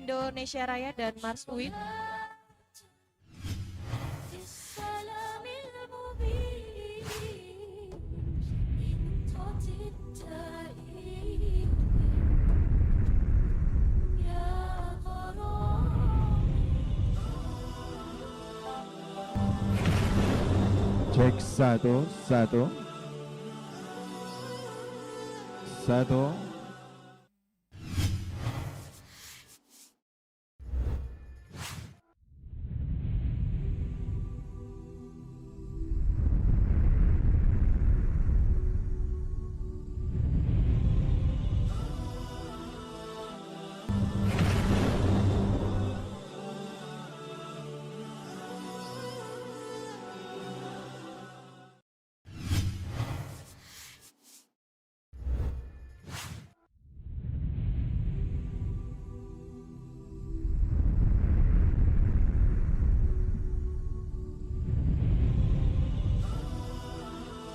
Indonesia Raya dan Mars UIN. Cek 1 1 1.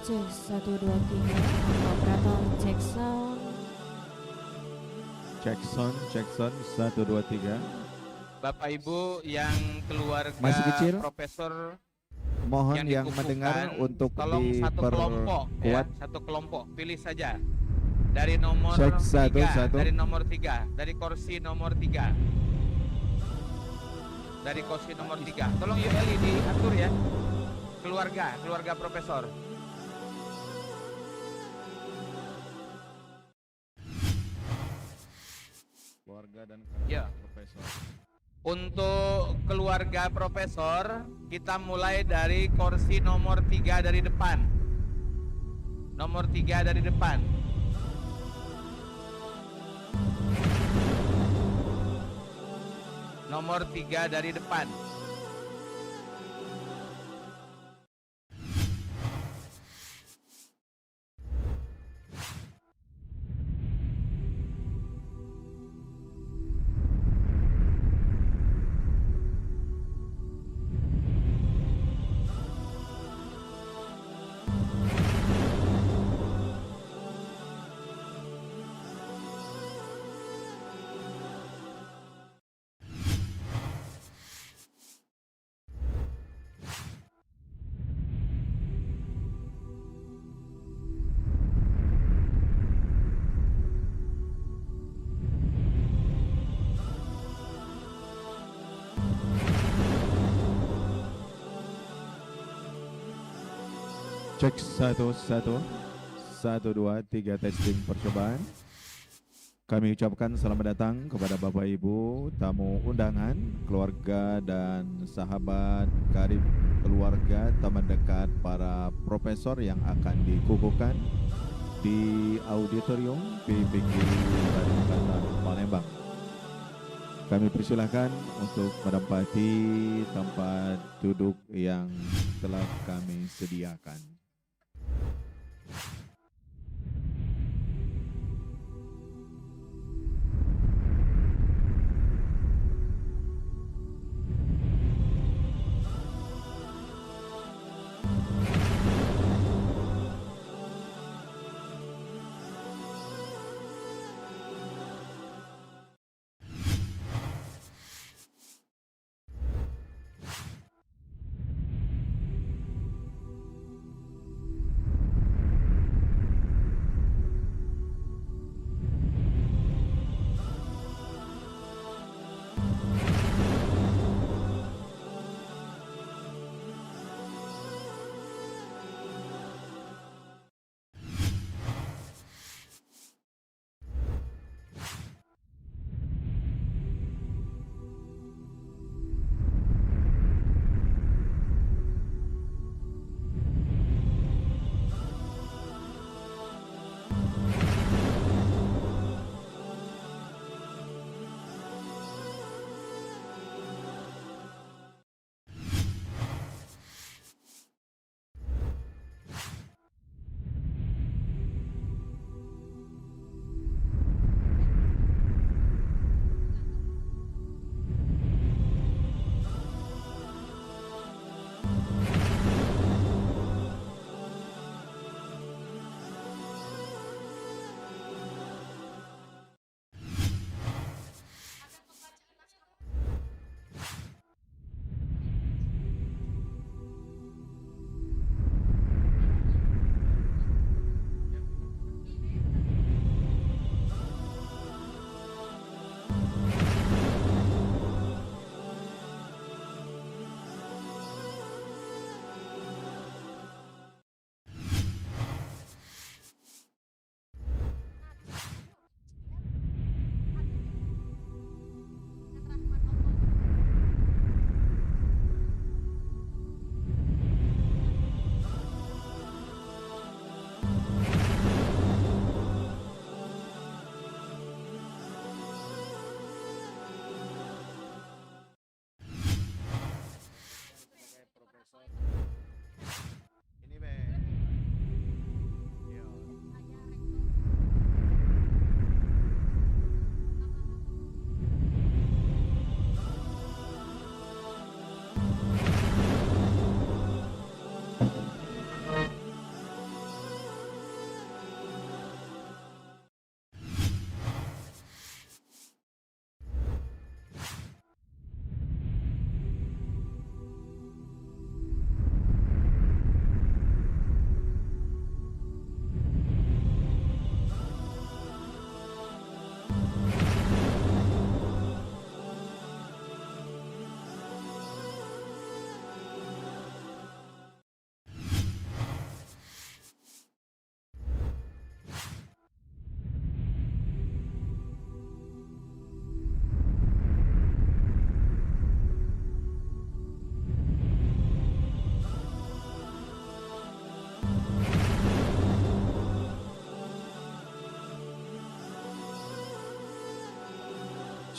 Cek 1 2 3. Operator cek sound. Cek sound 1 2 3. Bapak Ibu yang keluarga Masih kecil? Profesor Mohon yang dikukuhkan, mendengar untuk tolong satu kelompok ya, diperkuat. satu kelompok pilih saja dari nomor Cek 1 3, 1. dari nomor 3, dari kursi nomor 3, dari kursi nomor 3. Tolong yuk Eli diatur ya, keluarga Profesor. Keluarga dan Ya. Profesor. Untuk keluarga Profesor, kita mulai dari kursi nomor 3 dari depan. Nomor 3 dari depan. Nomor 3 dari depan. Cek 1 1 1 2 3 testing percobaan. Kami ucapkan selamat datang kepada Bapak Ibu tamu undangan, keluarga dan sahabat karib keluarga teman dekat para profesor yang akan dikukuhkan di auditorium PBG Badung Palembang. Kami persilahkan untuk menempati tempat duduk yang telah kami sediakan.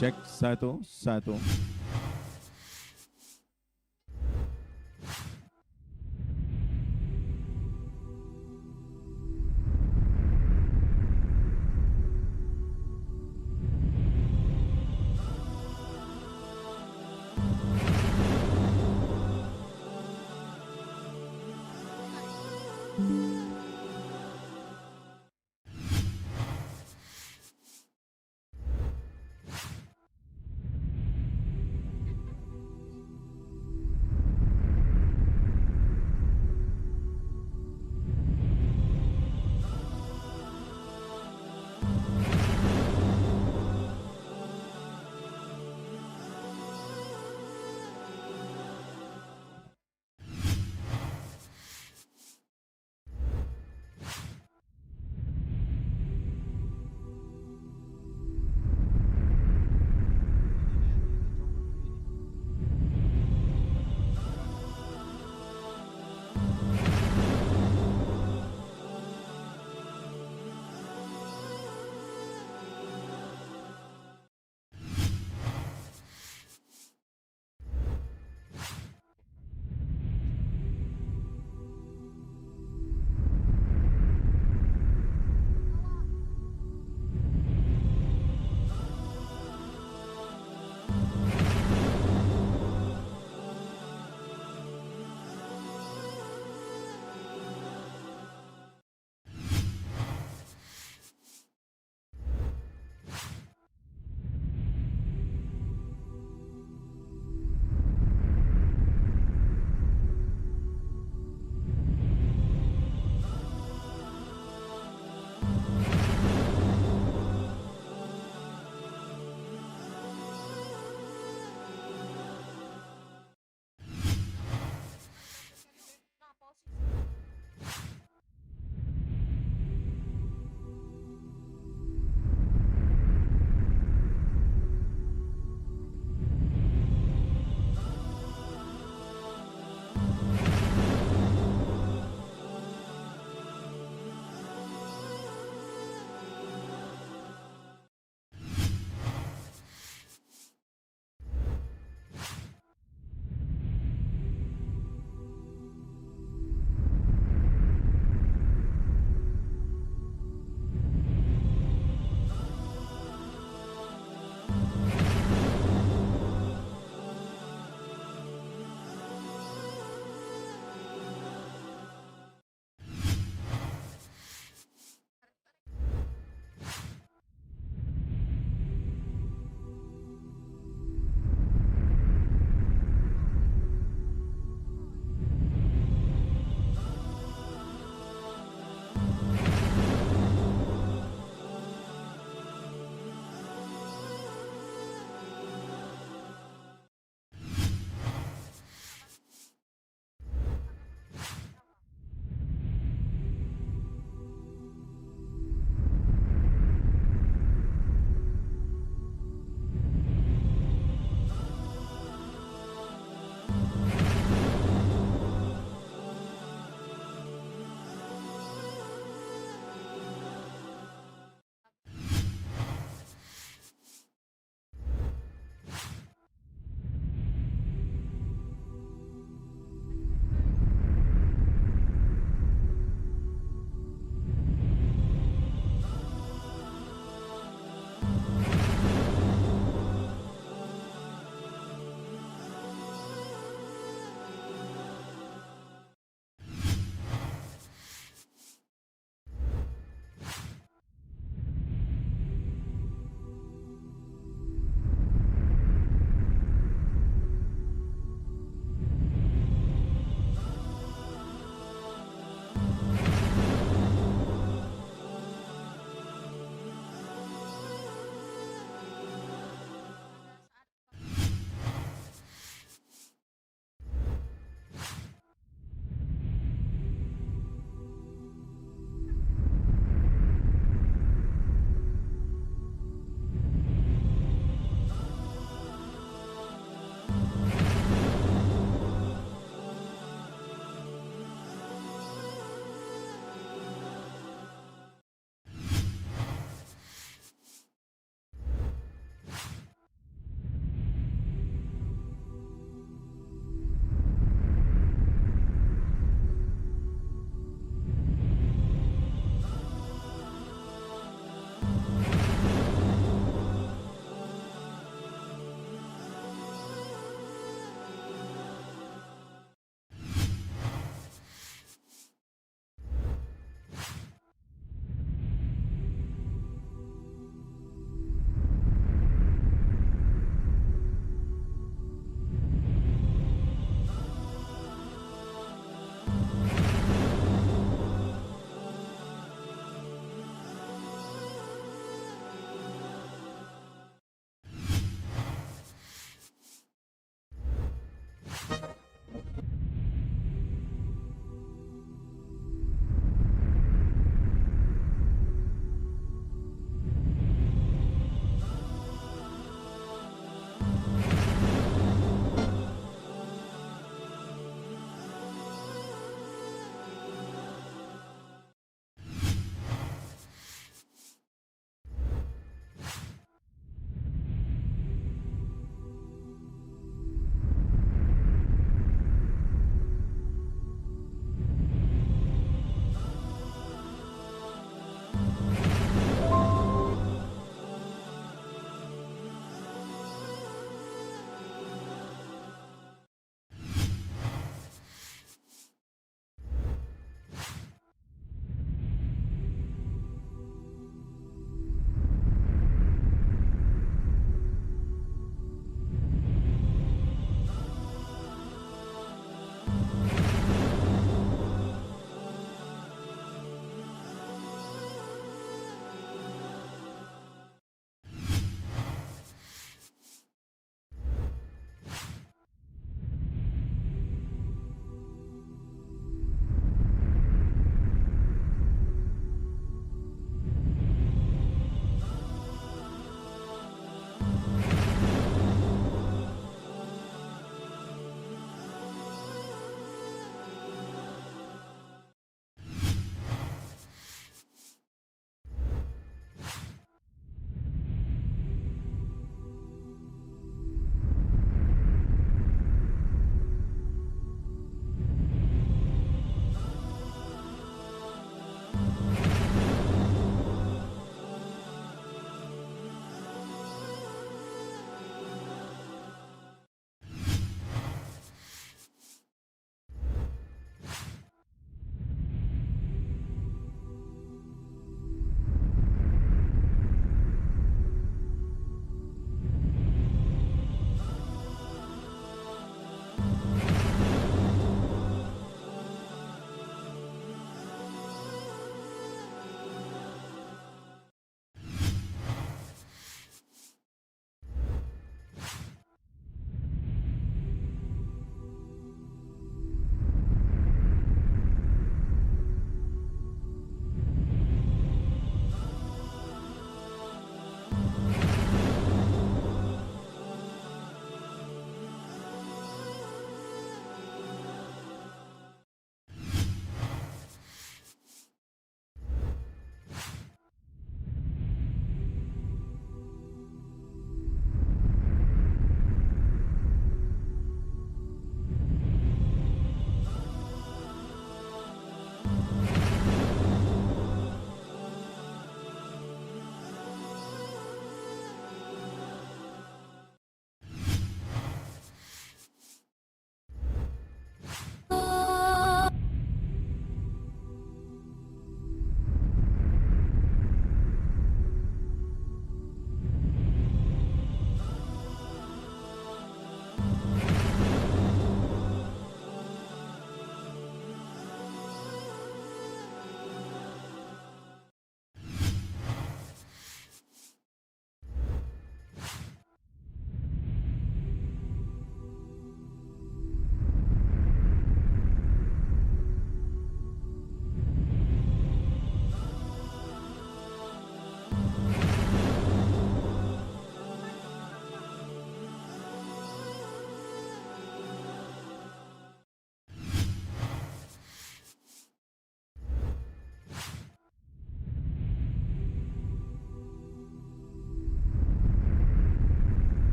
Cek 1.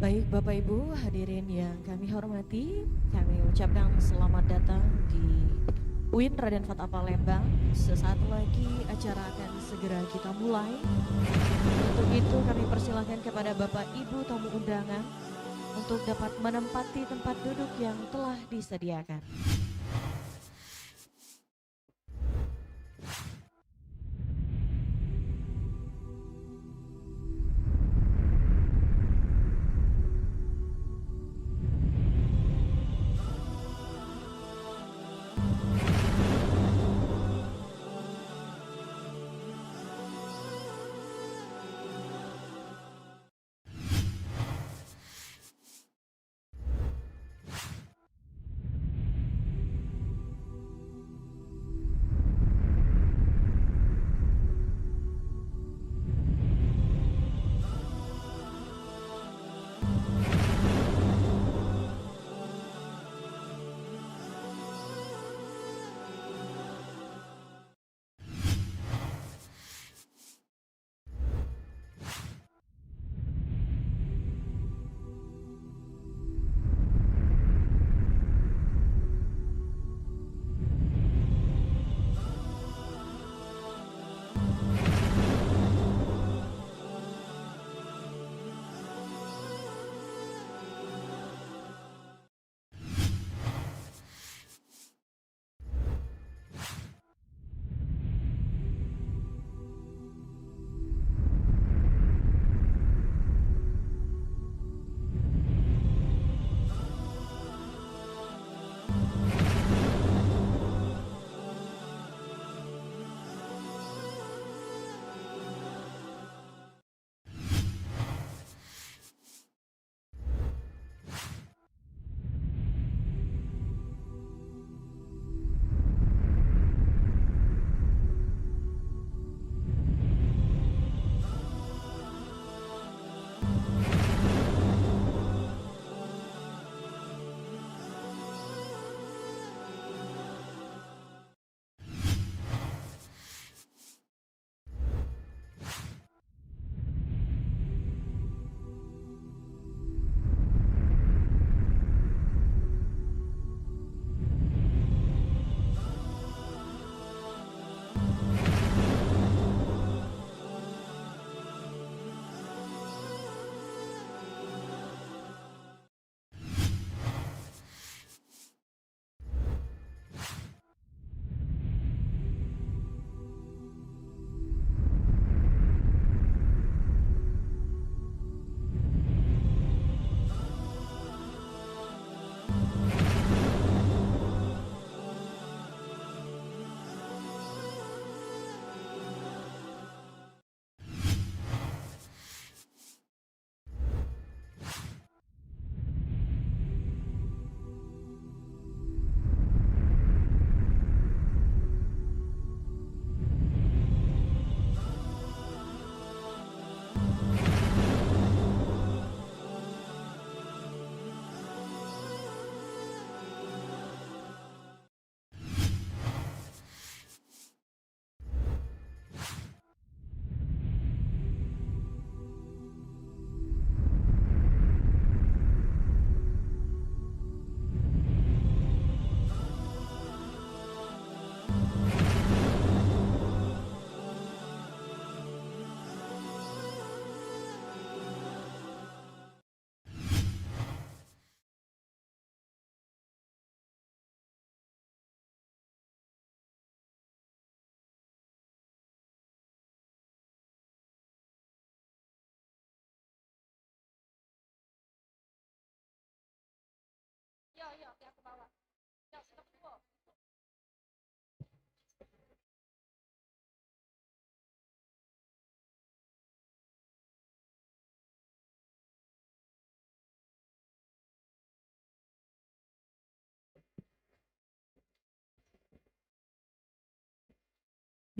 Baik Bapak Ibu hadirin yang kami hormati, kami ucapkan selamat datang di UIN Raden Fatah Palembang. Sesaat lagi acara akan segera kita mulai. Untuk itu kami persilahkan kepada Bapak Ibu tamu undangan untuk dapat menempati tempat duduk yang telah disediakan.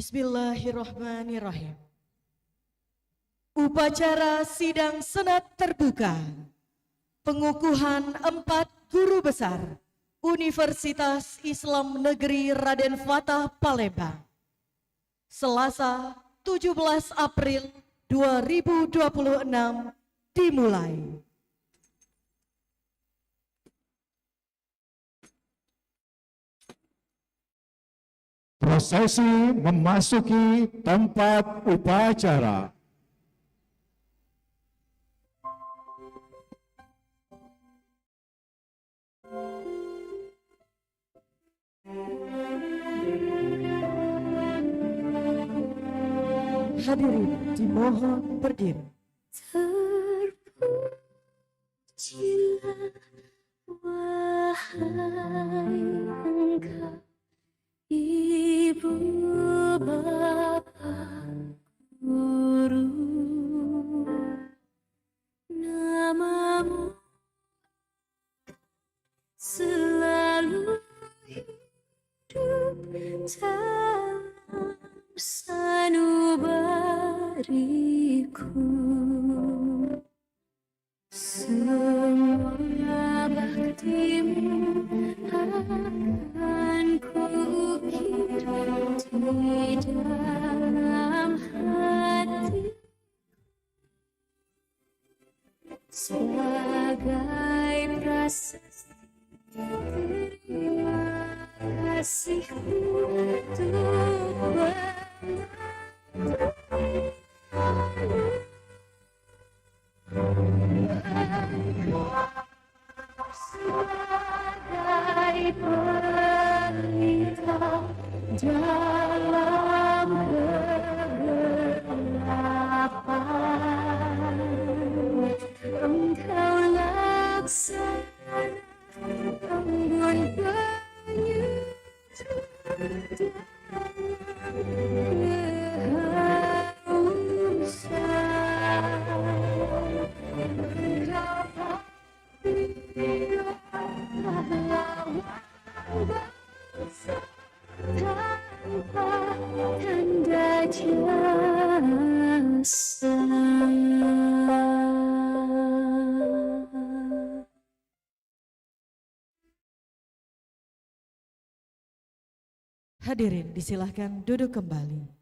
Bismillahirrahmanirrahim. Upacara sidang senat terbuka. Pengukuhan 4 guru besar Universitas Islam Negeri Raden Fatah Palembang. Selasa 17 April 2026 dimulai. Prosesi memasuki tempat upacara. Hadirin dimohon berdiri. Terpujilah wahai Engkau, Ibu Bapa Guru. Namamu selalu hidup dalam sanubariku. Semua baktimu akan kuukir di dalam hati sebagai prasasti terima kasihku untuk sebagai pelita dalam kegelapan, Engkau laksana embun penyusun tanpa tanda jasa. Hadirin disilahkan duduk kembali.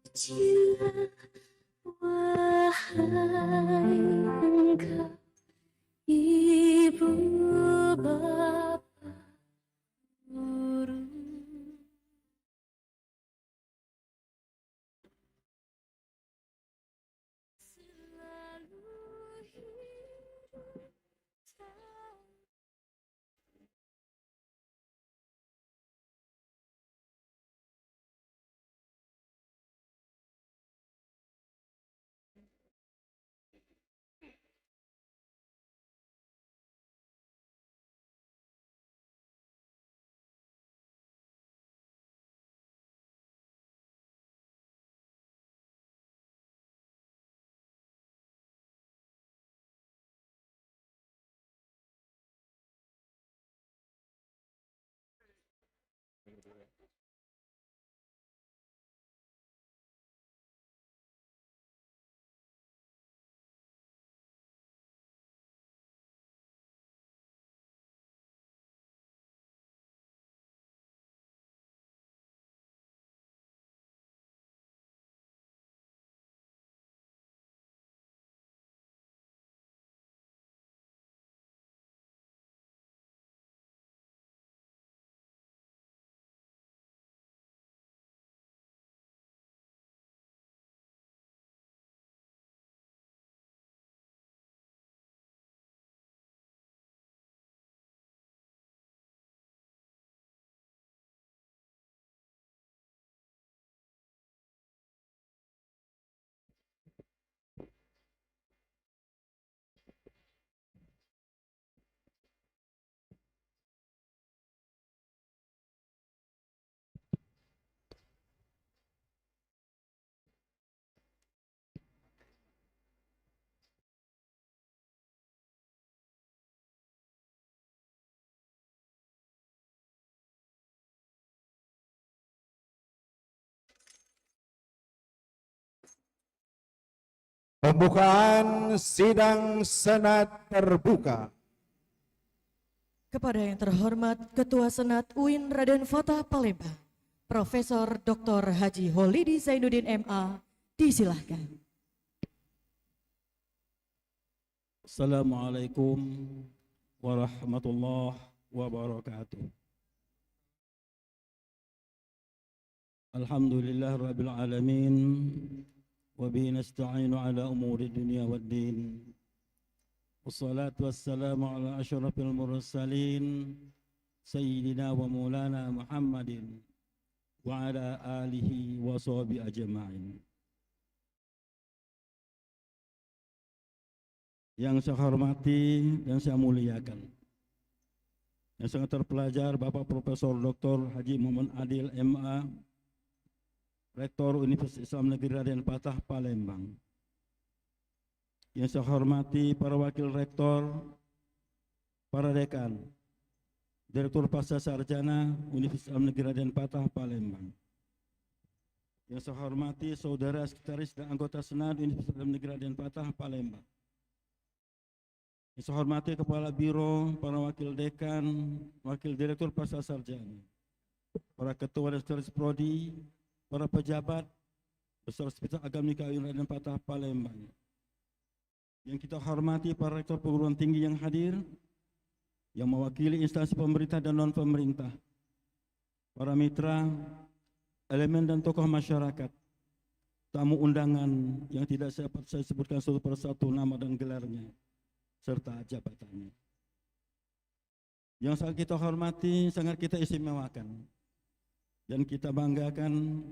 Terpujilah wahai Engkau, Ibu Bapa Guru. Selalu hidup Pembukaan sidang Senat terbuka. Kepada yang terhormat Ketua Senat UIN Raden Fatah Palembang, Profesor Dr. Haji Holidi Zainuddin MA, disilahkan. Assalamualaikum warahmatullahi wabarakatuh. Alhamdulillah rabbil alamin, wa bihi nasta'inu ala umuri dunya waddin. Wassalatu wassalamu ala asyrafil mursalin sayyidina wa maulana Muhammadin wa ala alihi wa sahbihi ajma'in. Yang saya hormati dan saya muliakan, yang sangat terpelajar Bapak Profesor Dr. Haji Muhammad Adil MA, Rektor Universitas Islam Negeri Raden Fatah Palembang. Yang saya hormati para wakil rektor, para dekan, Direktur Pasca Sarjana Universitas Islam Negeri Raden Fatah Palembang. Yang saya hormati saudara sekretaris dan anggota Senat Universitas Islam Negeri Raden Fatah Palembang. Yang saya hormati Kepala Biro, para wakil dekan, wakil direktur Pasca Sarjana, para ketua dan sekretaris prodi, para pejabat, besar Hospital Agamika UIN Raden Fatah Palembang. Yang kita hormati para rektor perguruan tinggi yang hadir, yang mewakili instansi pemerintah dan non-pemerintah, para mitra, elemen dan tokoh masyarakat, tamu undangan yang tidak dapat saya sebutkan satu persatu nama dan gelarnya, serta jabatannya. Yang sangat kita hormati, sangat kita istimewakan, dan kita banggakan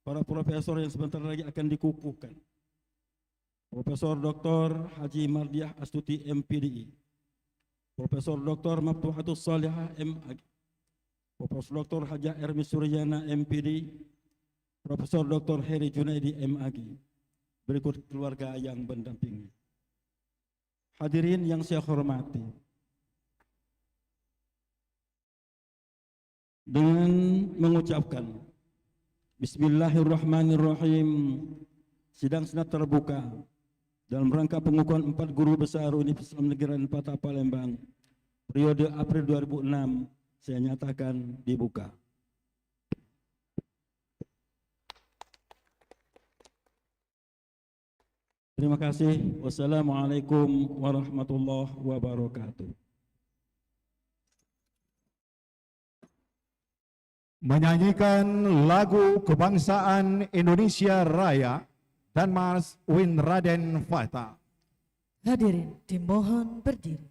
para profesor yang sebentar lagi akan dikukuhkan. Profesor Dr. Haji Mardiah Astuti MPDI, Profesor Dr. Maftuhatus Salihah MAG, Profesor Dr. Haja Ermi Suryana MPD, Profesor Dr. Heri Junaidi MAG, berikut keluarga yang mendampingi. Hadirin yang saya hormati, dengan mengucapkan Bismillahirrahmanirrahim, sidang senat terbuka dalam rangka pengukuhan 4 guru besar Universitas Islam Negeri Raden Fatah Palembang periode April 2006 saya nyatakan dibuka. Terima kasih. Wassalamualaikum warahmatullahi wabarakatuh. Menyanyikan lagu kebangsaan Indonesia Raya dan Mars UIN Raden Fatah. Hadirin dimohon berdiri.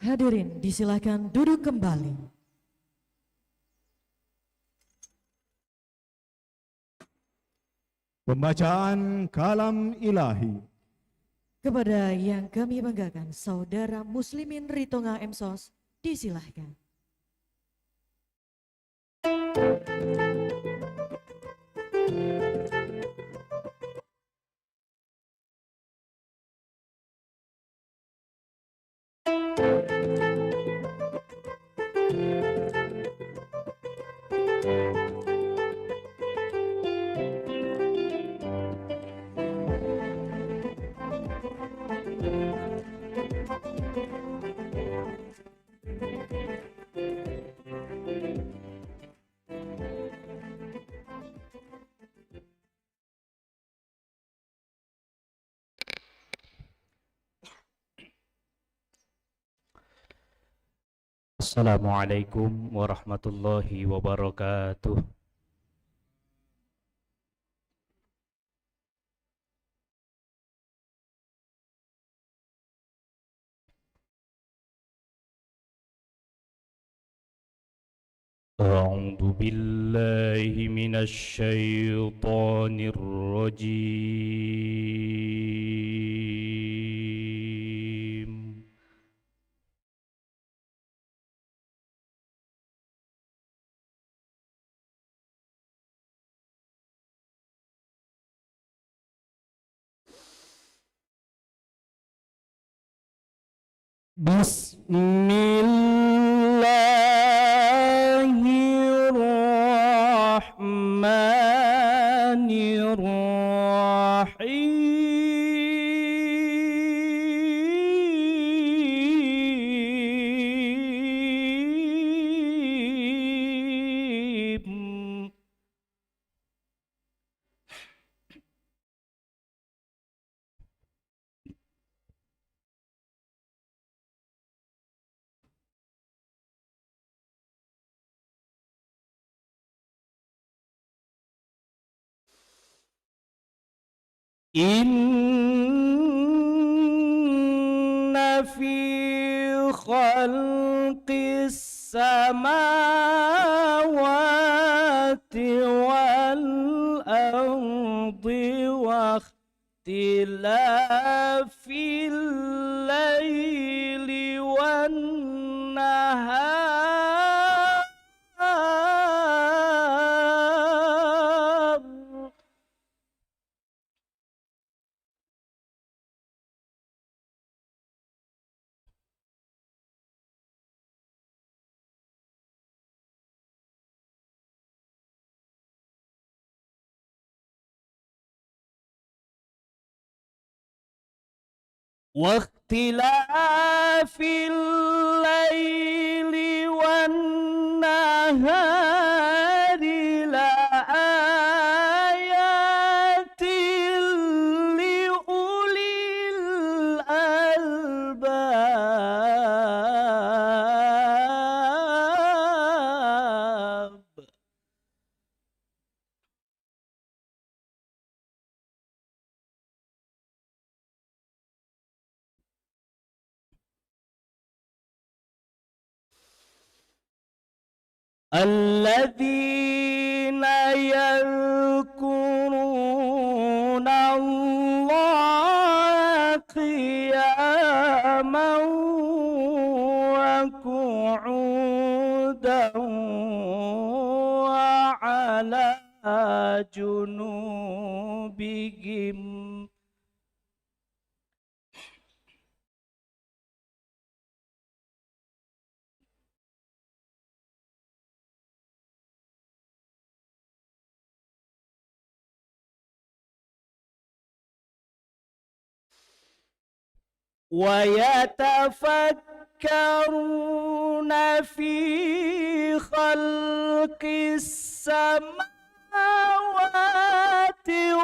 Hadirin disilahkan duduk kembali. Pembacaan kalam ilahi. Kepada yang kami banggakan, Saudara Muslimin Ritonga Emsos, disilahkan. Assalamualaikum warahmatullahi wabarakatuh. أعوذ بالله من الشيطان الرجيم. Bismillahirrahmanirrahim. Inna fi khalqis samawati wal ardi wa ikhtilafil laili wan nahar واختلاف الليل والنهار لآيات لأولي الألباب. الذين يذكرون الله قياما وقعودا وعلى جنوبهم ويتفكرون في خلق السماوات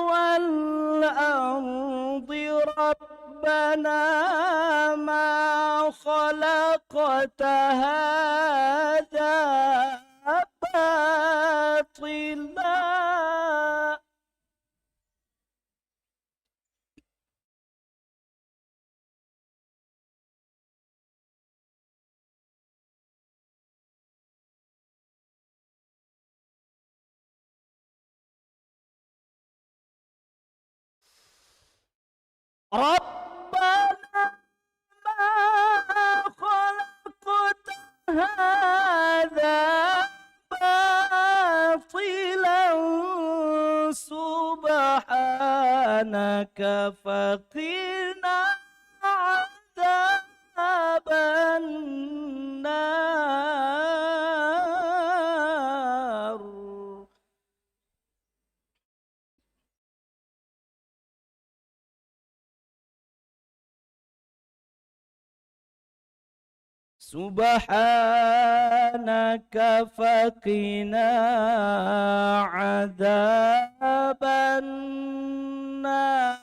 والأرض ربنا ما خلقت هذا باطلا ربنا ما خلقت هذا باطلا سبحانك فقنا عذاب النار. سبحانك فقنا عذاب النار.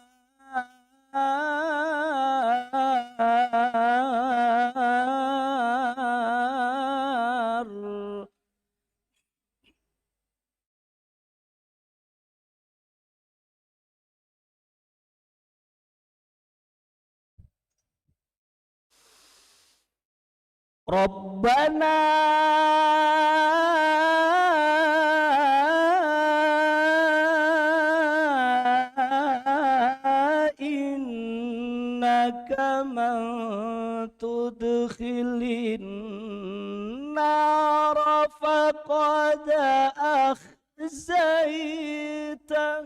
ربنا إنك من تدخل النار فقد أخزيته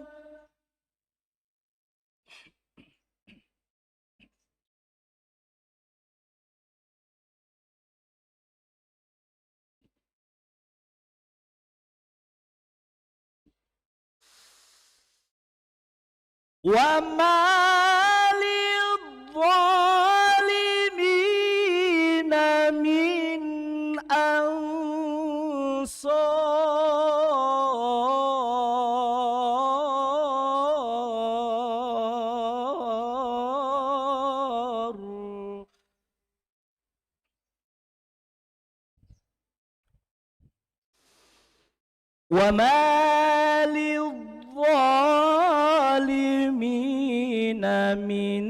وما للظالمين من أنصار. وما للظالمين من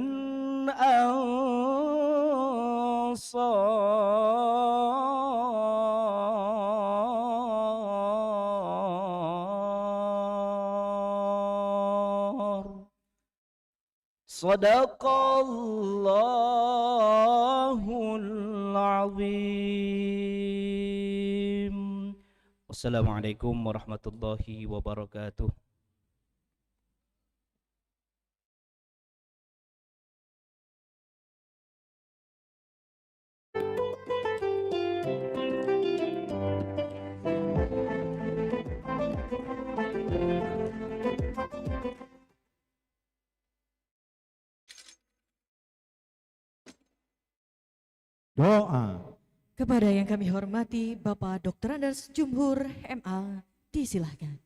أنصار. صدق الله العظيم. Wassalamualaikum warahmatullahi wabarakatuh. Doa. Kepada yang kami hormati Bapak Dr. Andes Jumhur MA, disilahkan.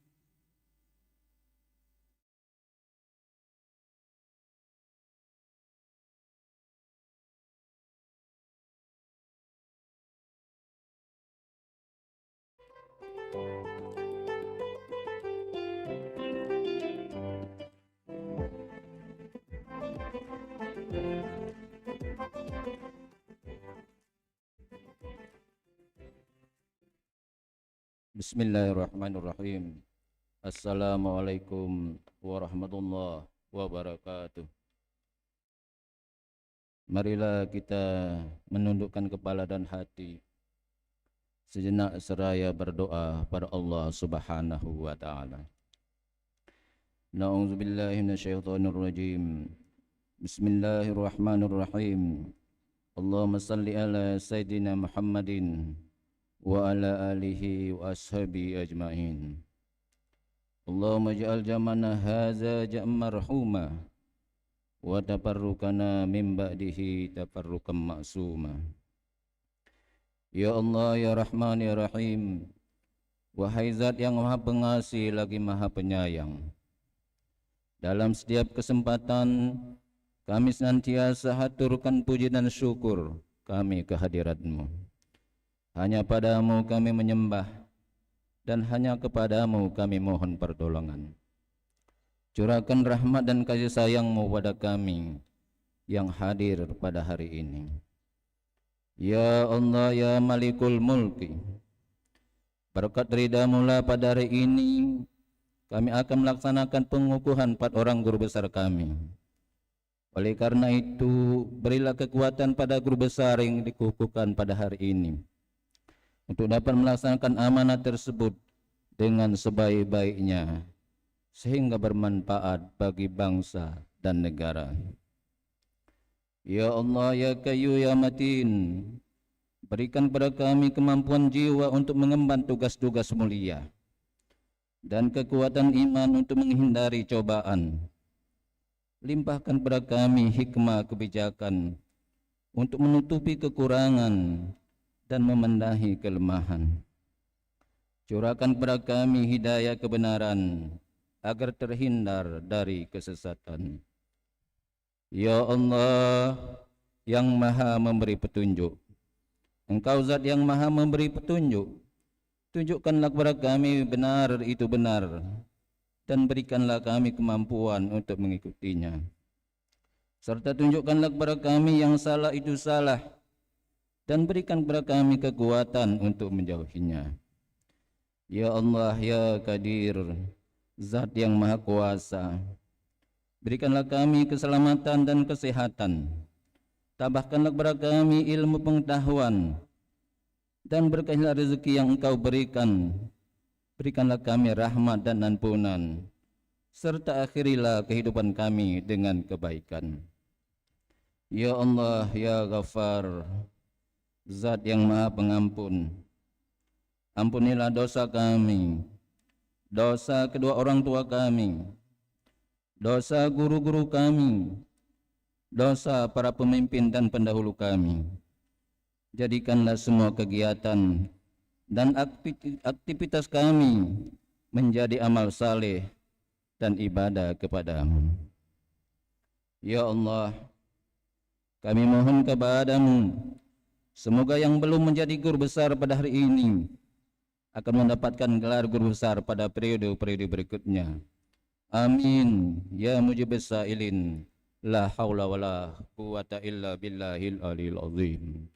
Bismillahirrahmanirrahim. Assalamualaikum warahmatullahi wabarakatuh. Marilah kita menundukkan kepala dan hati sejenak seraya berdoa pada Allah Subhanahu wa taala. Na'udzubillahi minasyaitonirrajim. Bismillahirrahmanirrahim. Allahumma salli ala sayyidina Muhammadin wa ala alihi wa ashabi ajma'in. Allahumma ja'al jamana haza jam'an marhuma wa tafarrukana min ba'dihi tafarrukan ma'suma. Ya Allah, ya Rahman, ya Rahim, wahai Zat yang Maha Pengasih lagi Maha Penyayang, dalam setiap kesempatan kami senantiasa haturkan puji dan syukur kami kehadirat-Mu. Hanya padamu kami menyembah dan hanya kepadamu kami mohon pertolongan. Curahkan rahmat dan kasih sayang-Mu pada kami yang hadir pada hari ini. Ya Allah, ya Malikul Mulki, berkat ridha-Mu lah pada hari ini kami akan melaksanakan pengukuhan 4 orang guru besar kami. Oleh karena itu, berilah kekuatan pada guru besar yang dikukuhkan pada hari ini untuk dapat melaksanakan amanah tersebut dengan sebaik-baiknya sehingga bermanfaat bagi bangsa dan negara. Ya Allah, ya Qayyum, ya Matin, berikan kepada kami kemampuan jiwa untuk mengemban tugas-tugas mulia dan kekuatan iman untuk menghindari cobaan. Limpahkan kepada kami hikmah kebijakan untuk menutupi kekurangan dan memendahi kelemahan. Curahkan kepada kami hidayah kebenaran agar terhindar dari kesesatan. Ya Allah yang Maha memberi petunjuk, Engkau Zat yang Maha memberi petunjuk, tunjukkanlah kepada kami benar itu benar dan berikanlah kami kemampuan untuk mengikutinya, serta tunjukkanlah kepada kami yang salah itu salah dan berikan kepada kami kekuatan untuk menjauhinya. Ya Allah, ya Qadir, Zat yang Maha Kuasa, berikanlah kami keselamatan dan kesehatan. Tambahkanlah kepada kami ilmu pengetahuan dan berkahlah rezeki yang Engkau berikan. Berikanlah kami rahmat dan ampunan, serta akhirilah kehidupan kami dengan kebaikan. Ya Allah, ya Ghaffar, Zat yang Maha Pengampun, ampunilah dosa kami, dosa kedua orang tua kami, dosa guru-guru kami, dosa para pemimpin dan pendahulu kami. Jadikanlah semua kegiatan dan aktivitas kami menjadi amal saleh dan ibadah kepadamu. Ya Allah, kami mohon kepadamu, semoga yang belum menjadi guru besar pada hari ini akan mendapatkan gelar guru besar pada periode-periode berikutnya. Amin. Ya mujibus sa'ilin. La haula wala quwata illa billahil aliyil azim.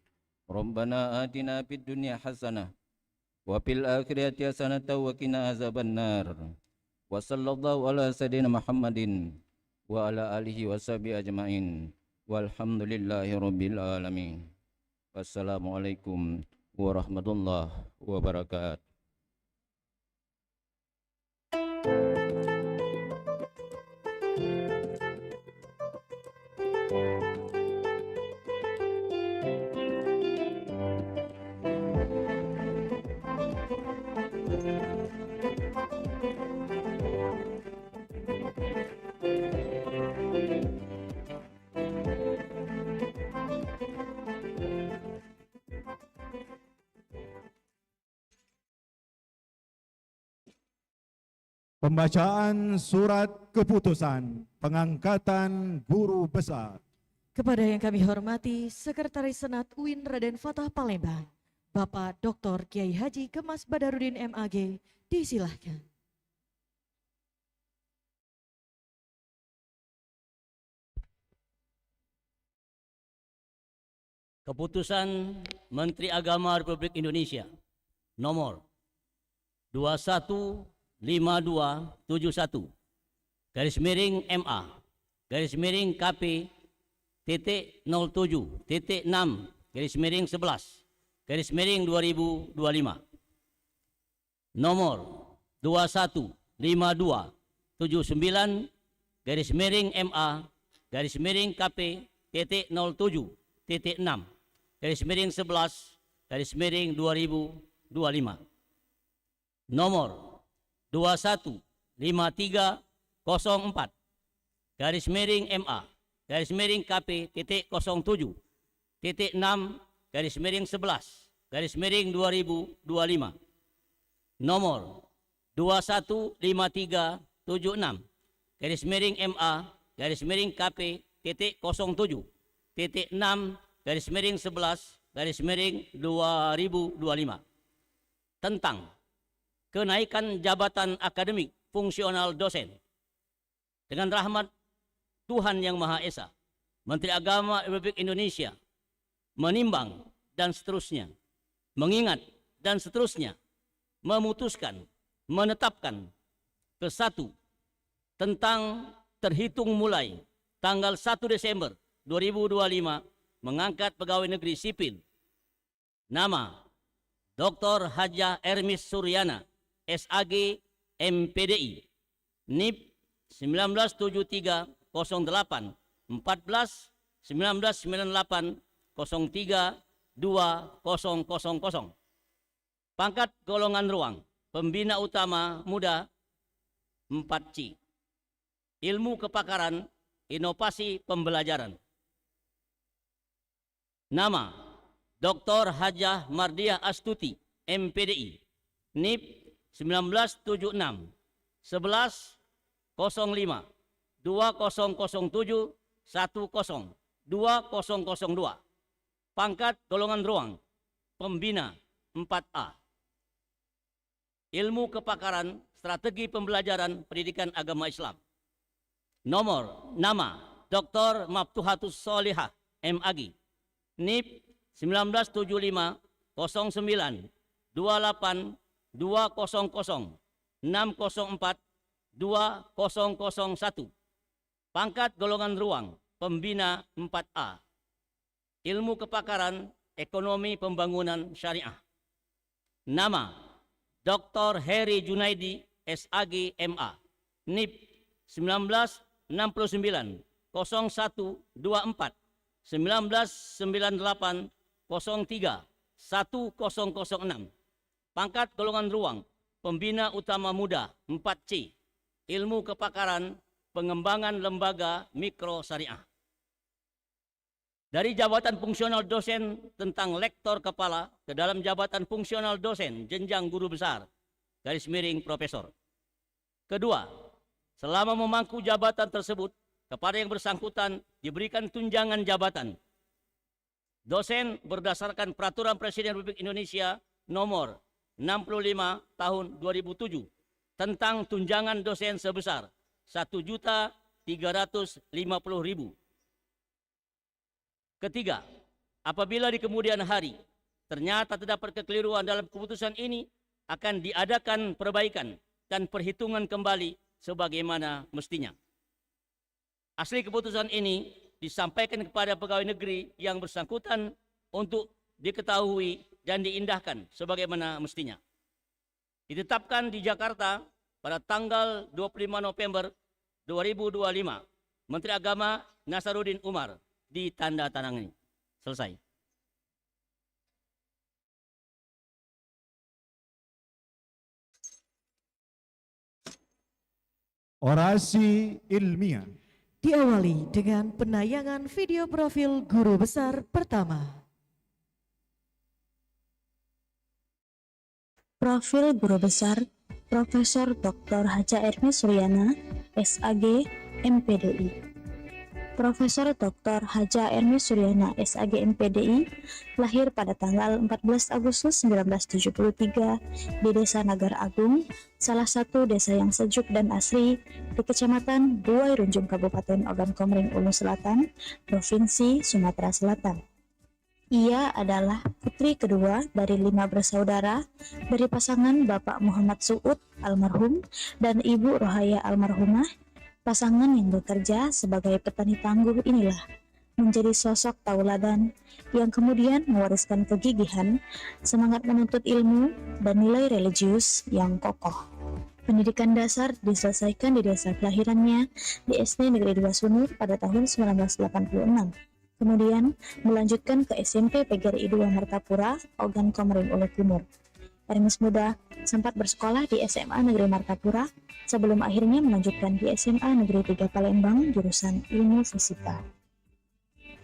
Rabbana atina fid dunya hasanah wa fil akhirati hasanah wa qina azabannar. Wa sallallahu ala sayyidina Muhammadin wa ala alihi wa sahbihi ajmain. Walhamdulillahi rabbil alamin. Wassalamualaikum warahmatullahi wabarakatuh. Pembacaan surat keputusan pengangkatan guru besar. Kepada yang kami hormati Sekretaris Senat UIN Raden Fatah Palembang, Bapak Dr. Kiai Haji Kemas Badarudin MAG, disilahkan. Keputusan Menteri Agama Republik Indonesia nomor 215271 garis miring MA garis miring KP titik 07 6 garis miring 11 garis miring 2025 nomor 215279 garis miring MA garis miring KP titik 07 titik 6 garis miring 11 garis miring 2025 nomor 215304 garis miring MA garis miring KP titik 07 titik 6 garis miring 11 garis miring 2025 nomor 215376 garis miring MA garis miring KP titik 07 titik 6 garis miring 11 garis miring 2025 tentang kenaikan jabatan akademik fungsional dosen. Dengan rahmat Tuhan Yang Maha Esa, Menteri Agama Republik Indonesia menimbang dan seterusnya, mengingat dan seterusnya, memutuskan, menetapkan ke-1 tentang terhitung mulai tanggal 1 Desember 2025 mengangkat pegawai negeri sipil nama Dr. Hajah Ermis Suryana SAG MPDI NIP 1973 08 14 1998 03 2000. Pangkat golongan ruang pembina utama muda 4C. Ilmu kepakaran inovasi pembelajaran. Nama Dr. Hajah Mardiah Astuti MPDI NIP 1976 11 05 2007 10 2002. Pangkat golongan ruang pembina 4A. Ilmu kepakaran strategi pembelajaran pendidikan agama Islam. Nama Dr. Maftuhatus Solihah MAG NIP 1975 09 28 200 604 2001. Pangkat golongan ruang pembina 4A. Ilmu kepakaran ekonomi pembangunan syariah. Nama Dr. Heri Junaidi SAG MA NIP 1969 0124 1998 03 1006. Pangkat golongan ruang pembina utama muda 4C. Ilmu kepakaran pengembangan lembaga mikro syariah. Dari jabatan fungsional dosen tentang lektor kepala ke dalam jabatan fungsional dosen jenjang guru besar garis miring profesor. Kedua, selama memangku jabatan tersebut kepada yang bersangkutan diberikan tunjangan jabatan dosen berdasarkan Peraturan Presiden Republik Indonesia nomor 65 tahun 2007 tentang tunjangan dosen sebesar 1.350.000. Ketiga, apabila di kemudian hari ternyata terdapat kekeliruan dalam keputusan ini, akan diadakan perbaikan dan perhitungan kembali sebagaimana mestinya. Asli keputusan ini disampaikan kepada pegawai negeri yang bersangkutan untuk diketahui dan diindahkan sebagaimana mestinya. Ditetapkan di Jakarta pada tanggal 25 November 2025. Menteri Agama Nasaruddin Umar ditandatangani. Selesai. Orasi ilmiah. Diawali dengan penayangan video profil guru besar pertama. Profil guru besar Profesor Dr. Haja Ermi Suryana, SAG, MPDI. Profesor Dr. Haja Ermi Suryana, SAG, MPDI, lahir pada tanggal 14 Agustus 1973 di Desa Nagar Agung, salah satu desa yang sejuk dan asri di Kecamatan Buai Runjung, Kabupaten Ogan Komering Ulu Selatan, Provinsi Sumatera Selatan. Ia adalah putri kedua dari 5 bersaudara dari pasangan Bapak Muhammad Suud almarhum dan Ibu Rohaya almarhumah. Pasangan yang bekerja sebagai petani tangguh inilah menjadi sosok tauladan yang kemudian mewariskan kegigihan, semangat menuntut ilmu, dan nilai religius yang kokoh. Pendidikan dasar diselesaikan di desa kelahirannya di SD Negeri 2 Sunur pada tahun 1986. Kemudian melanjutkan ke SMP PGRI 2 Martapura, Ogan Komering Ulu Timur. Ermis muda sempat bersekolah di SMA Negeri Martapura sebelum akhirnya melanjutkan di SMA Negeri 3 Palembang jurusan Ilmu Fisika.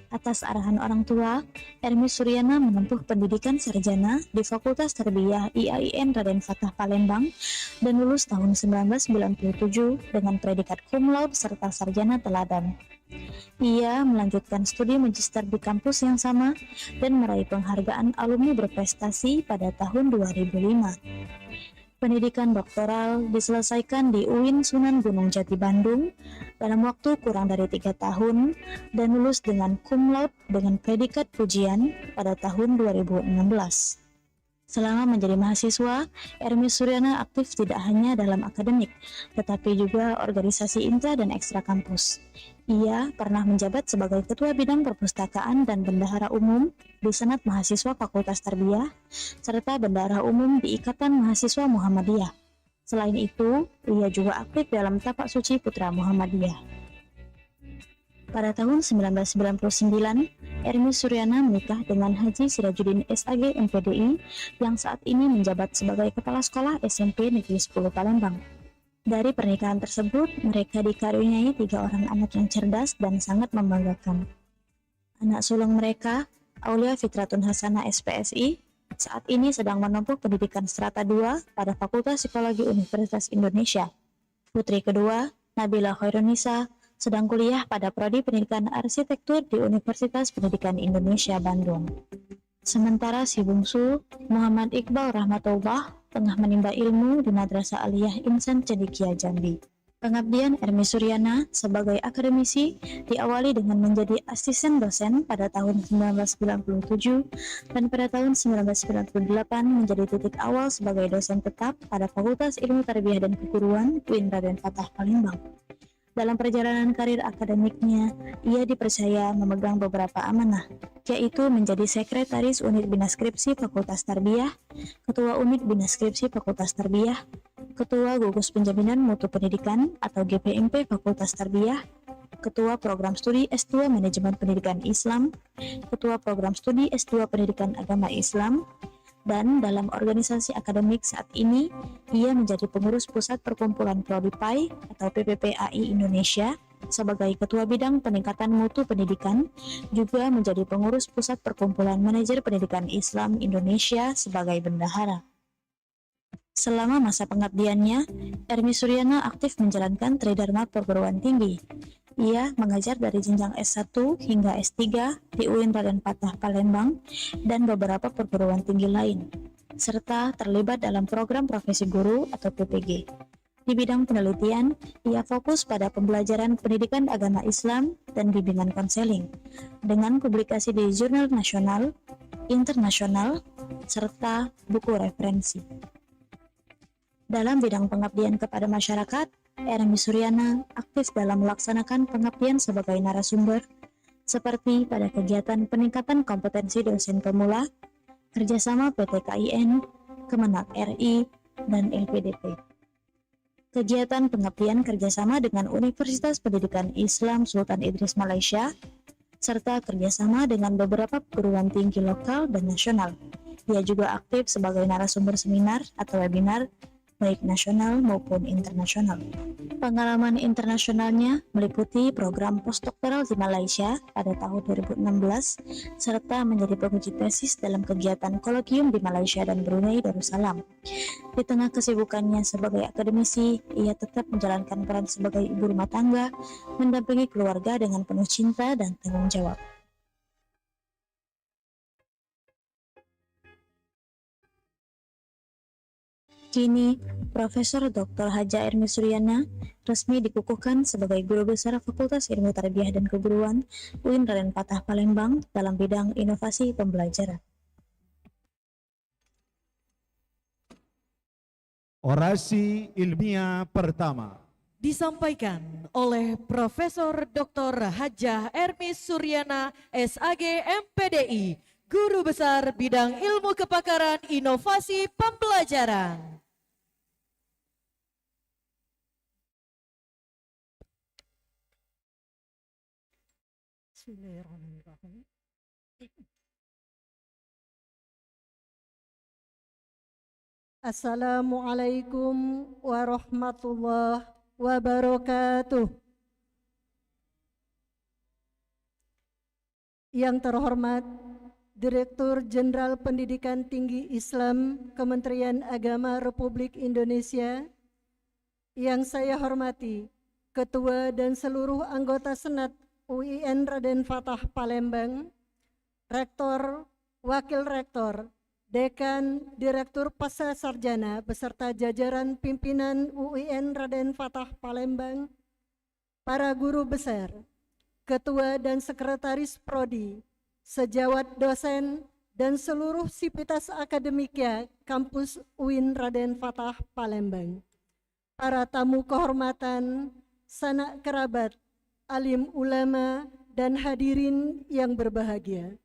Atas arahan orang tua, Ermis Suryana menempuh pendidikan sarjana di Fakultas Tarbiyah IAIN Raden Fatah Palembang dan lulus tahun 1997 dengan predikat cum laude serta sarjana teladan. Ia melanjutkan studi magister di kampus yang sama dan meraih penghargaan alumni berprestasi pada tahun 2005. Pendidikan doktoral diselesaikan di UIN Sunan Gunung Jati Bandung dalam waktu kurang dari 3 tahun dan lulus dengan cum laude dengan predikat pujian pada tahun 2016. Selama menjadi mahasiswa, Ermis Suryana aktif tidak hanya dalam akademik, tetapi juga organisasi intra dan ekstra kampus. Ia pernah menjabat sebagai Ketua Bidang Perpustakaan dan Bendahara Umum di Senat Mahasiswa Fakultas Tarbiyah, serta Bendahara Umum di Ikatan Mahasiswa Muhammadiyah. Selain itu, ia juga aktif dalam Tapak Suci Putra Muhammadiyah. Pada tahun 1999, Ermis Suryana menikah dengan Haji Sirajuddin SAG MPDI yang saat ini menjabat sebagai Kepala Sekolah SMP Negeri 10 Palembang. Dari pernikahan tersebut, mereka dikaruniai 3 orang anak yang cerdas dan sangat membanggakan. Anak sulung mereka, Aulia Fitratun Hasanah SPSI, saat ini sedang menempuh pendidikan strata 2 pada Fakultas Psikologi Universitas Indonesia. Putri kedua, Nabila Khairunisa, sedang kuliah pada Prodi Pendidikan Arsitektur di Universitas Pendidikan Indonesia Bandung. Sementara si bungsu, Muhammad Iqbal Rahmatullah, tengah menimba ilmu di Madrasah Aliyah Insan Cendekia Jambi. Pengabdian Ermis Suryana sebagai akademisi diawali dengan menjadi asisten dosen pada tahun 1997 dan pada tahun 1998 menjadi titik awal sebagai dosen tetap pada Fakultas Ilmu Tarbiyah dan Keguruan UIN Raden Fatah Palembang. Dalam perjalanan karir akademiknya, ia dipercaya memegang beberapa amanah, yaitu menjadi Sekretaris Unit Bina Skripsi Fakultas Tarbiyah, Ketua Unit Bina Skripsi Fakultas Tarbiyah, Ketua Gugus Penjaminan Mutu Pendidikan atau GPMP Fakultas Tarbiyah, Ketua Program Studi S2 Manajemen Pendidikan Islam, Ketua Program Studi S2 Pendidikan Agama Islam, dan dalam organisasi akademik saat ini, ia menjadi pengurus Pusat Perkumpulan Prodi PAI atau PPPAI Indonesia sebagai Ketua Bidang Peningkatan Mutu Pendidikan, juga menjadi pengurus Pusat Perkumpulan Manajer Pendidikan Islam Indonesia sebagai bendahara. Selama masa pengabdiannya, Ermis Suryana aktif menjalankan Tridharma Perguruan Tinggi. Ia mengajar dari jenjang S1 hingga S3 di UIN Raden Fatah Palembang dan beberapa perguruan tinggi lain, serta terlibat dalam program profesi guru atau PPG. Di bidang penelitian, ia fokus pada pembelajaran pendidikan agama Islam dan bimbingan konseling, dengan publikasi di jurnal nasional, internasional, serta buku referensi. Dalam bidang pengabdian kepada masyarakat, Ermis Suryana aktif dalam melaksanakan pengabdian sebagai narasumber, seperti pada kegiatan peningkatan kompetensi dosen pemula, kerjasama PT KIN, Kemenak RI, dan LPDP. Kegiatan pengabdian kerjasama dengan Universitas Pendidikan Islam Sultan Idris Malaysia, serta kerjasama dengan beberapa perguruan tinggi lokal dan nasional. Ia juga aktif sebagai narasumber seminar atau webinar baik nasional maupun internasional. Pengalaman internasionalnya meliputi program postdoktoral di Malaysia pada tahun 2016, serta menjadi penguji tesis dalam kegiatan kolokium di Malaysia dan Brunei Darussalam. Di tengah kesibukannya sebagai akademisi, ia tetap menjalankan peran sebagai ibu rumah tangga, mendampingi keluarga dengan penuh cinta dan tanggung jawab. Kini, Profesor Dr. Haja Ermi Suryana resmi dikukuhkan sebagai Guru Besar Fakultas Ilmu Tarbiyah dan Keguruan UIN Raden Fatah Palembang dalam bidang inovasi pembelajaran. Orasi ilmiah pertama disampaikan oleh Profesor Dr. Haja Ermi Suryana SAG MPDI, Guru Besar Bidang Ilmu Kepakaran Inovasi Pembelajaran. Bismillahirrahmanirrahim. Assalamualaikum warahmatullahi wabarakatuh. Yang terhormat Direktur Jenderal Pendidikan Tinggi Islam Kementerian Agama Republik Indonesia, yang saya hormati Ketua dan seluruh anggota Senat UIN Raden Fatah Palembang, Rektor, Wakil Rektor, Dekan, Direktur Pasca Sarjana beserta jajaran pimpinan UIN Raden Fatah Palembang, para guru besar, ketua dan sekretaris prodi, sejawat dosen, dan seluruh sivitas akademika kampus UIN Raden Fatah Palembang, para tamu kehormatan, sanak kerabat, alim ulama, dan hadirin yang berbahagia.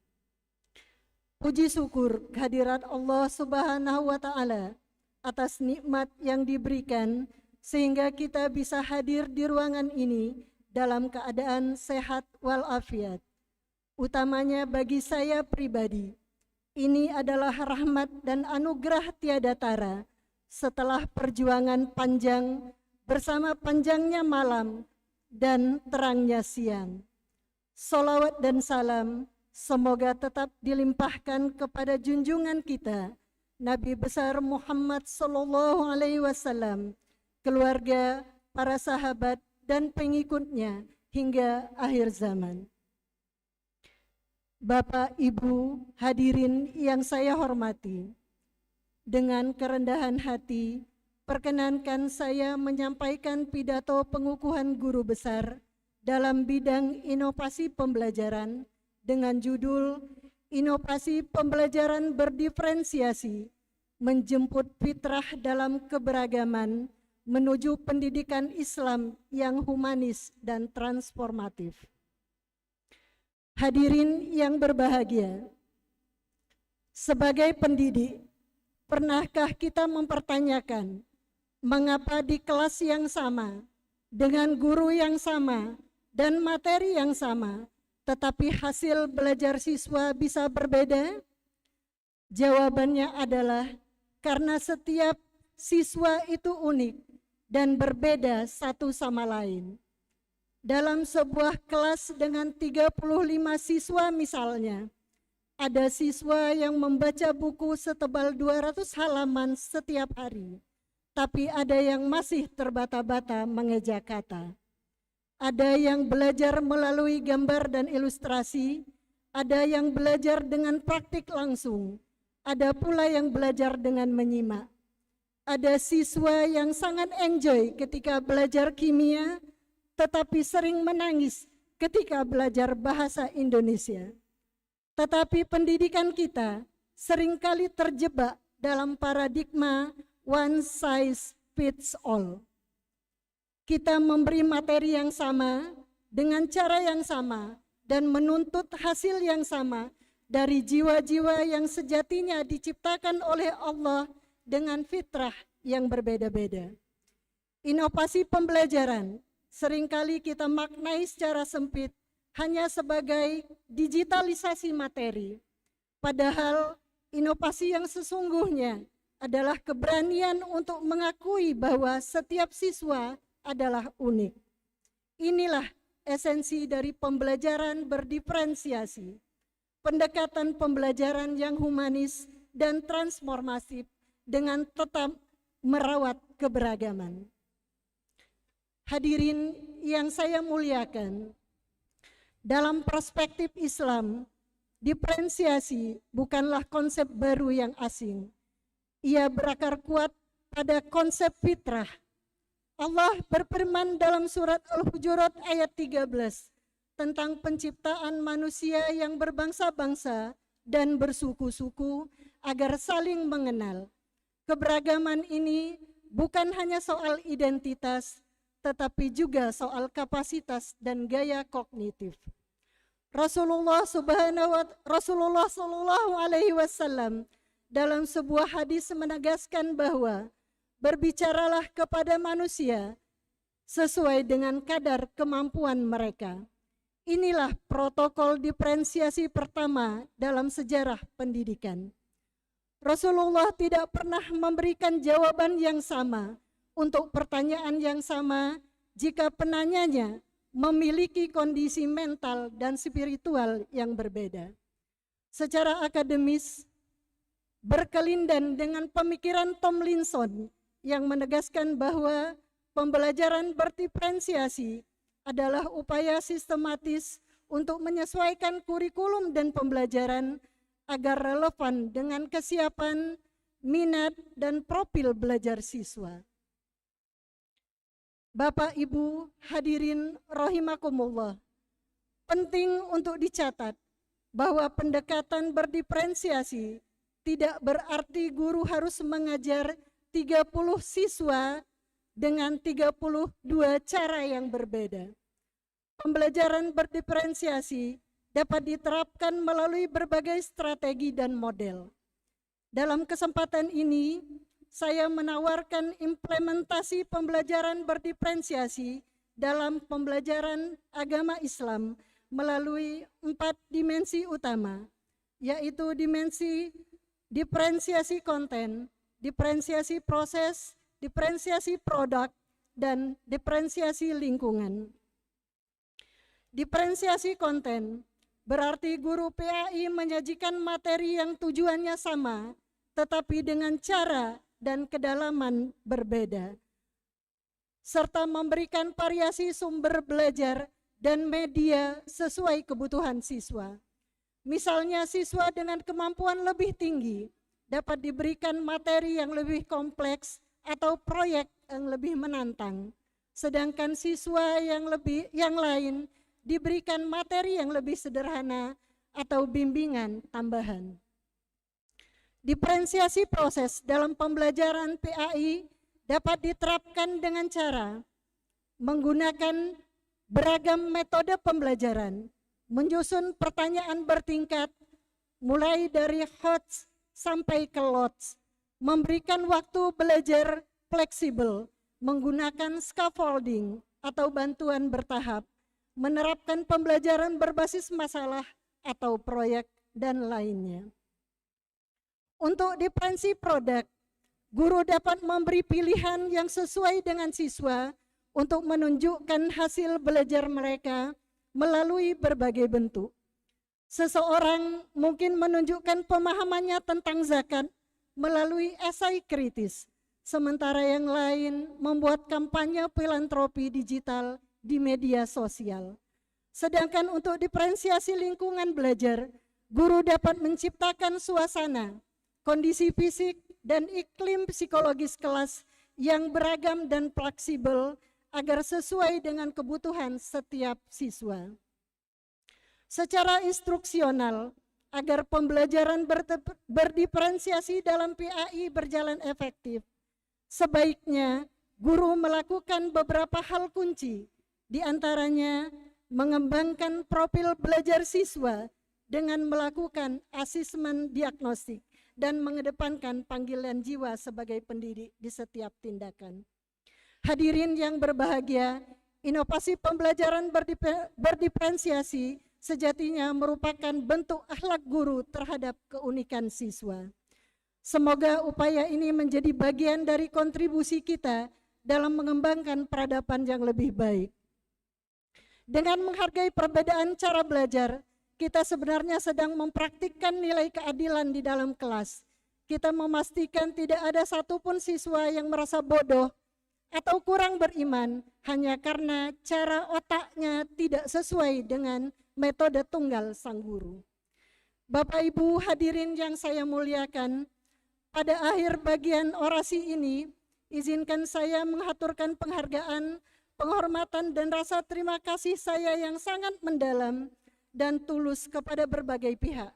Puji syukur kehadirat Allah Subhanahu wa Ta'ala atas nikmat yang diberikan sehingga kita bisa hadir di ruangan ini dalam keadaan sehat walafiat. Utamanya bagi saya pribadi, ini adalah rahmat dan anugerah tiada tara setelah perjuangan panjang bersama panjangnya malam dan terangnya siang. Salawat dan salam semoga tetap dilimpahkan kepada junjungan kita, Nabi besar Muhammad sallallahu alaihi wasallam, keluarga, para sahabat dan pengikutnya hingga akhir zaman. Bapak, Ibu, hadirin yang saya hormati, dengan kerendahan hati, perkenankan saya menyampaikan pidato pengukuhan guru besar dalam bidang inovasi pembelajaran dengan judul Inovasi Pembelajaran Berdiferensiasi, Menjemput Fitrah dalam Keberagaman menuju Pendidikan Islam yang Humanis dan Transformatif. Hadirin yang berbahagia, sebagai pendidik, pernahkah kita mempertanyakan mengapa di kelas yang sama, dengan guru yang sama, dan materi yang sama, tetapi hasil belajar siswa bisa berbeda? Jawabannya adalah karena setiap siswa itu unik dan berbeda satu sama lain. Dalam sebuah kelas dengan 35 siswa misalnya, ada siswa yang membaca buku setebal 200 halaman setiap hari, tapi ada yang masih terbata-bata mengeja kata. Ada yang belajar melalui gambar dan ilustrasi, ada yang belajar dengan praktik langsung, ada pula yang belajar dengan menyimak. Ada siswa yang sangat enjoy ketika belajar kimia, tetapi sering menangis ketika belajar bahasa Indonesia. Tetapi pendidikan kita seringkali terjebak dalam paradigma one size fits all. Kita memberi materi yang sama, dengan cara yang sama, dan menuntut hasil yang sama dari jiwa-jiwa yang sejatinya diciptakan oleh Allah dengan fitrah yang berbeda-beda. Inovasi pembelajaran seringkali kita maknai secara sempit hanya sebagai digitalisasi materi. Padahal inovasi yang sesungguhnya adalah keberanian untuk mengakui bahwa setiap siswa adalah unik. Inilah esensi dari pembelajaran berdiferensiasi, pendekatan pembelajaran yang humanis dan transformatif dengan tetap merawat keberagaman. Hadirin yang saya muliakan, dalam perspektif Islam, diferensiasi bukanlah konsep baru yang asing. Ia berakar kuat pada konsep fitrah. Allah berfirman dalam surat Al-Hujurat ayat 13 tentang penciptaan manusia yang berbangsa-bangsa dan bersuku-suku agar saling mengenal. Keberagaman ini bukan hanya soal identitas, tetapi juga soal kapasitas dan gaya kognitif. Rasulullah Shallallahu Alaihi Wasallam dalam sebuah hadis menegaskan bahwa berbicaralah kepada manusia sesuai dengan kadar kemampuan mereka. Inilah protokol diferensiasi pertama dalam sejarah pendidikan. Rasulullah tidak pernah memberikan jawaban yang sama untuk pertanyaan yang sama jika penanyanya memiliki kondisi mental dan spiritual yang berbeda. Secara akademis, berkelindan dengan pemikiran Tomlinson yang menegaskan bahwa pembelajaran berdiferensiasi adalah upaya sistematis untuk menyesuaikan kurikulum dan pembelajaran agar relevan dengan kesiapan, minat, dan profil belajar siswa. Bapak, Ibu, hadirin rahimakumullah, penting untuk dicatat bahwa pendekatan berdiferensiasi tidak berarti guru harus mengajar 30 siswa dengan 32 cara yang berbeda. Pembelajaran berdiferensiasi dapat diterapkan melalui berbagai strategi dan model. Dalam kesempatan ini, saya menawarkan implementasi pembelajaran berdiferensiasi dalam pembelajaran agama Islam melalui 4 dimensi utama, yaitu dimensi diferensiasi konten, diferensiasi proses, diferensiasi produk, dan diferensiasi lingkungan. Diferensiasi konten berarti guru PAI menyajikan materi yang tujuannya sama, tetapi dengan cara dan kedalaman berbeda, serta memberikan variasi sumber belajar dan media sesuai kebutuhan siswa. Misalnya siswa dengan kemampuan lebih tinggi dapat diberikan materi yang lebih kompleks atau proyek yang lebih menantang, sedangkan siswa yang lain diberikan materi yang lebih sederhana atau bimbingan tambahan. Diferensiasi proses dalam pembelajaran PAI dapat diterapkan dengan cara menggunakan beragam metode pembelajaran, menyusun pertanyaan bertingkat mulai dari HOTS sampai ke LOTS, memberikan waktu belajar fleksibel, menggunakan scaffolding atau bantuan bertahap, menerapkan pembelajaran berbasis masalah atau proyek, dan lainnya. Untuk diferensi produk, guru dapat memberi pilihan yang sesuai dengan siswa untuk menunjukkan hasil belajar mereka melalui berbagai bentuk. Seseorang mungkin menunjukkan pemahamannya tentang zakat melalui esai kritis, sementara yang lain membuat kampanye filantropi digital di media sosial. Sedangkan untuk diferensiasi lingkungan belajar, guru dapat menciptakan suasana, kondisi fisik, dan iklim psikologis kelas yang beragam dan fleksibel agar sesuai dengan kebutuhan setiap siswa. Secara instruksional, agar pembelajaran berdiferensiasi dalam PAI berjalan efektif, sebaiknya guru melakukan beberapa hal kunci, di antaranya mengembangkan profil belajar siswa dengan melakukan asesmen diagnostik dan mengedepankan panggilan jiwa sebagai pendidik di setiap tindakan. Hadirin yang berbahagia, inovasi pembelajaran berdiferensiasi sejatinya merupakan bentuk akhlak guru terhadap keunikan siswa. Semoga upaya ini menjadi bagian dari kontribusi kita dalam mengembangkan peradaban yang lebih baik. Dengan menghargai perbedaan cara belajar, kita sebenarnya sedang mempraktikkan nilai keadilan di dalam kelas. Kita memastikan tidak ada satupun siswa yang merasa bodoh atau kurang beriman hanya karena cara otaknya tidak sesuai dengan metode tunggal sang guru. Bapak Ibu hadirin yang saya muliakan, pada akhir bagian orasi ini, izinkan saya mengaturkan penghargaan, penghormatan dan rasa terima kasih saya yang sangat mendalam dan tulus kepada berbagai pihak.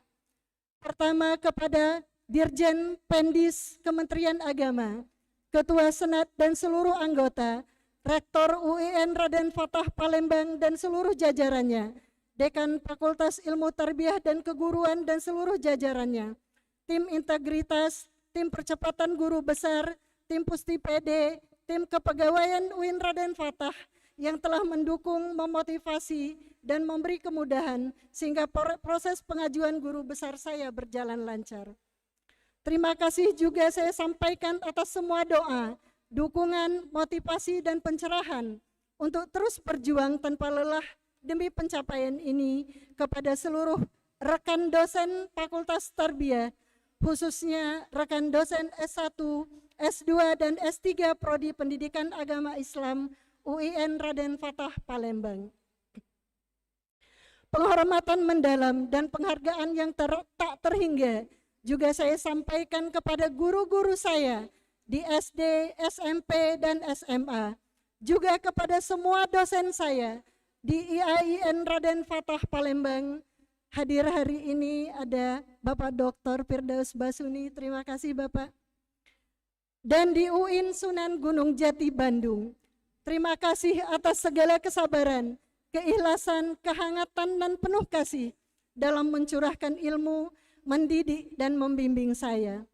Pertama kepada Dirjen Pendis Kementerian Agama, Ketua Senat dan seluruh anggota, Rektor UIN Raden Fatah Palembang dan seluruh jajarannya, Dekan Fakultas Ilmu Tarbiyah dan Keguruan dan seluruh jajarannya, tim integritas, tim percepatan guru besar, tim Pusti PD, tim kepegawaian UIN Raden Fatah yang telah mendukung, memotivasi, dan memberi kemudahan sehingga proses pengajuan guru besar saya berjalan lancar. Terima kasih juga saya sampaikan atas semua doa, dukungan, motivasi, dan pencerahan untuk terus berjuang tanpa lelah demi pencapaian ini kepada seluruh rekan dosen Fakultas Tarbiyah, khususnya rekan dosen S1, S2, dan S3 Prodi Pendidikan Agama Islam UIN Raden Fatah Palembang. Penghormatan mendalam dan penghargaan yang tak terhingga juga saya sampaikan kepada guru-guru saya di SD, SMP, dan SMA, juga kepada semua dosen saya di IAIN Raden Fatah Palembang. Hadir hari ini ada Bapak Dr. Firdaus Basuni, terima kasih Bapak. Dan di UIN Sunan Gunung Jati Bandung, terima kasih atas segala kesabaran, keikhlasan, kehangatan, dan penuh kasih dalam mencurahkan ilmu, mendidik dan membimbing saya.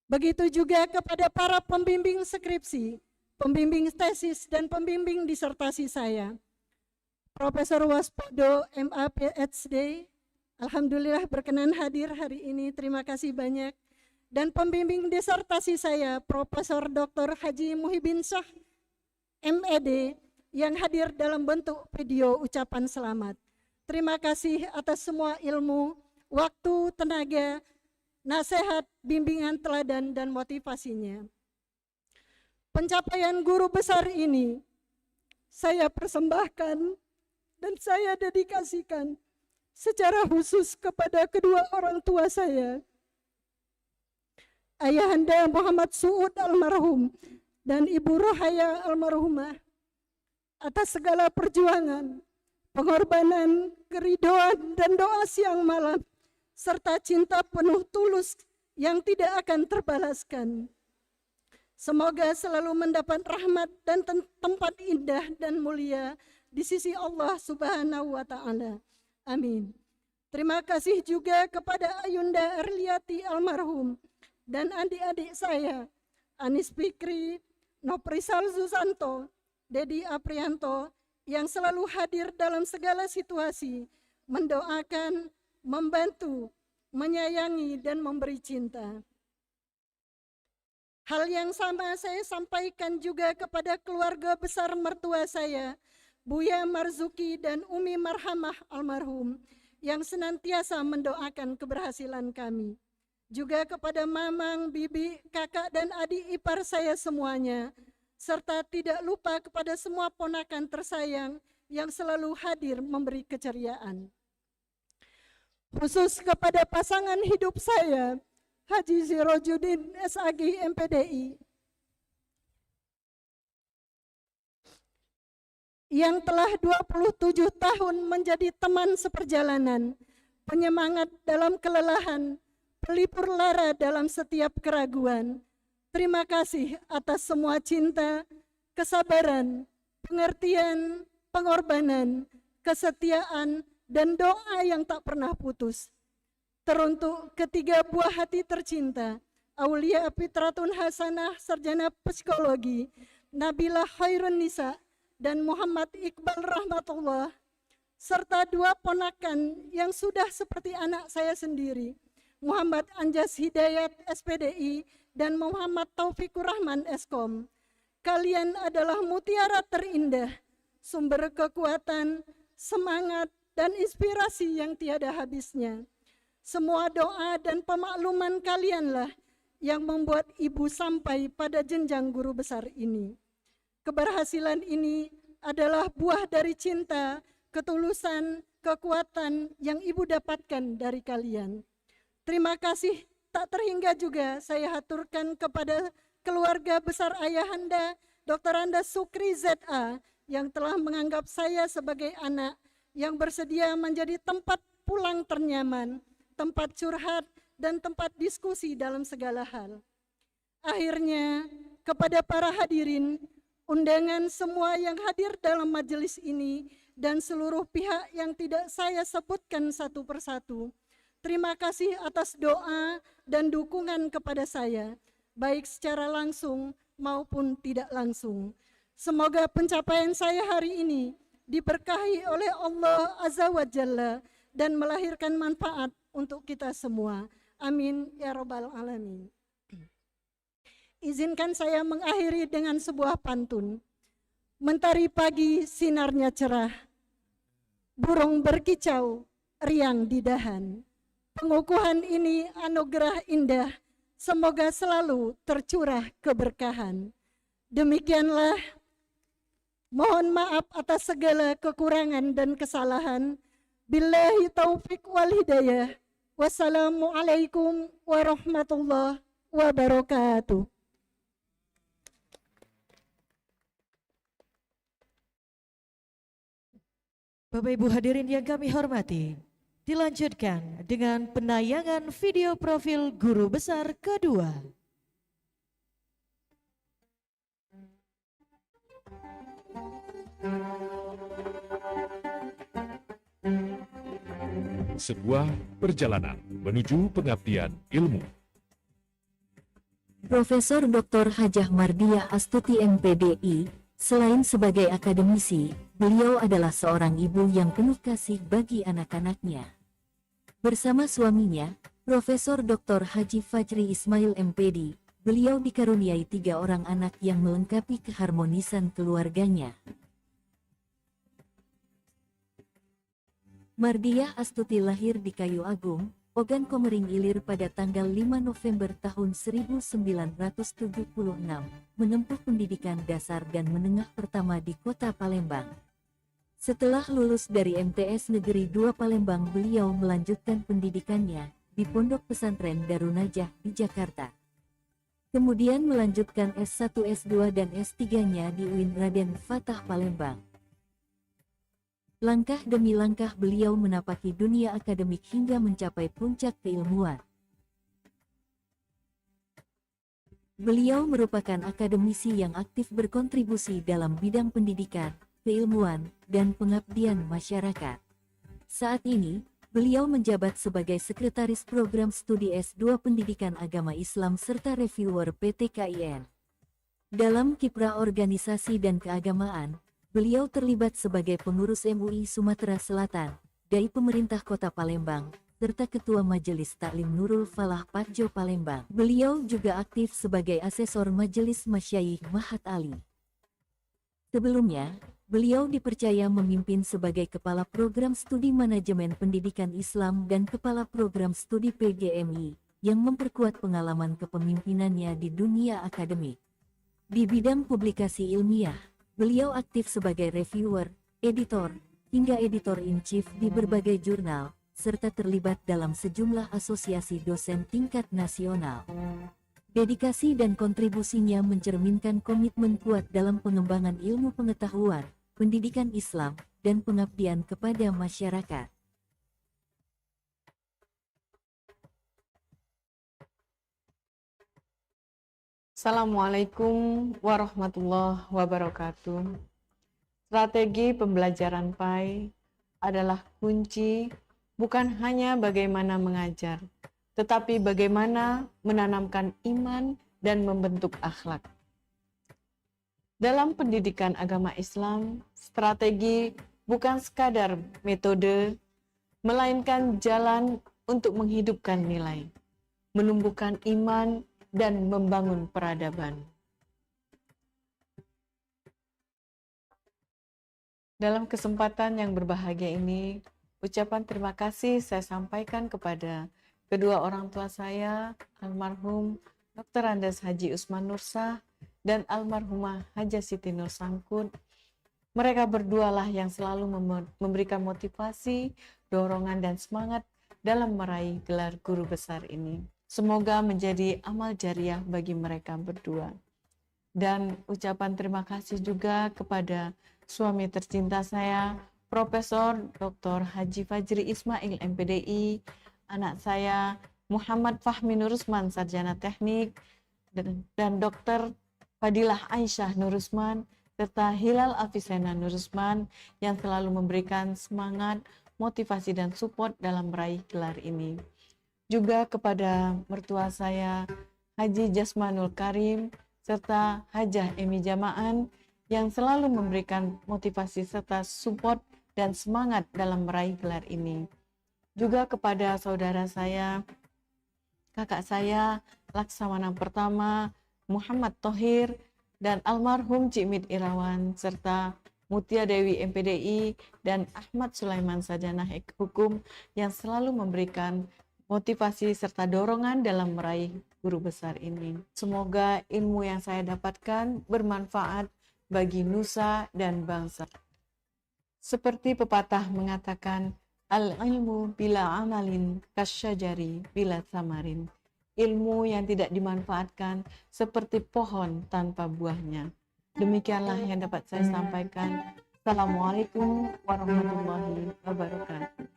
Begitu juga kepada para pembimbing skripsi, pembimbing tesis dan pembimbing disertasi saya. Profesor Waspodo MA PhD, alhamdulillah berkenan hadir hari ini, terima kasih banyak. Dan pembimbing disertasi saya, Profesor Dr. Haji Muhibin Syah MED yang hadir dalam bentuk video ucapan selamat. Terima kasih atas semua ilmu, waktu, tenaga, nasihat, bimbingan teladan, dan motivasinya. Pencapaian guru besar ini saya persembahkan dan saya dedikasikan secara khusus kepada kedua orang tua saya, Ayahanda Muhammad Suud almarhum dan Ibu Rohaya almarhumah, atas segala perjuangan, pengorbanan, keridoan, dan doa siang malam, serta cinta penuh tulus yang tidak akan terbalaskan. Semoga selalu mendapat rahmat dan tempat indah dan mulia di sisi Allah Subhanahu wa Ta'ala. Amin. Terima kasih juga kepada Ayunda Arliati almarhum dan adik-adik saya, Anis Fikri, Noprisal Susanto, Dedi Aprianto, yang selalu hadir dalam segala situasi, mendoakan, membantu, menyayangi, dan memberi cinta. Hal yang sama saya sampaikan juga kepada keluarga besar mertua saya, Buya Marzuki dan Umi Marhamah almarhum, yang senantiasa mendoakan keberhasilan kami. Juga kepada mamang, bibi, kakak, dan adik ipar saya semuanya, serta tidak lupa kepada semua ponakan tersayang yang selalu hadir memberi keceriaan. Khusus kepada pasangan hidup saya, Haji Sirojudin SAG MPDI, yang telah 27 tahun menjadi teman seperjalanan, penyemangat dalam kelelahan, pelipur lara dalam setiap keraguan. Terima kasih atas semua cinta, kesabaran, pengertian, pengorbanan, kesetiaan, dan doa yang tak pernah putus. Teruntuk ketiga buah hati tercinta, Aulia Fitratun Hasanah, Sarjana Psikologi, Nabila Khairun Nisa, dan Muhammad Iqbal Rahmatullah, serta dua ponakan yang sudah seperti anak saya sendiri, Muhammad Anjas Hidayat SPDI, dan Muhammad Taufikur Rahman Eskom. Kalian adalah mutiara terindah, sumber kekuatan, semangat, dan inspirasi yang tiada habisnya. Semua doa dan pemakluman kalianlah yang membuat Ibu sampai pada jenjang guru besar ini. Keberhasilan ini adalah buah dari cinta, ketulusan, kekuatan yang Ibu dapatkan dari kalian. Terima kasih tak terhingga juga saya haturkan kepada keluarga besar Ayahanda, Dr. Andes Sukri ZA, yang telah menganggap saya sebagai anak yang bersedia menjadi tempat pulang ternyaman, tempat curhat, dan tempat diskusi dalam segala hal. Akhirnya, kepada para hadirin, undangan semua yang hadir dalam majelis ini, dan seluruh pihak yang tidak saya sebutkan satu persatu, terima kasih atas doa dan dukungan kepada saya, baik secara langsung maupun tidak langsung. Semoga pencapaian saya hari ini diberkahi oleh Allah Azza wa Jalla dan melahirkan manfaat untuk kita semua. Amin ya Rabbal Alamin. Izinkan saya mengakhiri dengan sebuah pantun. Mentari pagi sinarnya cerah, burung berkicau riang di dahan. Pengukuhan ini anugerah indah, semoga selalu tercurah keberkahan. Demikianlah, mohon maaf atas segala kekurangan dan kesalahan. Billahi taufik wal hidayah. Wassalamualaikum warahmatullahi wabarakatuh. Bapak Ibu hadirin yang kami hormati, dilanjutkan dengan penayangan video profil guru besar kedua. Sebuah perjalanan menuju pengabdian ilmu. Profesor Dr. Hajah Mardiah Astuti MPDI, selain sebagai akademisi, beliau adalah seorang ibu yang penuh kasih bagi anak-anaknya. Bersama suaminya, Profesor Dr. Haji Fajri Ismail MPD, beliau dikaruniai 3 orang anak yang melengkapi keharmonisan keluarganya. Mardiah Astuti lahir di Kayu Agung, Ogan Komering Ilir pada tanggal 5 November tahun 1976, menempuh pendidikan dasar dan menengah pertama di kota Palembang. Setelah lulus dari MTS Negeri 2 Palembang, beliau melanjutkan pendidikannya di Pondok Pesantren Darunajah di Jakarta. Kemudian melanjutkan S1, S2, dan S3-nya di UIN Raden Fatah Palembang. Langkah demi langkah beliau menapaki dunia akademik hingga mencapai puncak keilmuan. Beliau merupakan akademisi yang aktif berkontribusi dalam bidang pendidikan, keilmuan, dan pengabdian masyarakat. Saat ini, beliau menjabat sebagai Sekretaris Program Studi S2 Pendidikan Agama Islam serta Reviewer PT KIN. Dalam kiprah organisasi dan keagamaan, beliau terlibat sebagai pengurus MUI Sumatera Selatan, dari pemerintah kota Palembang, serta Ketua Majelis Taklim Nurul Falah Padjo Palembang. Beliau juga aktif sebagai asesor Majelis Masyayikh Mahat Ali. Sebelumnya, beliau dipercaya memimpin sebagai Kepala Program Studi Manajemen Pendidikan Islam dan Kepala Program Studi PGMI, yang memperkuat pengalaman kepemimpinannya di dunia akademik. Di bidang publikasi ilmiah, beliau aktif sebagai reviewer, editor, hingga editor-in-chief di berbagai jurnal, serta terlibat dalam sejumlah asosiasi dosen tingkat nasional. Dedikasi dan kontribusinya mencerminkan komitmen kuat dalam pengembangan ilmu pengetahuan, pendidikan Islam, dan pengabdian kepada masyarakat. Assalamualaikum warahmatullahi wabarakatuh. Strategi pembelajaran PAI adalah kunci bukan hanya bagaimana mengajar, tetapi bagaimana menanamkan iman dan membentuk akhlak. Dalam pendidikan agama Islam, strategi bukan sekadar metode, melainkan jalan untuk menghidupkan nilai, menumbuhkan iman, dan membangun peradaban. Dalam kesempatan yang berbahagia ini, ucapan terima kasih saya sampaikan kepada kedua orang tua saya, almarhum Dr. Andes Haji Usman Nursah dan almarhumah Haja Siti Nur Sangkut. Mereka berdualah yang selalu memberikan motivasi, dorongan, dan semangat dalam meraih gelar guru besar ini. Semoga menjadi amal jariah bagi mereka berdua. Dan ucapan terima kasih juga kepada suami tercinta saya, Profesor Dr. Haji Fajri Ismail MPDI, anak saya Muhammad Fahmi Nurusman Sarjana Teknik, dan Dr. Fadilah Aisyah Nurusman, serta Hilal Afisena Nurusman yang selalu memberikan semangat, motivasi, dan support dalam meraih gelar ini. Juga kepada mertua saya, Haji Jasmanul Karim, serta Hajah Emi Jamaan, yang selalu memberikan motivasi serta support dan semangat dalam meraih gelar ini. Juga kepada saudara saya, kakak saya, Laksamana Pertama, Muhammad Thohir, dan almarhum Cimit Irawan, serta Mutia Dewi MPDI, dan Ahmad Sulaiman Sarjana Hukum yang selalu memberikan motivasi serta dorongan dalam meraih guru besar ini. Semoga ilmu yang saya dapatkan bermanfaat bagi nusa dan bangsa. Seperti pepatah mengatakan, al-ilmu bila amalin kasyajari bila samarin. Ilmu yang tidak dimanfaatkan seperti pohon tanpa buahnya. Demikianlah yang dapat saya sampaikan. Assalamualaikum warahmatullahi wabarakatuh.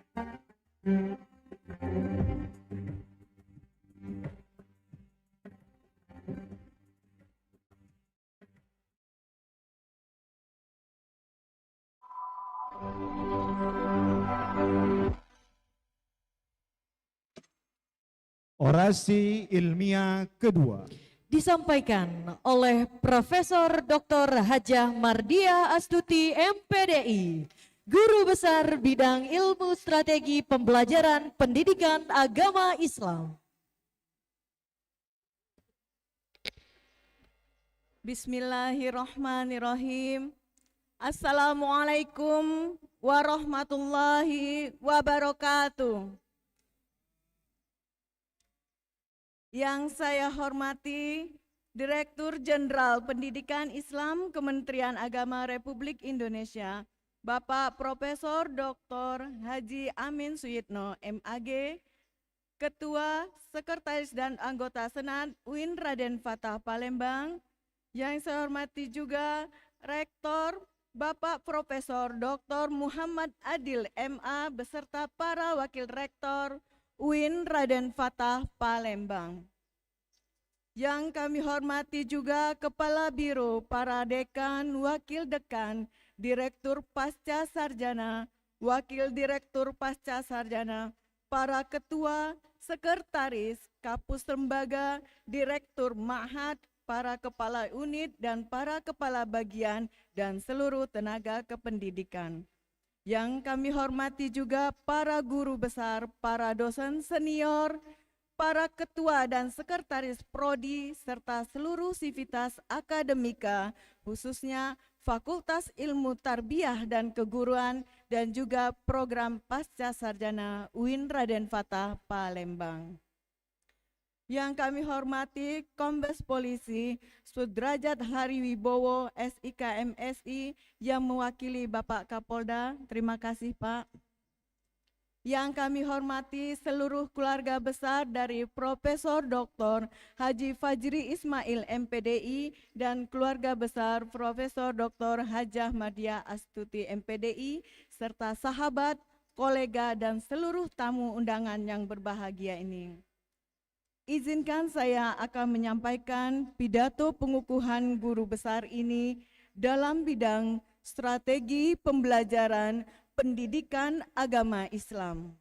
Orasi ilmiah kedua disampaikan oleh Profesor Dr. Hajah Mardia Astuti MPDI, Guru Besar Bidang Ilmu Strategi Pembelajaran Pendidikan Agama Islam. Bismillahirrahmanirrahim. Assalamualaikum warahmatullahi wabarakatuh. Yang saya hormati Direktur Jenderal Pendidikan Islam Kementerian Agama Republik Indonesia, Bapak Profesor Dr. Haji Amin Suyitno MAG, Ketua, Sekretaris dan Anggota Senat UIN Raden Fatah Palembang. Yang saya hormati juga Rektor Bapak Profesor Dr. Muhammad Adil MA beserta para Wakil Rektor UIN Raden Fatah Palembang. Yang kami hormati juga Kepala Biro, para Dekan, Wakil Dekan, Direktur Pasca Sarjana, Wakil Direktur Pasca Sarjana, para Ketua, Sekretaris, Kapus Lembaga, Direktur Ma'had, para Kepala Unit dan para Kepala Bagian dan seluruh tenaga kependidikan. Yang kami hormati juga para guru besar, para dosen senior, para ketua dan sekretaris prodi, serta seluruh sivitas akademika, khususnya Fakultas Ilmu Tarbiyah dan Keguruan, dan juga program Pasca Sarjana UIN Raden Fatah Palembang. Yang kami hormati Kombes Polisi Sudrajat Hariwibowo SIK MSI yang mewakili Bapak Kapolda. Terima kasih Pak. Yang kami hormati seluruh keluarga besar dari Profesor Dr. Haji Fajri Ismail MPDI dan keluarga besar Profesor Dr. Hajah Mardia Astuti MPDI serta sahabat, kolega dan seluruh tamu undangan yang berbahagia ini. Izinkan saya akan menyampaikan pidato pengukuhan guru besar ini dalam bidang strategi pembelajaran pendidikan agama Islam.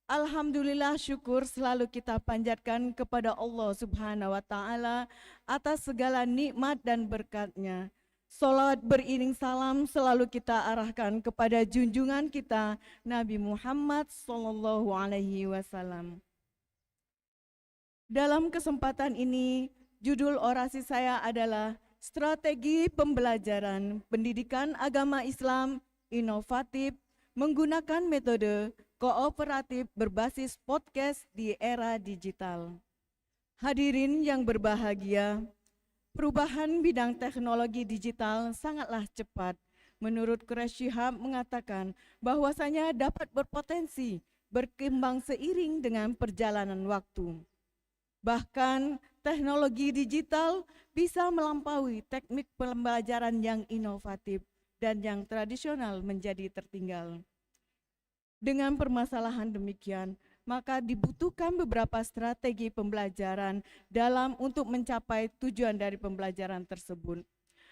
Alhamdulillah, syukur selalu kita panjatkan kepada Allah Subhanahu wa Ta'ala atas segala nikmat dan berkat-Nya. Salawat beriring salam selalu kita arahkan kepada junjungan kita Nabi Muhammad Sallallahu Alaihi Wasallam. Dalam kesempatan ini, judul orasi saya adalah Strategi Pembelajaran Pendidikan Agama Islam Inovatif menggunakan metode kooperatif berbasis podcast di era digital. Hadirin yang berbahagia, perubahan bidang teknologi digital sangatlah cepat. Menurut Quraish Shihab mengatakan bahwasanya dapat berpotensi berkembang seiring dengan perjalanan waktu. Bahkan teknologi digital bisa melampaui teknik pembelajaran yang inovatif dan yang tradisional menjadi tertinggal. Dengan permasalahan demikian, maka dibutuhkan beberapa strategi pembelajaran untuk mencapai tujuan dari pembelajaran tersebut.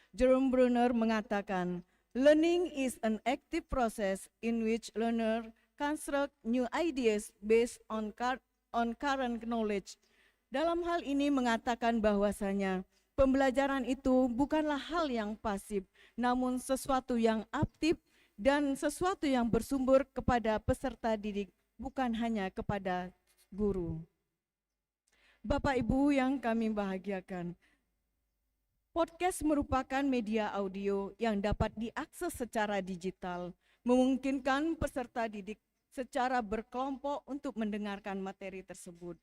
Jerome Bruner mengatakan, learning is an active process in which learner construct new ideas based on current knowledge. Dalam hal ini mengatakan bahwasanya pembelajaran itu bukanlah hal yang pasif, namun sesuatu yang aktif dan sesuatu yang bersumber kepada peserta didik, bukan hanya kepada guru. Bapak Ibu yang kami bahagiakan, podcast merupakan media audio yang dapat diakses secara digital, memungkinkan peserta didik secara berkelompok untuk mendengarkan materi tersebut.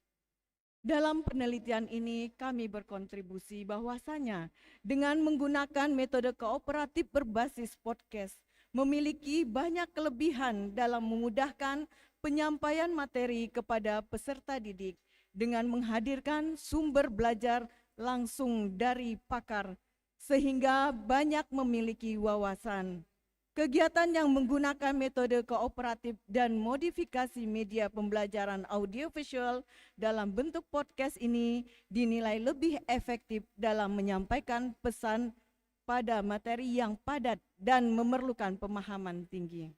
Dalam penelitian ini kami berkontribusi bahwasanya dengan menggunakan metode kooperatif berbasis podcast memiliki banyak kelebihan dalam memudahkan penyampaian materi kepada peserta didik dengan menghadirkan sumber belajar langsung dari pakar sehingga banyak memiliki wawasan. Kegiatan yang menggunakan metode kooperatif dan modifikasi media pembelajaran audiovisual dalam bentuk podcast ini dinilai lebih efektif dalam menyampaikan pesan pada materi yang padat dan memerlukan pemahaman tinggi.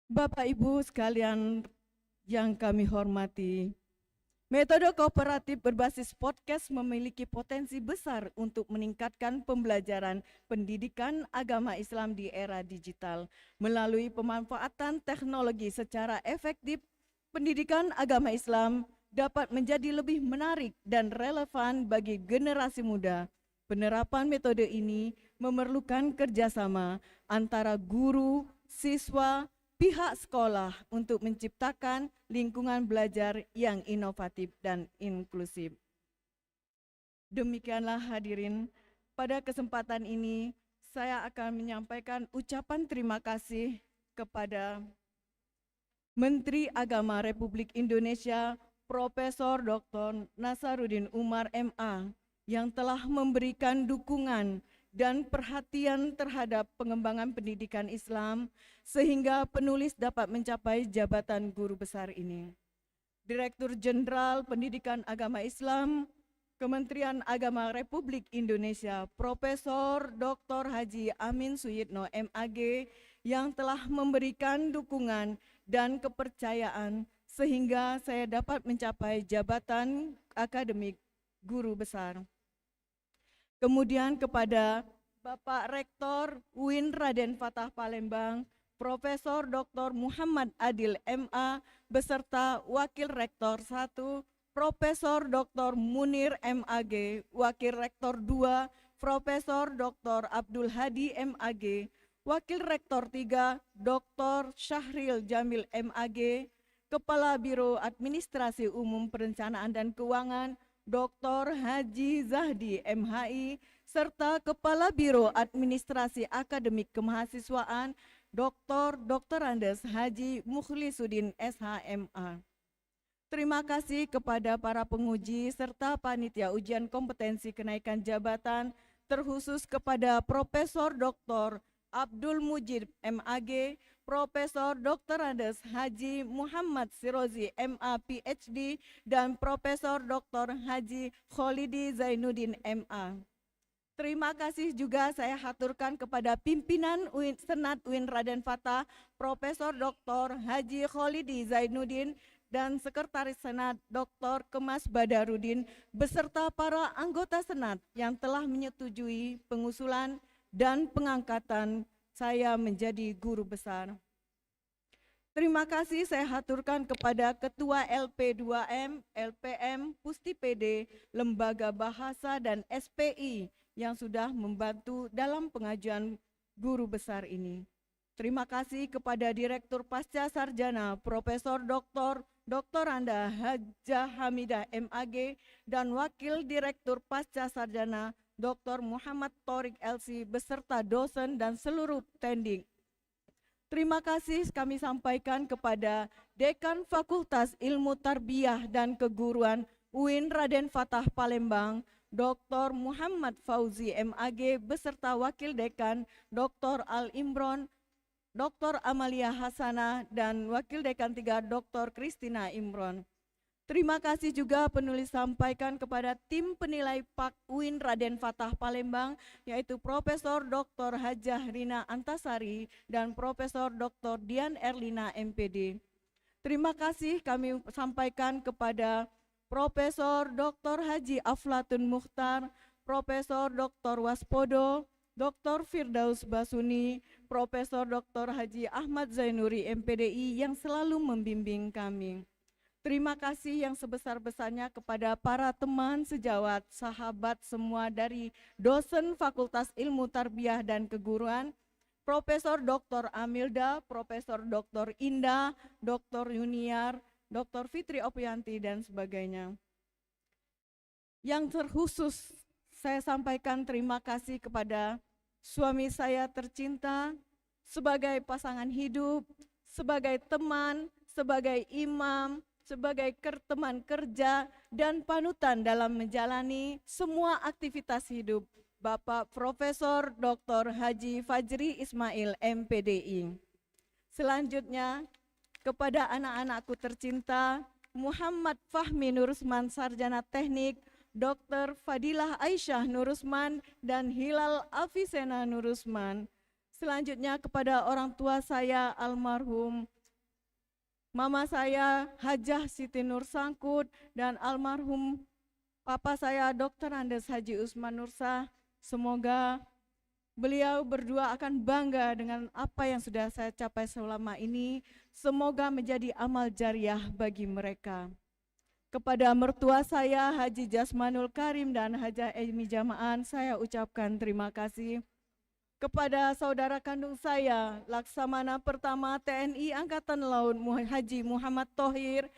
Bapak Ibu sekalian yang kami hormati, metode kooperatif berbasis podcast memiliki potensi besar untuk meningkatkan pembelajaran pendidikan agama Islam di era digital. Melalui pemanfaatan teknologi secara efektif, pendidikan agama Islam dapat menjadi lebih menarik dan relevan bagi generasi muda. Penerapan metode ini memerlukan kerjasama antara guru, siswa, pihak sekolah untuk menciptakan lingkungan belajar yang inovatif dan inklusif. Demikianlah hadirin, pada kesempatan ini saya akan menyampaikan ucapan terima kasih kepada Menteri Agama Republik Indonesia Profesor Dr. Nasaruddin Umar MA yang telah memberikan dukungan dan perhatian terhadap pengembangan pendidikan Islam sehingga penulis dapat mencapai jabatan guru besar ini. Direktur Jenderal Pendidikan Agama Islam Kementerian Agama Republik Indonesia Profesor Dr. Haji Amin Suyitno MAG yang telah memberikan dukungan dan kepercayaan sehingga saya dapat mencapai jabatan akademik guru besar. Kemudian kepada Bapak Rektor UIN Raden Fatah Palembang, Profesor Dr. Muhammad Adil MA, beserta Wakil Rektor 1, Profesor Dr. Munir MAG, Wakil Rektor 2, Profesor Dr. Abdul Hadi MAG, Wakil Rektor 3, Dr. Syahril Jamil MAG, Kepala Biro Administrasi Umum Perencanaan dan Keuangan, Dr. Haji Zahdi MHI, serta Kepala Biro Administrasi Akademik Kemahasiswaan, Dr. Andes Haji Mukhlisuddin SHMA. Terima kasih kepada para penguji serta panitia ujian kompetensi kenaikan jabatan, terkhusus kepada Profesor Dr. Abdul Mujib MAG, Profesor Dr. Andes Haji Muhammad Sirozi MA PhD, dan Profesor Dr. Haji Kholidi Zainuddin MA. Terima kasih juga saya haturkan kepada pimpinan Senat UIN Raden Fatah, Profesor Dr. Haji Kholidi Zainuddin, dan Sekretaris Senat Dr. Kemas Badarudin beserta para anggota Senat yang telah menyetujui pengusulan dan pengangkatan saya menjadi guru besar. Terima kasih saya haturkan kepada Ketua LP2M, LPM, Pusti PD, Lembaga Bahasa dan SPI yang sudah membantu dalam pengajuan guru besar ini. Terima kasih kepada Direktur Pasca Sarjana Profesor Dr. Anda Hajah Hamidah MAG dan Wakil Direktur Pasca Sarjana Dr. Muhammad Torik LC beserta dosen dan seluruh tending. Terima kasih kami sampaikan kepada Dekan Fakultas Ilmu Tarbiyah dan Keguruan UIN Raden Fatah Palembang, Dr. Muhammad Fauzi MAG beserta Wakil Dekan Dr. Al Imron, Dr. Amalia Hasanah dan Wakil Dekan 3 Dr. Kristina Imron. Terima kasih juga penulis sampaikan kepada tim penilai PAK UIN Raden Fatah Palembang, yaitu Profesor Dr. Hajah Rina Antasari dan Profesor Dr. Dian Erlina MPD. Terima kasih kami sampaikan kepada Profesor Dr. Haji Aflatun Mukhtar, Profesor Dr. Waspodo, Dr. Firdaus Basuni, Profesor Dr. Haji Ahmad Zainuri MPDI yang selalu membimbing kami. Terima kasih yang sebesar-besarnya kepada para teman sejawat, sahabat semua dari dosen Fakultas Ilmu Tarbiyah dan Keguruan, Profesor Dr. Amilda, Profesor Dr. Indah, Dr. Yuniar, Dr. Fitri Opianti dan sebagainya. Yang terkhusus saya sampaikan terima kasih kepada suami saya tercinta, sebagai pasangan hidup, sebagai teman, sebagai imam, sebagai teman kerja dan panutan dalam menjalani semua aktivitas hidup, Bapak Profesor Dr. Haji Fajri Ismail MPDI. Selanjutnya kepada anak-anakku tercinta, Muhammad Fahmi Nurusman Sarjana Teknik, Dr. Fadilah Aisyah Nurusman dan Hilal Afisena Nurusman. Selanjutnya kepada orang tua saya almarhum Mama saya Hajah Siti Nur Sangkut dan almarhum Papa saya Dr. Andes Haji Usman Nursah. Semoga beliau berdua akan bangga dengan apa yang sudah saya capai selama ini. Semoga menjadi amal jariah bagi mereka. Kepada mertua saya Haji Jasmanul Karim dan Hajah Emi Jamaan saya ucapkan terima kasih. Kepada saudara kandung saya, Laksamana Pertama TNI Angkatan Laut Haji Muhammad Thohir,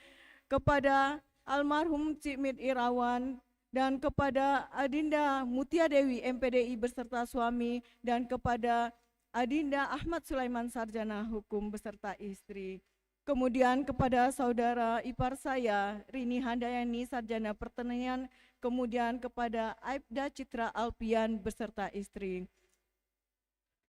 kepada almarhum Cikmit Irawan, dan kepada Adinda Mutia Dewi MPDI beserta suami, dan kepada Adinda Ahmad Sulaiman Sarjana Hukum beserta istri. Kemudian kepada saudara ipar saya, Rini Handayani Sarjana Pertanian, kemudian kepada Aibda Citra Alpian beserta istri.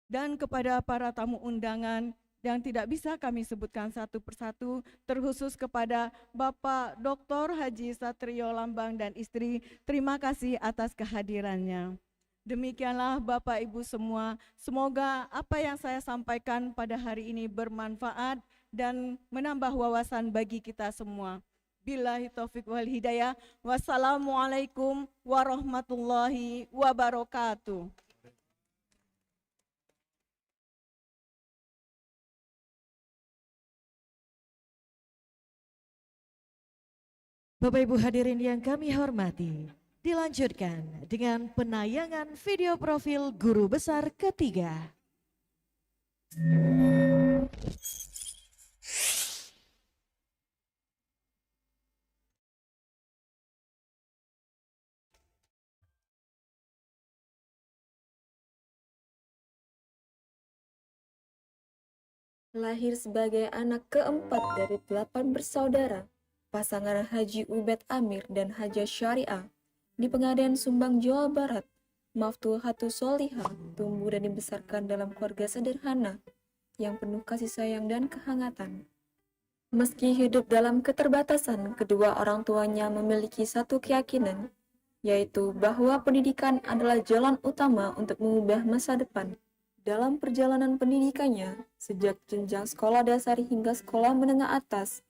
Dan kepada para tamu undangan yang tidak bisa kami sebutkan satu persatu, terkhusus kepada Bapak Dr. Haji Satrio Lambang dan istri, terima kasih atas kehadirannya. Demikianlah Bapak Ibu semua, semoga apa yang saya sampaikan pada hari ini bermanfaat dan menambah wawasan bagi kita semua. Billahi taufiq wal hidayah. Wassalamualaikum warahmatullahi wabarakatuh. Bapak Ibu hadirin yang kami hormati, dilanjutkan dengan penayangan video profil guru besar ketiga. Lahir sebagai anak keempat dari 8 bersaudara, pasangan Haji Ubed Amir dan Hajah Syariah di Pegadaian Sumbang, Jawa Barat, Maftuhatu Solihah tumbuh dan dibesarkan dalam keluarga sederhana yang penuh kasih sayang dan kehangatan. Meski hidup dalam keterbatasan, kedua orang tuanya memiliki satu keyakinan, yaitu bahwa pendidikan adalah jalan utama untuk mengubah masa depan. Dalam perjalanan pendidikannya, sejak jenjang sekolah dasar hingga sekolah menengah atas,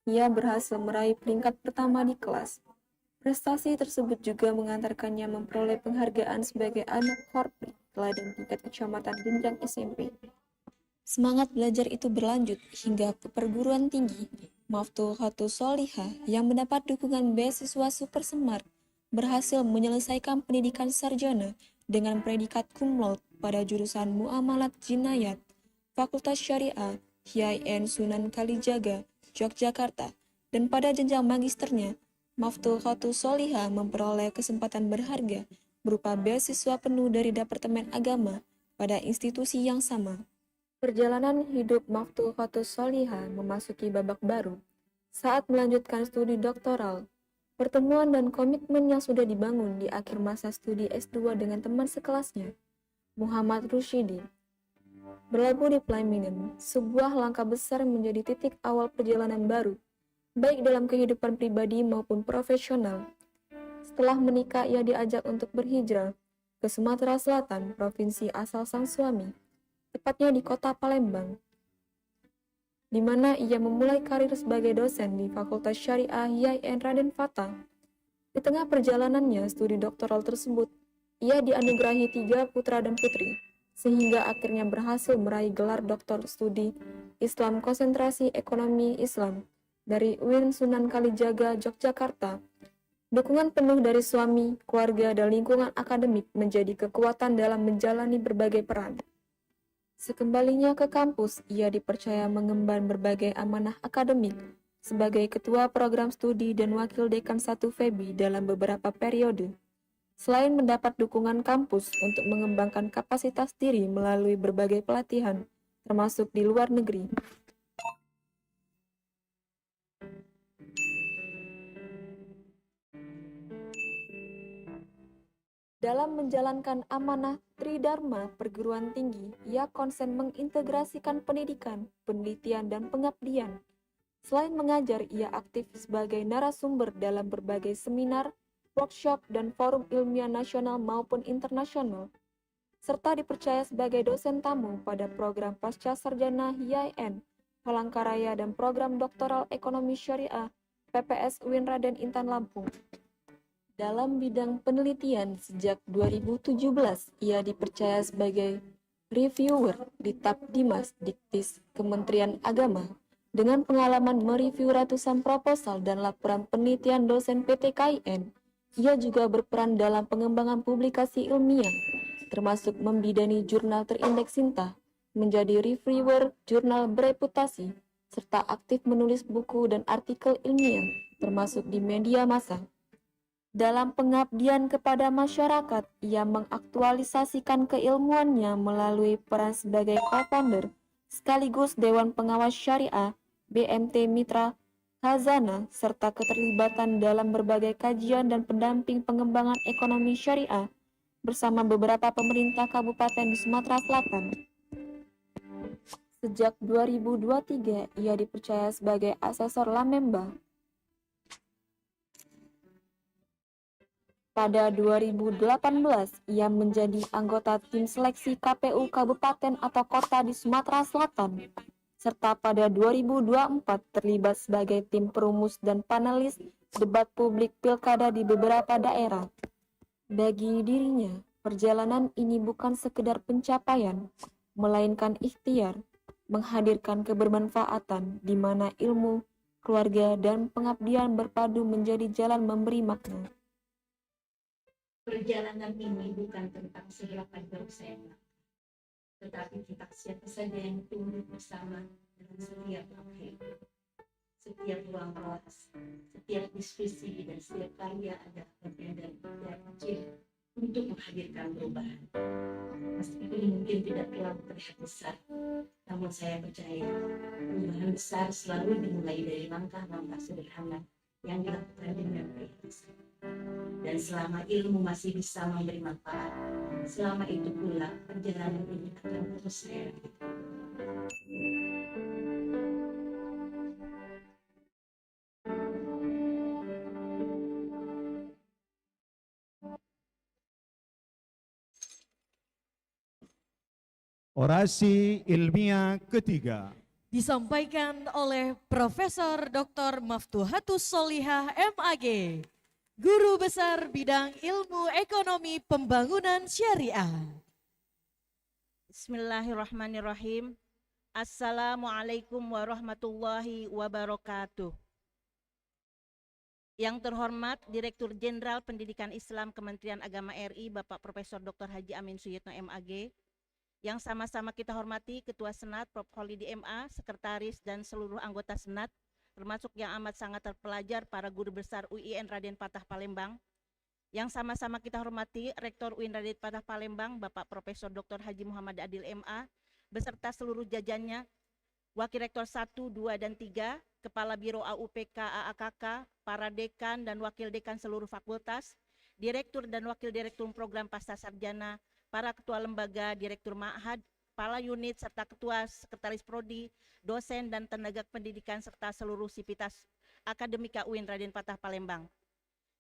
ia berhasil meraih peringkat pertama di kelas. Prestasi tersebut juga mengantarkannya memperoleh penghargaan sebagai anak korpri teladan tingkat kecamatan jenjang SMP. Semangat belajar itu berlanjut hingga ke perguruan tinggi. Maftuhatus Sholihah yang mendapat dukungan beasiswa Super Semar berhasil menyelesaikan pendidikan sarjana dengan predikat cum laude pada jurusan Muamalat Jinayat, Fakultas Syariah, HIAIN Sunan Kalijaga, Yogyakarta, dan pada jenjang magisternya, Maftuhatus Sholihah memperoleh kesempatan berharga berupa beasiswa penuh dari Departemen Agama pada institusi yang sama. Perjalanan hidup Maftuhatus Sholihah memasuki babak baru. Saat melanjutkan studi doktoral, pertemuan dan komitmen yang sudah dibangun di akhir masa studi S2 dengan teman sekelasnya, Muhammad Rushidi, berlabuh di Plaminen, sebuah langkah besar menjadi titik awal perjalanan baru, baik dalam kehidupan pribadi maupun profesional. Setelah menikah, ia diajak untuk berhijrah ke Sumatera Selatan, provinsi asal sang suami, tepatnya di kota Palembang, di mana ia memulai karir sebagai dosen di Fakultas Syariah HIAIN Raden Fatah. Di tengah perjalanannya studi doktoral tersebut, ia dianugerahi 3 putra dan putri, sehingga akhirnya berhasil meraih gelar doktor studi Islam konsentrasi ekonomi Islam dari UIN Sunan Kalijaga, Yogyakarta. Dukungan penuh dari suami, keluarga, dan lingkungan akademik menjadi kekuatan dalam menjalani berbagai peran. Sekembalinya ke kampus, ia dipercaya mengemban berbagai amanah akademik sebagai ketua program studi dan wakil dekan 1 FEBI dalam beberapa periode. Selain mendapat dukungan kampus untuk mengembangkan kapasitas diri melalui berbagai pelatihan, termasuk di luar negeri. Dalam menjalankan amanah Tridharma perguruan tinggi, ia konsen mengintegrasikan pendidikan, penelitian, dan pengabdian. Selain mengajar, ia aktif sebagai narasumber dalam berbagai seminar, workshop, dan forum ilmiah nasional maupun internasional, serta dipercaya sebagai dosen tamu pada program Pasca Sarjana HIAIN, Palangkaraya, dan program Doktoral Ekonomi Syariah, PPS UIN Raden Intan Lampung. Dalam bidang penelitian sejak 2017, ia dipercaya sebagai reviewer di Tabdimas Diktis Kementerian Agama dengan pengalaman mereview ratusan proposal dan laporan penelitian dosen PT KIN. Ia juga berperan dalam pengembangan publikasi ilmiah, termasuk membidani jurnal terindeks Sinta, menjadi reviewer jurnal bereputasi, serta aktif menulis buku dan artikel ilmiah, termasuk di media massa. Dalam pengabdian kepada masyarakat, ia mengaktualisasikan keilmuannya melalui peran sebagai co-founder sekaligus Dewan Pengawas Syariah BMT Mitra Khazanah, serta keterlibatan dalam berbagai kajian dan pendamping pengembangan ekonomi syariah bersama beberapa pemerintah kabupaten di Sumatera Selatan. Sejak 2023, ia dipercaya sebagai asesor Lamemba. Pada 2018, ia menjadi anggota tim seleksi KPU Kabupaten atau Kota di Sumatera Selatan, serta pada 2024 terlibat sebagai tim perumus dan panelis debat publik pilkada di beberapa daerah. Bagi dirinya, perjalanan ini bukan sekedar pencapaian, melainkan ikhtiar, menghadirkan kebermanfaatan di mana ilmu, keluarga, dan pengabdian berpadu menjadi jalan memberi makna. Perjalanan ini bukan tentang seberapa jauh saya melangkah, tetapi tentang siapa saja yang tumbuh bersama dalam setiap akhir, setiap ruang kelas, setiap diskusi, dan setiap karya adalah bagian dari ikhtiar kecil untuk menghadirkan perubahan. Meskipun mungkin tidak terlalu terlihat besar, namun saya percaya perubahan besar selalu dimulai dari langkah-langkah sederhana yang dilakukan dengan keikhlasan. Dan selama ilmu masih bisa memberi manfaat, selama itu pula perjalanan ini akan terus saya lanjutkan. Orasi ilmiah ketiga. disampaikan oleh Profesor Dr. Maftuhatus Solihah MAG, Guru Besar Bidang Ilmu Ekonomi Pembangunan Syariah. Bismillahirrahmanirrahim. Assalamualaikum warahmatullahi wabarakatuh. Yang terhormat Direktur Jenderal Pendidikan Islam Kementerian Agama RI Bapak Profesor Dr. Haji Amin Suyitno MAG, yang sama-sama kita hormati Ketua Senat Prof. Kholidi MA, Sekretaris dan seluruh anggota Senat, termasuk yang amat sangat terpelajar para guru besar UIN Raden Patah Palembang, yang sama-sama kita hormati Rektor UIN Raden Patah Palembang Bapak Profesor Dr. Haji Muhammad Adil MA, beserta seluruh jajannya, Wakil Rektor 1, 2, dan 3, Kepala Biro AUPK AAKK, para dekan dan wakil dekan seluruh fakultas, Direktur dan Wakil Direktur Program Pasca Sarjana, para ketua lembaga, direktur ma'had, kepala unit, serta ketua sekretaris prodi, dosen dan tenaga pendidikan, serta seluruh sivitas akademika UIN Raden Patah Palembang.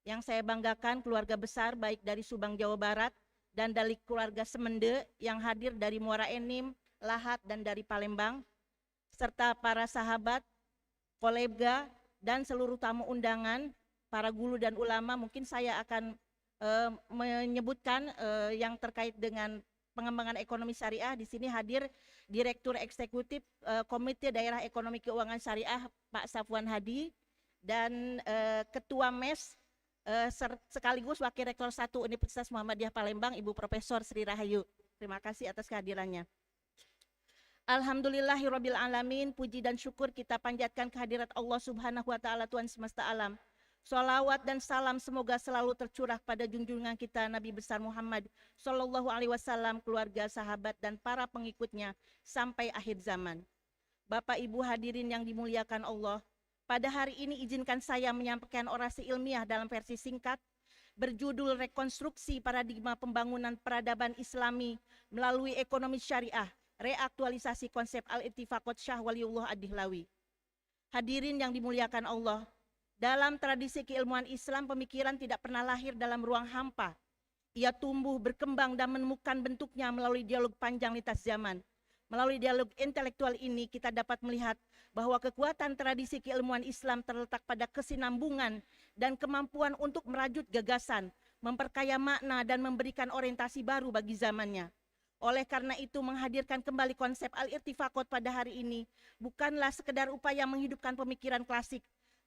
Yang saya banggakan keluarga besar baik dari Subang, Jawa Barat, dan dari keluarga Semende yang hadir dari Muara Enim, Lahat, dan dari Palembang, serta para sahabat, kolega, dan seluruh tamu undangan, para guru dan ulama. Mungkin saya akan menyebutkan yang terkait dengan pengembangan ekonomi syariah. Di sini hadir Direktur Eksekutif Komite Daerah Ekonomi Keuangan Syariah Pak Safwan Hadi, dan Ketua MES sekaligus Wakil Rektor 1 Universitas Muhammadiyah Palembang Ibu Profesor Sri Rahayu. Terima kasih atas kehadirannya. Alhamdulillahirabbil alamin, puji dan syukur kita panjatkan kehadirat Allah Subhanahu wa taala, Tuhan semesta alam. Salawat dan salam semoga selalu tercurah pada junjungan kita Nabi besar Muhammad Sallallahu Alaihi Wasallam, keluarga, sahabat, dan para pengikutnya sampai akhir zaman. Bapak Ibu hadirin yang dimuliakan Allah, pada hari ini izinkan saya menyampaikan orasi ilmiah dalam versi singkat berjudul Rekonstruksi Paradigma Pembangunan Peradaban Islami melalui Ekonomi Syariah, Reaktualisasi Konsep Al-Ittifaqot Syah Waliullah Ad-Dihlawi. Hadirin yang dimuliakan Allah, dalam tradisi keilmuan Islam, pemikiran tidak pernah lahir dalam ruang hampa. Ia tumbuh, berkembang, dan menemukan bentuknya melalui dialog panjang lintas zaman. Melalui dialog intelektual ini, kita dapat melihat bahwa kekuatan tradisi keilmuan Islam terletak pada kesinambungan dan kemampuan untuk merajut gagasan, memperkaya makna, dan memberikan orientasi baru bagi zamannya. Oleh karena itu, menghadirkan kembali konsep Al-Irtifaqot pada hari ini bukanlah sekedar upaya menghidupkan pemikiran klasik,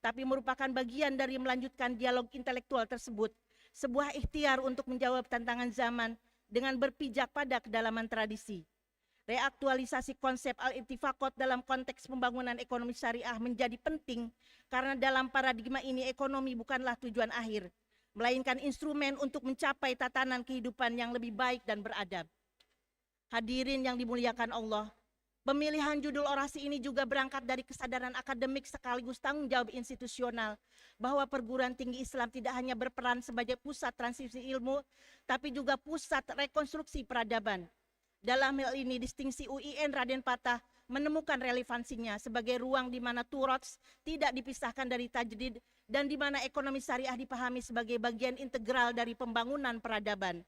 tapi merupakan bagian dari melanjutkan dialog intelektual tersebut, sebuah ikhtiar untuk menjawab tantangan zaman dengan berpijak pada kedalaman tradisi. Reaktualisasi konsep Al-Ittifaqot dalam konteks pembangunan ekonomi syariah menjadi penting karena dalam paradigma ini ekonomi bukanlah tujuan akhir, melainkan instrumen untuk mencapai tatanan kehidupan yang lebih baik dan beradab. Hadirin yang dimuliakan Allah, pemilihan judul orasi ini juga berangkat dari kesadaran akademik sekaligus tanggung jawab institusional bahwa perguruan tinggi Islam tidak hanya berperan sebagai pusat transisi ilmu, tapi juga pusat rekonstruksi peradaban. Dalam hal ini, distingsi UIN Raden Patah menemukan relevansinya sebagai ruang di mana turots tidak dipisahkan dari tajdid dan di mana ekonomi syariah dipahami sebagai bagian integral dari pembangunan peradaban.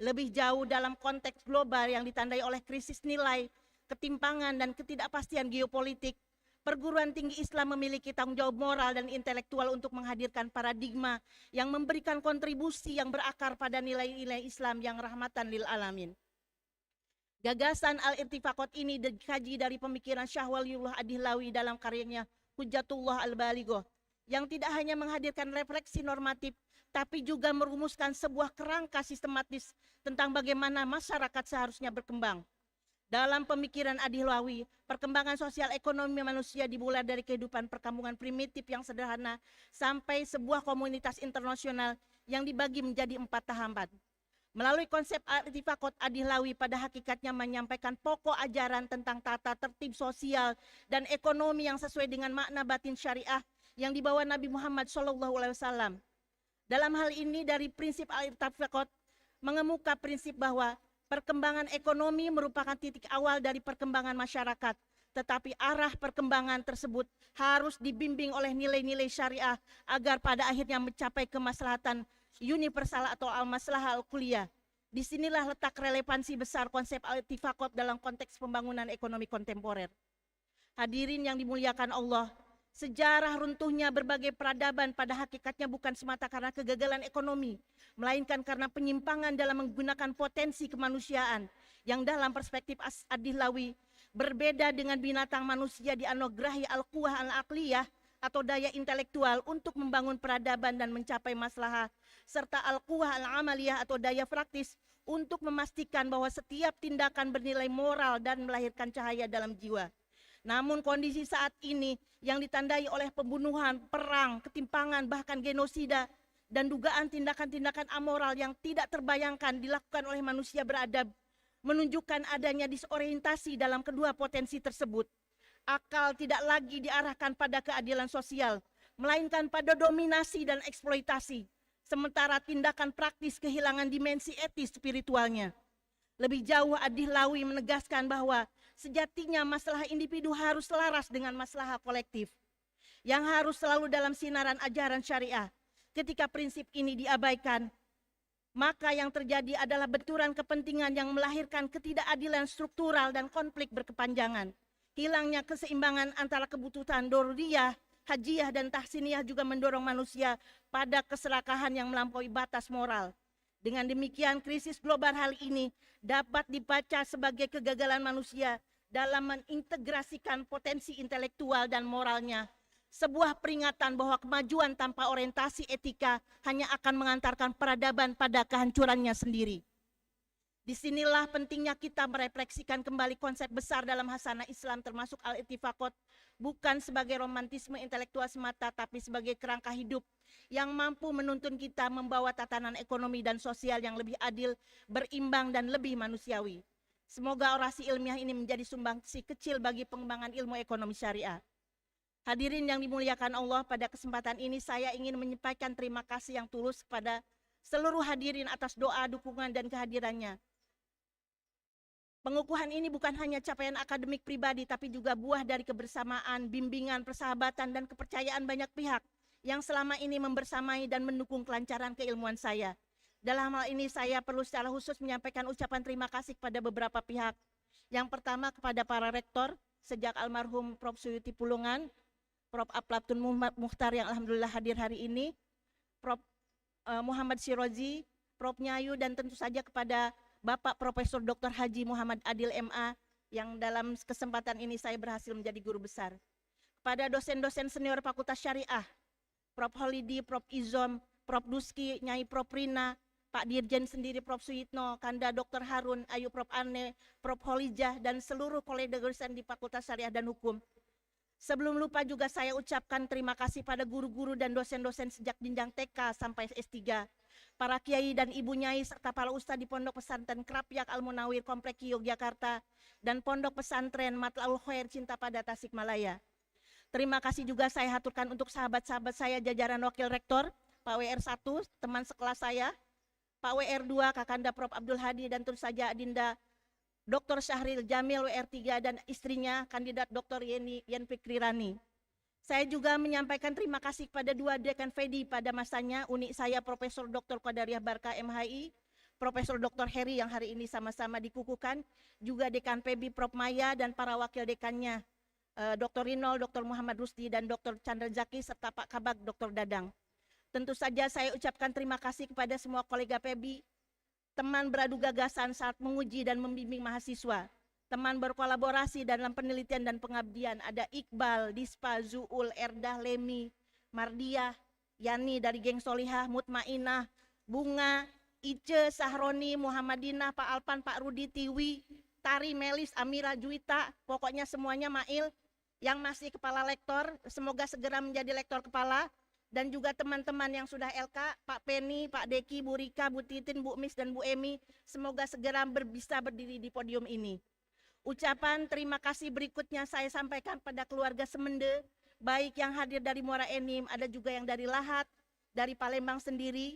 Lebih jauh dalam konteks global yang ditandai oleh krisis nilai, ketimpangan, dan ketidakpastian geopolitik, perguruan tinggi Islam memiliki tanggung jawab moral dan intelektual untuk menghadirkan paradigma yang memberikan kontribusi yang berakar pada nilai-nilai Islam yang rahmatan lil alamin. Gagasan Al-Irtifaqot ini dikaji dari pemikiran Syah Waliullah Ad-Dihlawi dalam karyanya Hujjatullah Al-Balighah, yang tidak hanya menghadirkan refleksi normatif, tapi juga merumuskan sebuah kerangka sistematis tentang bagaimana masyarakat seharusnya berkembang. Dalam pemikiran Ad-Dihlawi, perkembangan sosial ekonomi manusia dimulai dari kehidupan perkampungan primitif yang sederhana sampai sebuah komunitas internasional yang dibagi menjadi 4 tahapan. Melalui konsep Al-Irtifaqot, Ad-Dihlawi pada hakikatnya menyampaikan pokok ajaran tentang tata tertib sosial dan ekonomi yang sesuai dengan makna batin syariah yang dibawa Nabi Muhammad SAW. Dalam hal ini, dari prinsip Al-Irtifaqot mengemuka prinsip bahwa perkembangan ekonomi merupakan titik awal dari perkembangan masyarakat, tetapi arah perkembangan tersebut harus dibimbing oleh nilai-nilai syariah agar pada akhirnya mencapai kemaslahatan universal atau al-maslahah al-kulliyah. Disinilah letak relevansi besar konsep Al-Irtifaqot dalam konteks pembangunan ekonomi kontemporer. Hadirin yang dimuliakan Allah, sejarah runtuhnya berbagai peradaban pada hakikatnya bukan semata karena kegagalan ekonomi, melainkan karena penyimpangan dalam menggunakan potensi kemanusiaan yang dalam perspektif Ad-Dihlawi berbeda dengan binatang. Manusia dianugerahi al-quwah al-aqliyah atau daya intelektual untuk membangun peradaban dan mencapai maslahah, serta al-quwah al-amaliyah atau daya praktis untuk memastikan bahwa setiap tindakan bernilai moral dan melahirkan cahaya dalam jiwa. Namun kondisi saat ini yang ditandai oleh pembunuhan, perang, ketimpangan, bahkan genosida, dan dugaan tindakan-tindakan amoral yang tidak terbayangkan dilakukan oleh manusia beradab, menunjukkan adanya disorientasi dalam kedua potensi tersebut. Akal tidak lagi diarahkan pada keadilan sosial, melainkan pada dominasi dan eksploitasi, sementara tindakan praktis kehilangan dimensi etis spiritualnya. Lebih jauh, Ad-Dihlawi menegaskan bahwa sejatinya masalah individu harus selaras dengan masalah kolektif, yang harus selalu dalam sinaran ajaran syariah. Ketika prinsip ini diabaikan, maka yang terjadi adalah benturan kepentingan yang melahirkan ketidakadilan struktural dan konflik berkepanjangan. Hilangnya keseimbangan antara kebutuhan doruriyah, hajiyah, dan tahsiniyah juga mendorong manusia pada keserakahan yang melampaui batas moral. Dengan demikian, krisis global hal ini dapat dibaca sebagai kegagalan manusia dalam mengintegrasikan potensi intelektual dan moralnya. Sebuah peringatan bahwa kemajuan tanpa orientasi etika hanya akan mengantarkan peradaban pada kehancurannya sendiri. Disinilah pentingnya kita merefleksikan kembali konsep besar dalam hasanah Islam termasuk al-ittifaqot, bukan sebagai romantisme intelektual semata, tapi sebagai kerangka hidup yang mampu menuntun kita membawa tatanan ekonomi dan sosial yang lebih adil, berimbang, dan lebih manusiawi. Semoga orasi ilmiah ini menjadi sumbangsi kecil bagi pengembangan ilmu ekonomi syariah. Hadirin yang dimuliakan Allah, pada kesempatan ini saya ingin menyampaikan terima kasih yang tulus kepada seluruh hadirin atas doa, dukungan, dan kehadirannya. Pengukuhan ini bukan hanya capaian akademik pribadi, tapi juga buah dari kebersamaan, bimbingan, persahabatan, dan kepercayaan banyak pihak yang selama ini membersamai dan mendukung kelancaran keilmuan saya. Dalam hal ini saya perlu secara khusus menyampaikan ucapan terima kasih kepada beberapa pihak. Yang pertama kepada para rektor, sejak almarhum Prof. Suyuti Pulungan, Prof. Aplatun Mukhtar yang alhamdulillah hadir hari ini, Prof. Muhammad Sirozi, Prof. Nyayu, dan tentu saja kepada Bapak Profesor Dr. Haji Muhammad Adil MA yang dalam kesempatan ini saya berhasil menjadi guru besar. Kepada dosen-dosen senior Fakultas Syariah, Prof. Holidi, Prof. Izom, Prof. Duski, Nyai Prof. Rina, Pak Dirjen sendiri Prof. Suyitno, Kanda Dr. Harun, Ayu Prof. Ane, Prof. Holijah, dan seluruh kolega dosen di Fakultas Syariah dan Hukum. Sebelum lupa juga saya ucapkan terima kasih pada guru-guru dan dosen-dosen sejak jenjang TK sampai S3, para kiai dan ibu nyai serta para ustadz di Pondok Pesantren Krapyak Al-Munawir Komplek Yogyakarta dan Pondok Pesantren Matlaul Khair Cintapada Tasikmalaya. Terima kasih juga saya haturkan untuk sahabat-sahabat saya jajaran Wakil Rektor, Pak WR1, teman sekelas saya, Pak WR2, Kakanda Prof. Abdul Hadi, dan tentu saja Adinda Dr. Syahril Jamil WR3 dan istrinya Kandidat Dr. Yen Fikri Rani. Saya juga menyampaikan terima kasih kepada dua dekan Fedi pada masanya, unik saya Profesor Dr. Qadariyah Barka MHI, Profesor Dr. Heri yang hari ini sama-sama dikukuhkan, juga dekan PEBI Prof. Maya dan para wakil dekannya, Dr. Rinol, Dr. Muhammad Rusdi, dan Dr. Chandra Zaki, serta Pak Kabag Dr. Dadang. Tentu saja saya ucapkan terima kasih kepada semua kolega PEBI, teman beradu gagasan saat menguji dan membimbing mahasiswa, teman berkolaborasi dalam penelitian dan pengabdian, ada Iqbal, Dispa, Zuul, Erdah, Lemi, Mardiah, Yani dari Geng Solihah, Mutmainah, Bunga, Ice, Sahroni, Muhammadinah, Pak Alpan, Pak Rudi, Tiwi, Tari, Melis, Amira, Juwita, pokoknya semuanya Mail yang masih kepala lektor, semoga segera menjadi lektor kepala, dan juga teman-teman yang sudah LK, Pak Penny, Pak Deki, Bu Rika, Bu Titin, Bu Mis, dan Bu Emi, semoga segera bisa berdiri di podium ini. Ucapan terima kasih berikutnya saya sampaikan pada keluarga Semende, baik yang hadir dari Muara Enim, ada juga yang dari Lahat, dari Palembang sendiri,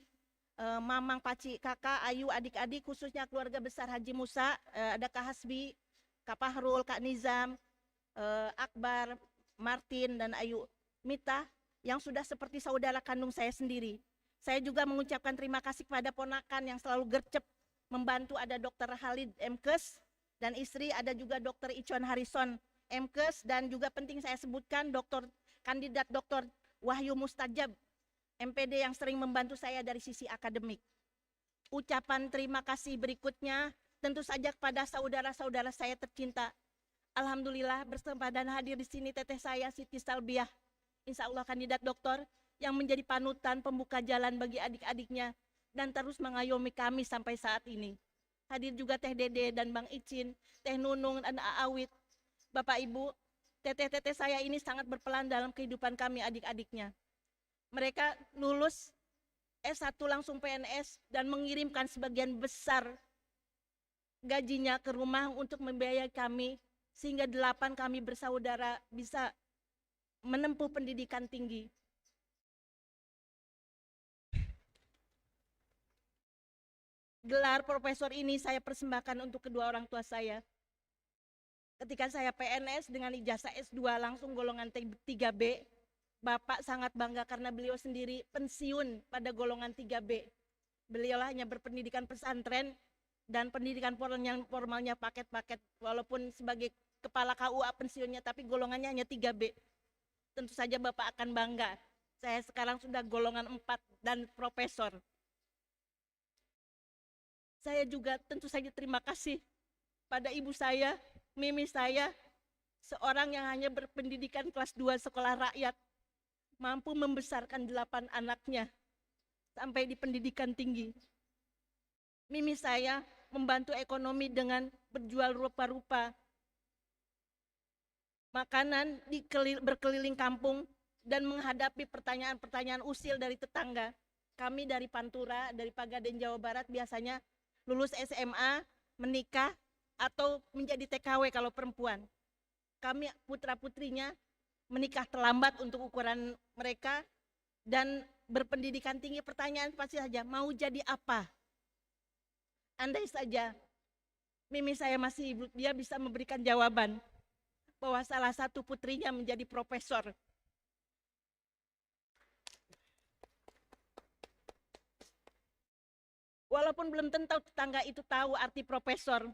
Mamang, Paci, Kakak, Ayu, adik-adik, khususnya keluarga besar Haji Musa, ada Kak Hasbi, Kak Pahrul, Kak Nizam, Akbar, Martin, dan Ayu Mita, yang sudah seperti saudara kandung saya sendiri. Saya juga mengucapkan terima kasih kepada ponakan yang selalu gercep membantu, ada Dr. Halid Mkes dan istri, ada juga Dr. Ichon Harrison MKes, dan juga penting saya sebutkan kandidat Dr. Wahyu Mustajab MPD yang sering membantu saya dari sisi akademik. Ucapan terima kasih berikutnya tentu saja kepada saudara-saudara saya tercinta. Alhamdulillah bersempadan hadir di sini teteh saya Siti Salbiah, insya Allah kandidat doktor yang menjadi panutan pembuka jalan bagi adik-adiknya dan terus mengayomi kami sampai saat ini. Hadir juga Teh Dede dan Bang Icin, Teh Nunung dan Aawit. Bapak Ibu, teteh-teteh saya ini sangat berperan dalam kehidupan kami adik-adiknya. Mereka lulus S1 langsung PNS dan mengirimkan sebagian besar gajinya ke rumah untuk membiayai kami sehingga 8 kami bersaudara bisa menempuh pendidikan tinggi. Gelar profesor ini saya persembahkan untuk kedua orang tua saya. Ketika saya PNS dengan ijazah S2 langsung golongan 3B, Bapak sangat bangga karena beliau sendiri pensiun pada golongan 3B. Beliau hanya berpendidikan pesantren dan pendidikan formalnya paket-paket, walaupun sebagai kepala KUA pensiunnya, tapi golongannya hanya 3B. Tentu saja Bapak akan bangga. Saya sekarang sudah golongan 4 dan profesor. Saya juga tentu saja terima kasih pada ibu saya, mimi saya, seorang yang hanya berpendidikan kelas 2 sekolah rakyat, mampu membesarkan 8 anaknya sampai di pendidikan tinggi. Mimi saya membantu ekonomi dengan berjual rupa-rupa makanan berkeliling kampung dan menghadapi pertanyaan-pertanyaan usil dari tetangga. Kami dari Pantura, dari Pagaden, Jawa Barat biasanya lulus SMA, menikah, atau menjadi TKW kalau perempuan. Kami putra-putrinya menikah terlambat untuk ukuran mereka dan berpendidikan tinggi. Pertanyaan pasti saja, mau jadi apa? Andai saja mimi saya masih hidup, dia bisa memberikan jawaban bahwa salah satu putrinya menjadi profesor. Walaupun belum tentu tetangga itu tahu arti profesor,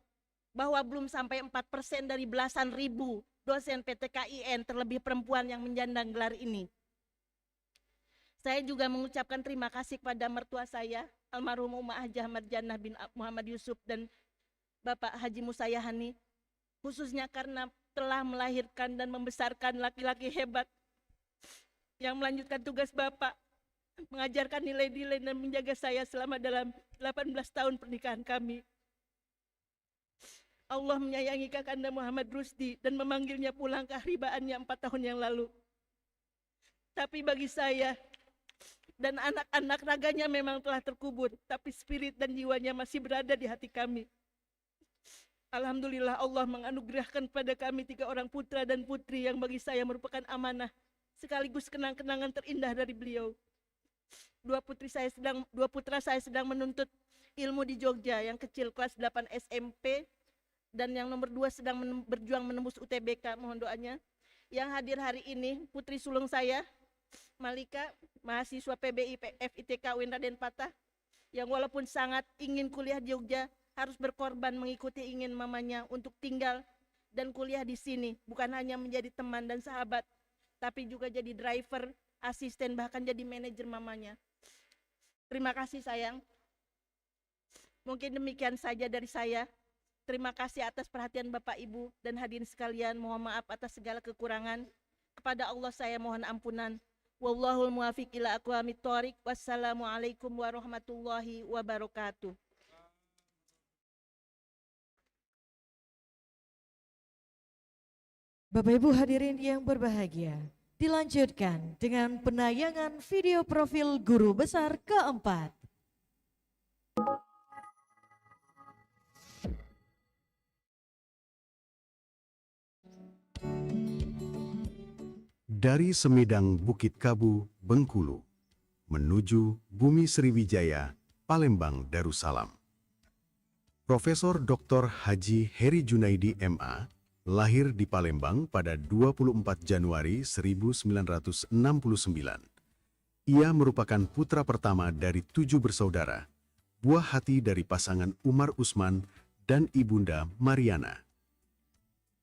bahwa belum sampai 4% dari belasan ribu dosen PTKIN terlebih perempuan yang menyandang gelar ini. Saya juga mengucapkan terima kasih kepada mertua saya, almarhum Umah Haji Ahmad Jannah bin Muhammad Yusuf dan Bapak Haji Musayahani, khususnya karena telah melahirkan dan membesarkan laki-laki hebat yang melanjutkan tugas Bapak, mengajarkan nilai-nilai dan menjaga saya selama dalam 18 tahun pernikahan kami. Allah menyayangi Kakanda Muhammad Rusdi dan memanggilnya pulang ke ahribaannya 4 tahun yang lalu. Tapi bagi saya dan anak-anak, raganya memang telah terkubur, tapi spirit dan jiwanya masih berada di hati kami. Alhamdulillah Allah menganugerahkan pada kami 3 orang putra dan putri yang bagi saya merupakan amanah sekaligus kenang-kenangan terindah dari beliau. 2 putra saya sedang menuntut ilmu di Jogja, yang kecil kelas 8 SMP dan yang nomor 2 sedang berjuang menembus UTBK, mohon doanya. Yang hadir hari ini putri sulung saya, Malika, mahasiswa PBI FITK UIN Raden Patah, yang walaupun sangat ingin kuliah di Jogja, harus berkorban mengikuti ingin mamanya untuk tinggal dan kuliah di sini, bukan hanya menjadi teman dan sahabat, tapi juga jadi driver, asisten, bahkan jadi manajer mamanya. Terima kasih sayang. Mungkin demikian saja dari saya. Terima kasih atas perhatian Bapak Ibu dan hadirin sekalian. Mohon maaf atas segala kekurangan. Kepada Allah saya mohon ampunan. Wallahul muwafiq ila aqwamit thoriq. Wassalamualaikum warahmatullahi wabarakatuh. Bapak Ibu hadirin yang berbahagia, dilanjutkan dengan penayangan video profil guru besar keempat. Dari Semedang Bukit Kabu, Bengkulu, menuju Bumi Sriwijaya, Palembang, Darussalam. Profesor Dr. Haji Heri Junaidi MA lahir di Palembang pada 24 Januari 1969. Ia merupakan putra pertama dari 7 bersaudara, buah hati dari pasangan Umar Usman dan Ibunda Mariana.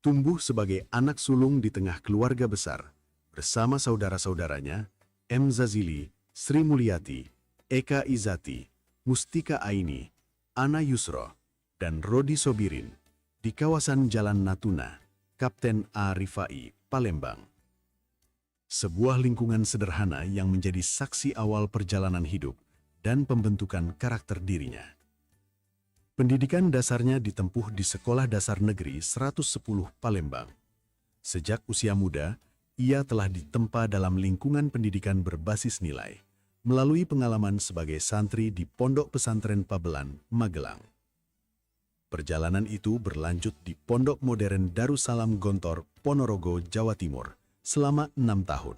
tumbuh sebagai anak sulung di tengah keluarga besar, bersama saudara-saudaranya, M. Zazili, Sri Mulyati, Eka Izati, Mustika Aini, Ana Yusro, dan Rodi Sobirin, di kawasan Jalan Natuna, Kapten A. Rifai, Palembang. Sebuah lingkungan sederhana yang menjadi saksi awal perjalanan hidup dan pembentukan karakter dirinya. Pendidikan dasarnya ditempuh di Sekolah Dasar Negeri 110 Palembang. Sejak usia muda, ia telah ditempa dalam lingkungan pendidikan berbasis nilai, melalui pengalaman sebagai santri di Pondok Pesantren Pabelan, Magelang. Perjalanan itu berlanjut di Pondok Modern Darussalam Gontor, Ponorogo, Jawa Timur, selama 6 tahun,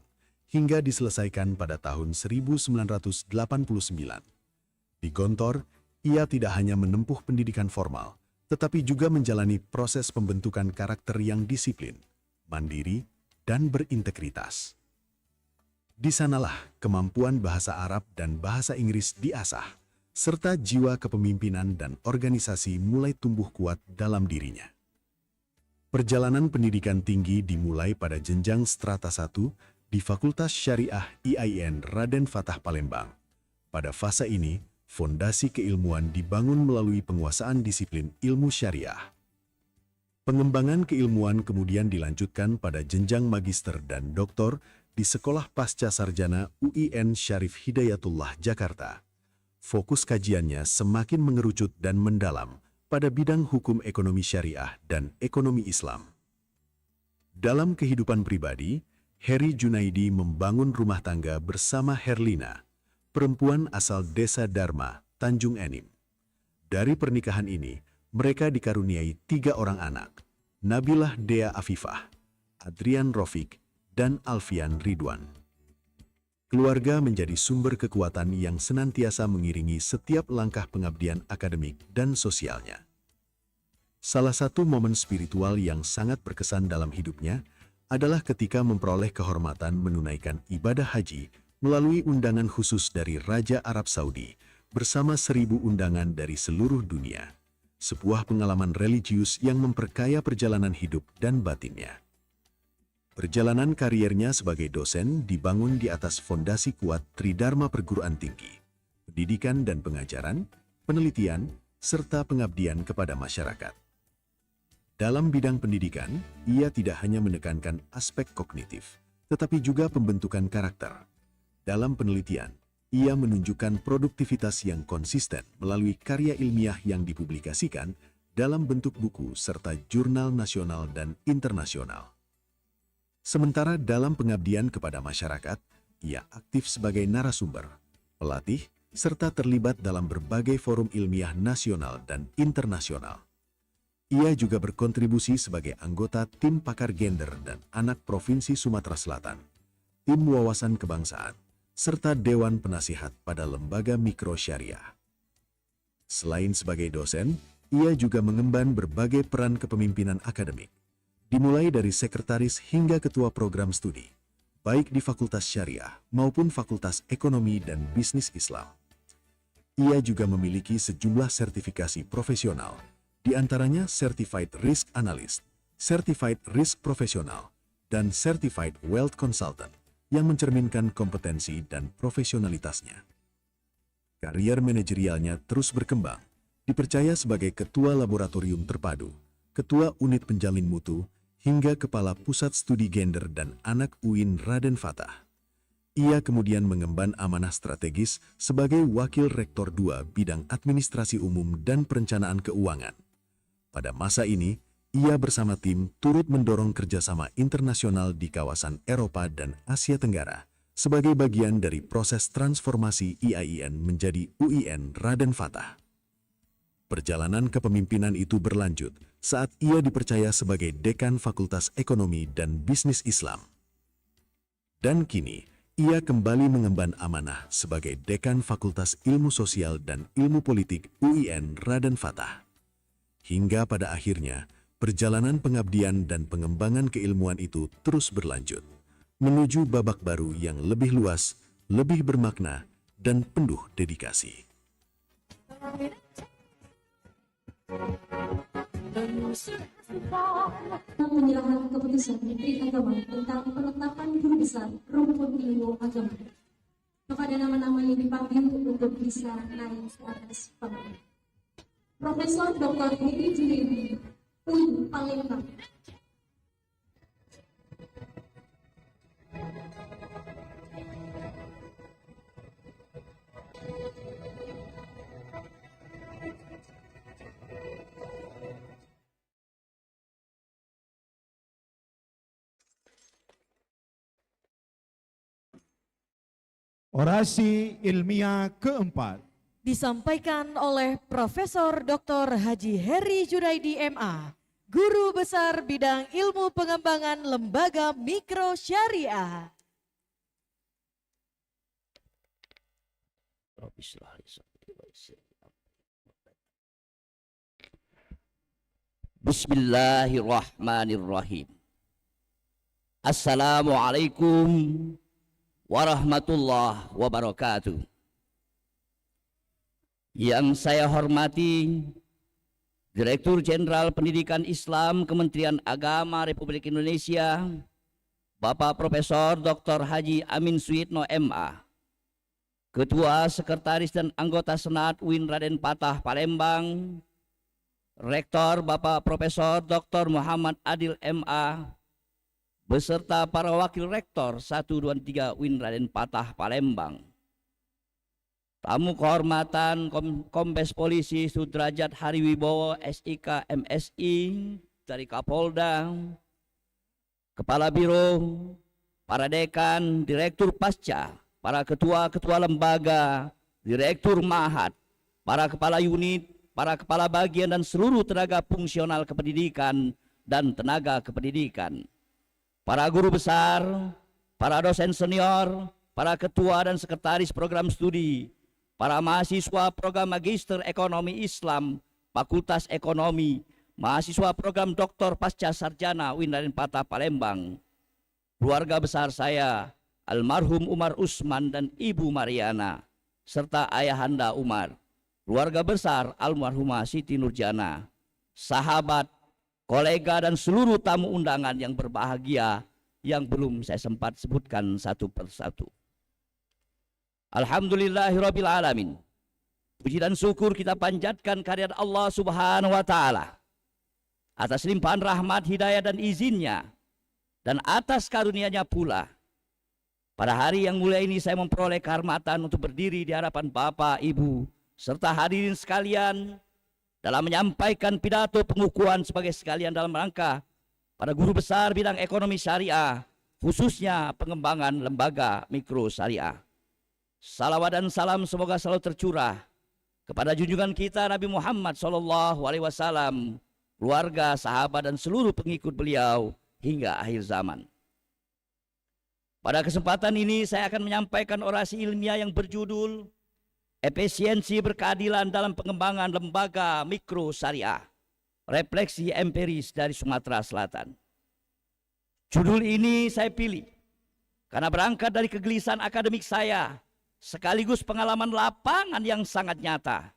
hingga diselesaikan pada tahun 1989. Di Gontor, ia tidak hanya menempuh pendidikan formal, tetapi juga menjalani proses pembentukan karakter yang disiplin, mandiri, dan berintegritas. Di sanalah kemampuan bahasa Arab dan bahasa Inggris diasah, serta jiwa kepemimpinan dan organisasi mulai tumbuh kuat dalam dirinya. Perjalanan pendidikan tinggi dimulai pada jenjang strata 1 di Fakultas Syariah IAIN Raden Fatah Palembang. Pada fase ini, fondasi keilmuan dibangun melalui penguasaan disiplin ilmu syariah. Pengembangan keilmuan kemudian dilanjutkan pada jenjang magister dan doktor di Sekolah Pasca Sarjana UIN Syarif Hidayatullah, Jakarta. Fokus kajiannya semakin mengerucut dan mendalam pada bidang hukum ekonomi syariah dan ekonomi Islam. Dalam kehidupan pribadi, Heri Junaidi membangun rumah tangga bersama Herlina, perempuan asal Desa Dharma, Tanjung Enim. Dari pernikahan ini, mereka dikaruniai 3 orang anak, Nabilah Dea Afifah, Adrian Rofik, dan Alfian Ridwan. Keluarga menjadi sumber kekuatan yang senantiasa mengiringi setiap langkah pengabdian akademik dan sosialnya. Salah satu momen spiritual yang sangat berkesan dalam hidupnya adalah ketika memperoleh kehormatan menunaikan ibadah haji melalui undangan khusus dari Raja Arab Saudi bersama 1000 undangan dari seluruh dunia. Sebuah pengalaman religius yang memperkaya perjalanan hidup dan batinnya. Perjalanan kariernya sebagai dosen dibangun di atas fondasi kuat Tridharma Perguruan Tinggi, pendidikan dan pengajaran, penelitian, serta pengabdian kepada masyarakat. Dalam bidang pendidikan, ia tidak hanya menekankan aspek kognitif, tetapi juga pembentukan karakter. Dalam penelitian, ia menunjukkan produktivitas yang konsisten melalui karya ilmiah yang dipublikasikan dalam bentuk buku serta jurnal nasional dan internasional. Sementara dalam pengabdian kepada masyarakat, ia aktif sebagai narasumber, pelatih, serta terlibat dalam berbagai forum ilmiah nasional dan internasional. Ia juga berkontribusi sebagai anggota tim pakar gender dan anak Provinsi Sumatera Selatan, tim wawasan kebangsaan, serta Dewan Penasihat pada Lembaga Mikro Syariah. Selain sebagai dosen, ia juga mengemban berbagai peran kepemimpinan akademik, dimulai dari sekretaris hingga ketua program studi, baik di Fakultas Syariah maupun Fakultas Ekonomi dan Bisnis Islam. Ia juga memiliki sejumlah sertifikasi profesional, di antaranya Certified Risk Analyst, Certified Risk Professional, dan Certified Wealth Consultant, yang mencerminkan kompetensi dan profesionalitasnya. Karier manajerialnya terus berkembang, dipercaya sebagai Ketua Laboratorium Terpadu, Ketua Unit Penjalin Mutu, hingga Kepala Pusat Studi Gender dan Anak UIN Raden Fatah. Ia kemudian mengemban amanah strategis sebagai Wakil Rektor 2 Bidang Administrasi Umum dan Perencanaan Keuangan. Pada masa ini, ia bersama tim turut mendorong kerjasama internasional di kawasan Eropa dan Asia Tenggara sebagai bagian dari proses transformasi IAIN menjadi UIN Raden Fatah. Perjalanan kepemimpinan itu berlanjut saat ia dipercaya sebagai Dekan Fakultas Ekonomi dan Bisnis Islam. Dan kini, ia kembali mengemban amanah sebagai Dekan Fakultas Ilmu Sosial dan Ilmu Politik UIN Raden Fatah. Hingga pada akhirnya, perjalanan pengabdian dan pengembangan keilmuan itu terus berlanjut, menuju babak baru yang lebih luas, lebih bermakna, dan penuh dedikasi. Penyerahan keputusan Menteri Agama tentang penetapan guru besar rumpun ilmu agama kepada nama-nama yang dipanggil untuk bisa naik ke atas panggung. Profesor Dr. Heri Junaidi, UIN Palembang. Orasi ilmiah keempat disampaikan oleh Profesor Dr. Haji Heri Junaidi MA, Guru Besar Bidang Ilmu Pengembangan Lembaga Mikro Syariah. Bismillahirrahmanirrahim. Assalamualaikum warahmatullahi wabarakatuh. Yang saya hormati Direktur Jenderal Pendidikan Islam Kementerian Agama Republik Indonesia, Bapak Profesor Dr. Haji Amin Suyitno MA, Ketua Sekretaris dan Anggota Senat UIN Raden Patah Palembang, Rektor Bapak Profesor Dr. Muhammad Adil MA, beserta para wakil rektor 1, 2, 3 UIN Raden Patah Palembang. Tamu kehormatan Kombes Polisi Sudrajat Hariwibowo SIK MSI dari Kapolda, Kepala Biro, para dekan, Direktur Pasca, para ketua-ketua lembaga, Direktur Mahat, para kepala unit, para kepala bagian dan seluruh tenaga fungsional kependidikan dan tenaga kependidikan, para guru besar, para dosen senior, para ketua dan sekretaris program studi, para mahasiswa program Magister Ekonomi Islam, Fakultas Ekonomi, mahasiswa program Doktor Pasca Sarjana UIN Raden Patah Palembang, keluarga besar saya, almarhum Umar Usman dan Ibu Mariana, serta ayahanda Umar, keluarga besar almarhumah Siti Nurjana, sahabat, kolega dan seluruh tamu undangan yang berbahagia yang belum saya sempat sebutkan satu persatu. Alhamdulillahirabbil alamin. Puji dan syukur kita panjatkan kehadirat Allah Subhanahu wa taala atas limpahan rahmat, hidayah dan izinnya, dan atas karunia-Nya pula pada hari yang mulia ini saya memperoleh kehormatan untuk berdiri di hadapan Bapak, Ibu, serta hadirin sekalian dalam menyampaikan pidato pengukuhan sebagai sekalian dalam rangka pada guru besar bidang ekonomi syariah, khususnya pengembangan lembaga mikro syariah. Salawat dan salam semoga selalu tercurah kepada junjungan kita Nabi Muhammad SAW, keluarga, sahabat dan seluruh pengikut beliau hingga akhir zaman. Pada kesempatan ini saya akan menyampaikan orasi ilmiah yang berjudul Efisiensi Berkeadilan dalam Pengembangan Lembaga Mikro Syariah, Refleksi Empiris dari Sumatera Selatan. Judul ini saya pilih karena berangkat dari kegelisahan akademik saya sekaligus pengalaman lapangan yang sangat nyata.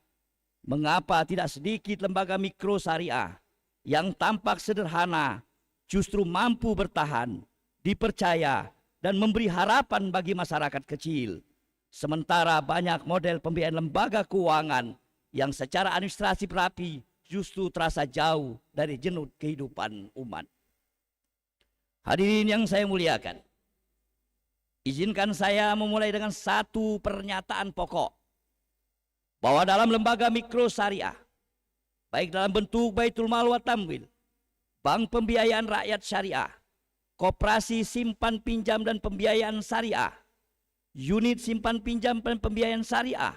Mengapa tidak sedikit lembaga mikro syariah yang tampak sederhana justru mampu bertahan, dipercaya, dan memberi harapan bagi masyarakat kecil. Sementara banyak model pembiayaan lembaga keuangan yang secara administrasi rapi justru terasa jauh dari jenut kehidupan umat. Hadirin yang saya muliakan, izinkan saya memulai dengan satu pernyataan pokok, bahwa dalam lembaga mikro syariah, baik dalam bentuk Baitul Mal wa Tamwil, bank pembiayaan rakyat syariah, koperasi simpan pinjam dan pembiayaan syariah, unit simpan pinjam dan pembiayaan syariah,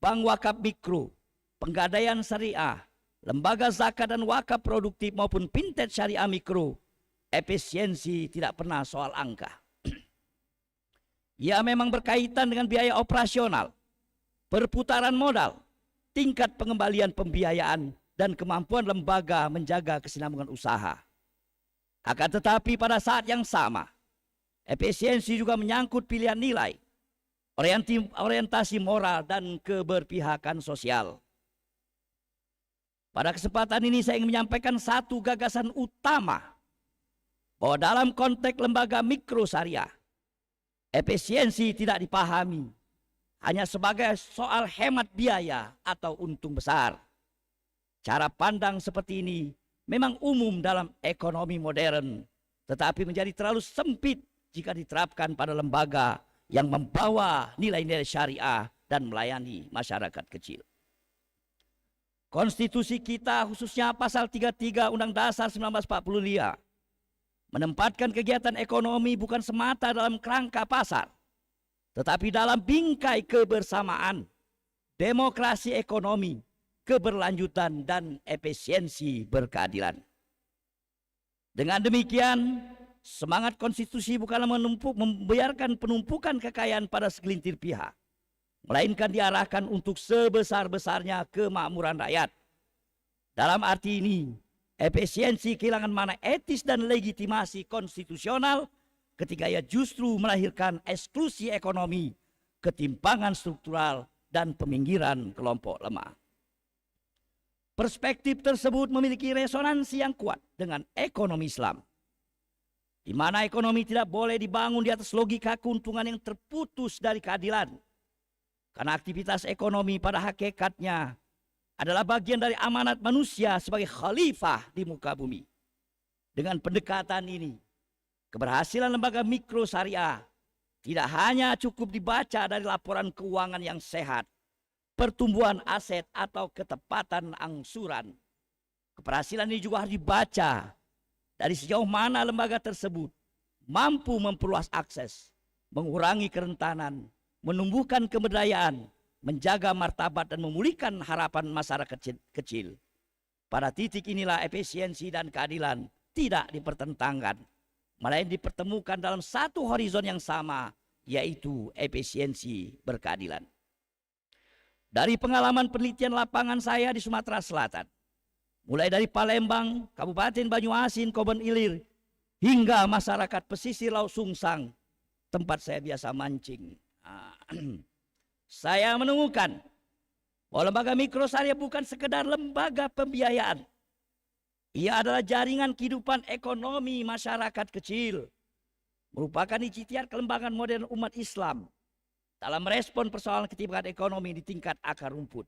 bank wakaf mikro, penggadaian syariah, lembaga zakat dan wakaf produktif maupun fintech syariah mikro, efisiensi tidak pernah soal angka. Ya, memang berkaitan dengan biaya operasional, perputaran modal, tingkat pengembalian pembiayaan, dan kemampuan lembaga menjaga kesinambungan usaha. Akan tetapi pada saat yang sama, efisiensi juga menyangkut pilihan nilai, orientasi moral, dan keberpihakan sosial. Pada kesempatan ini saya ingin menyampaikan satu gagasan utama bahwa dalam konteks lembaga mikro syariah, efisiensi tidak dipahami hanya sebagai soal hemat biaya atau untung besar. Cara pandang seperti ini memang umum dalam ekonomi modern, tetapi menjadi terlalu sempit jika diterapkan pada lembaga yang membawa nilai-nilai syariah dan melayani masyarakat kecil. Konstitusi kita khususnya pasal 33 Undang Dasar 1945 menempatkan kegiatan ekonomi bukan semata dalam kerangka pasar, tetapi dalam bingkai kebersamaan, demokrasi ekonomi, keberlanjutan, dan efisiensi berkeadilan. Dengan demikian, semangat konstitusi bukanlah membiarkan penumpukan kekayaan pada segelintir pihak, melainkan diarahkan untuk sebesar-besarnya kemakmuran rakyat. Dalam arti ini, efisiensi kehilangan makna etis dan legitimasi konstitusional ketika ia justru melahirkan eksklusi ekonomi, ketimpangan struktural, dan peminggiran kelompok lemah. Perspektif tersebut memiliki resonansi yang kuat dengan ekonomi Islam, di mana ekonomi tidak boleh dibangun di atas logika keuntungan yang terputus dari keadilan. Karena aktivitas ekonomi pada hakikatnya adalah bagian dari amanat manusia sebagai khalifah di muka bumi. Dengan pendekatan ini, keberhasilan lembaga mikro syariah tidak hanya cukup dibaca dari laporan keuangan yang sehat, pertumbuhan aset, atau ketepatan angsuran. Keberhasilan ini juga harus dibaca dari sejauh mana lembaga tersebut mampu memperluas akses, mengurangi kerentanan, menumbuhkan keberdayaan, menjaga martabat, dan memulihkan harapan masyarakat kecil. Pada titik inilah efisiensi dan keadilan tidak dipertentangkan, melainkan dipertemukan dalam satu horizon yang sama, yaitu efisiensi berkeadilan. Dari pengalaman penelitian lapangan saya di Sumatera Selatan, mulai dari Palembang, Kabupaten Banyuasin, Kebon Ilir, hingga masyarakat pesisir Laut Sungsang, tempat saya biasa mancing, saya menemukan bahwa lembaga mikro syariah bukan sekedar lembaga pembiayaan. Ia adalah jaringan kehidupan ekonomi masyarakat kecil, merupakan ikhtiar kelembagaan modern umat Islam dalam merespon persoalan ketimpangan ekonomi di tingkat akar rumput.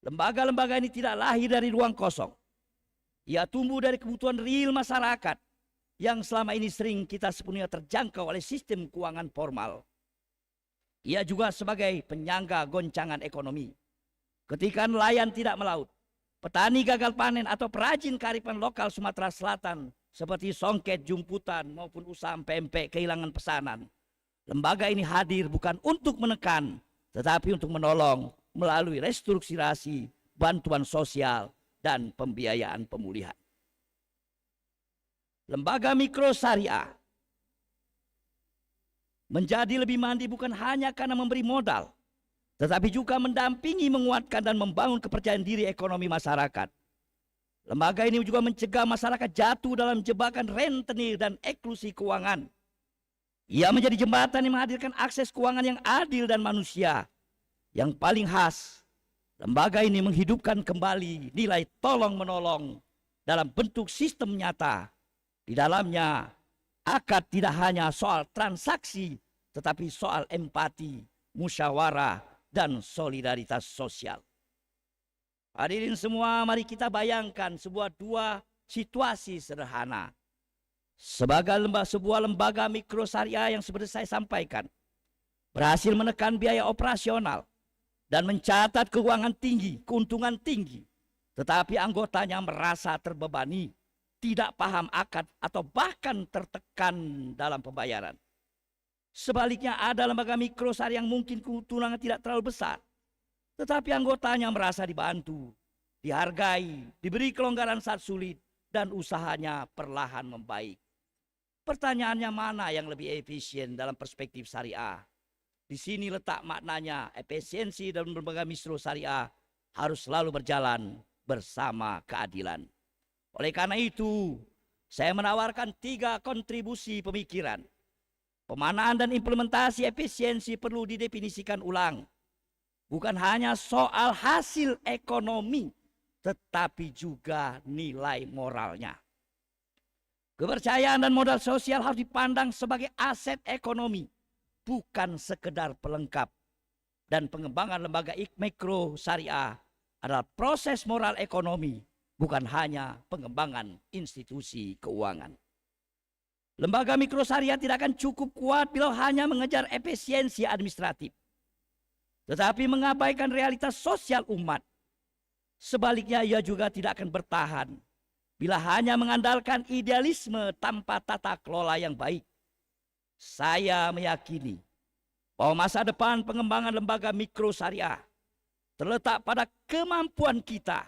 Lembaga-lembaga ini tidak lahir dari ruang kosong. Ia tumbuh dari kebutuhan real masyarakat yang selama ini sering kita sepenuhnya terjangkau oleh sistem keuangan formal. Ia juga sebagai penyangga goncangan ekonomi. Ketika nelayan tidak melaut, petani gagal panen, atau perajin kearifan lokal Sumatera Selatan seperti songket, jumputan, maupun usaha pempek kehilangan pesanan, lembaga ini hadir bukan untuk menekan, tetapi untuk menolong melalui restrukturisasi, bantuan sosial, dan pembiayaan pemulihan. Lembaga mikro syariah menjadi lebih mandiri bukan hanya karena memberi modal, tetapi juga mendampingi, menguatkan, dan membangun kepercayaan diri ekonomi masyarakat. Lembaga ini juga mencegah masyarakat jatuh dalam jebakan rentenir dan eksklusi keuangan. Ia menjadi jembatan yang menghadirkan akses keuangan yang adil dan manusia. Yang paling khas, lembaga ini menghidupkan kembali nilai tolong-menolong dalam bentuk sistem nyata. Di dalamnya, akad tidak hanya soal transaksi, tetapi soal empati, musyawarah, dan solidaritas sosial. Hadirin semua, mari kita bayangkan dua situasi sederhana. Sebuah lembaga mikro syariah yang seperti saya sampaikan, berhasil menekan biaya operasional dan mencatat keuangan tinggi, keuntungan tinggi, tetapi anggotanya merasa terbebani, tidak paham akad, atau bahkan tertekan dalam pembayaran. Sebaliknya ada lembaga mikro syariah yang mungkin keuntungan tidak terlalu besar, tetapi anggotanya merasa dibantu, dihargai, diberi kelonggaran saat sulit, dan usahanya perlahan membaik. Pertanyaannya, mana yang lebih efisien dalam perspektif syariah? Di sini letak maknanya. Efisiensi dalam lembaga mikro syariah harus selalu berjalan bersama keadilan. Oleh karena itu, saya menawarkan 3 kontribusi pemikiran. Pemanaan dan implementasi efisiensi perlu didefinisikan ulang. Bukan hanya soal hasil ekonomi, tetapi juga nilai moralnya. Kepercayaan dan modal sosial harus dipandang sebagai aset ekonomi, bukan sekedar pelengkap. Dan pengembangan lembaga mikro syariah adalah proses moral ekonomi, bukan hanya pengembangan institusi keuangan. Lembaga mikro syariah tidak akan cukup kuat bila hanya mengejar efisiensi administratif, tetapi mengabaikan realitas sosial umat. Sebaliknya ia juga tidak akan bertahan bila hanya mengandalkan idealisme tanpa tata kelola yang baik. Saya meyakini bahwa masa depan pengembangan lembaga mikro syariah terletak pada kemampuan kita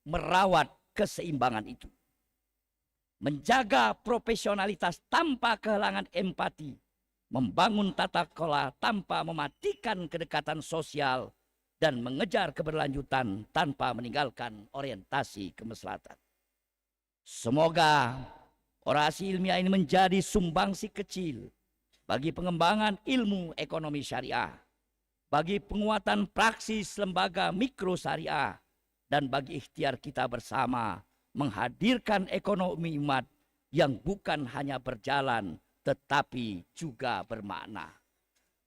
merawat keseimbangan itu. Menjaga profesionalitas tanpa kehilangan empati, membangun tata kelola tanpa mematikan kedekatan sosial, dan mengejar keberlanjutan tanpa meninggalkan orientasi kemaslahatan. Semoga orasi ilmiah ini menjadi sumbangsi kecil bagi pengembangan ilmu ekonomi syariah, bagi penguatan praksis lembaga mikro syariah, dan bagi ikhtiar kita bersama menghadirkan ekonomi umat yang bukan hanya berjalan tetapi juga bermakna.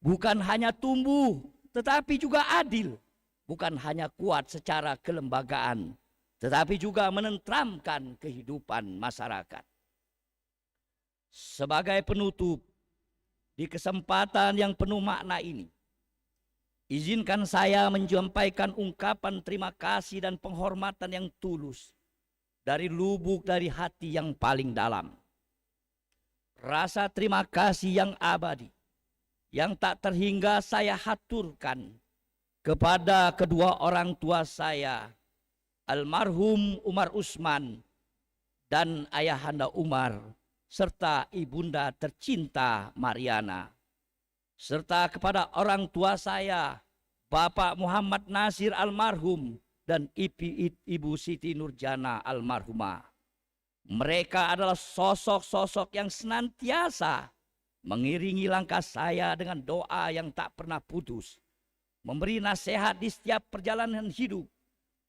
Bukan hanya tumbuh tetapi juga adil. Bukan hanya kuat secara kelembagaan tetapi juga menenteramkan kehidupan masyarakat. Sebagai penutup di kesempatan yang penuh makna ini, izinkan saya menyampaikan ungkapan terima kasih dan penghormatan yang tulus dari lubuk dari hati yang paling dalam. Rasa terima kasih yang abadi, yang tak terhingga saya haturkan kepada kedua orang tua saya, almarhum Umar Usman dan ayahanda Umar, serta ibunda tercinta Mariana, serta kepada orang tua saya, Bapak Muhammad Nasir almarhum dan Ibu Siti Nurjana almarhumah. Mereka adalah sosok-sosok yang senantiasa mengiringi langkah saya dengan doa yang tak pernah putus, memberi nasihat di setiap perjalanan hidup,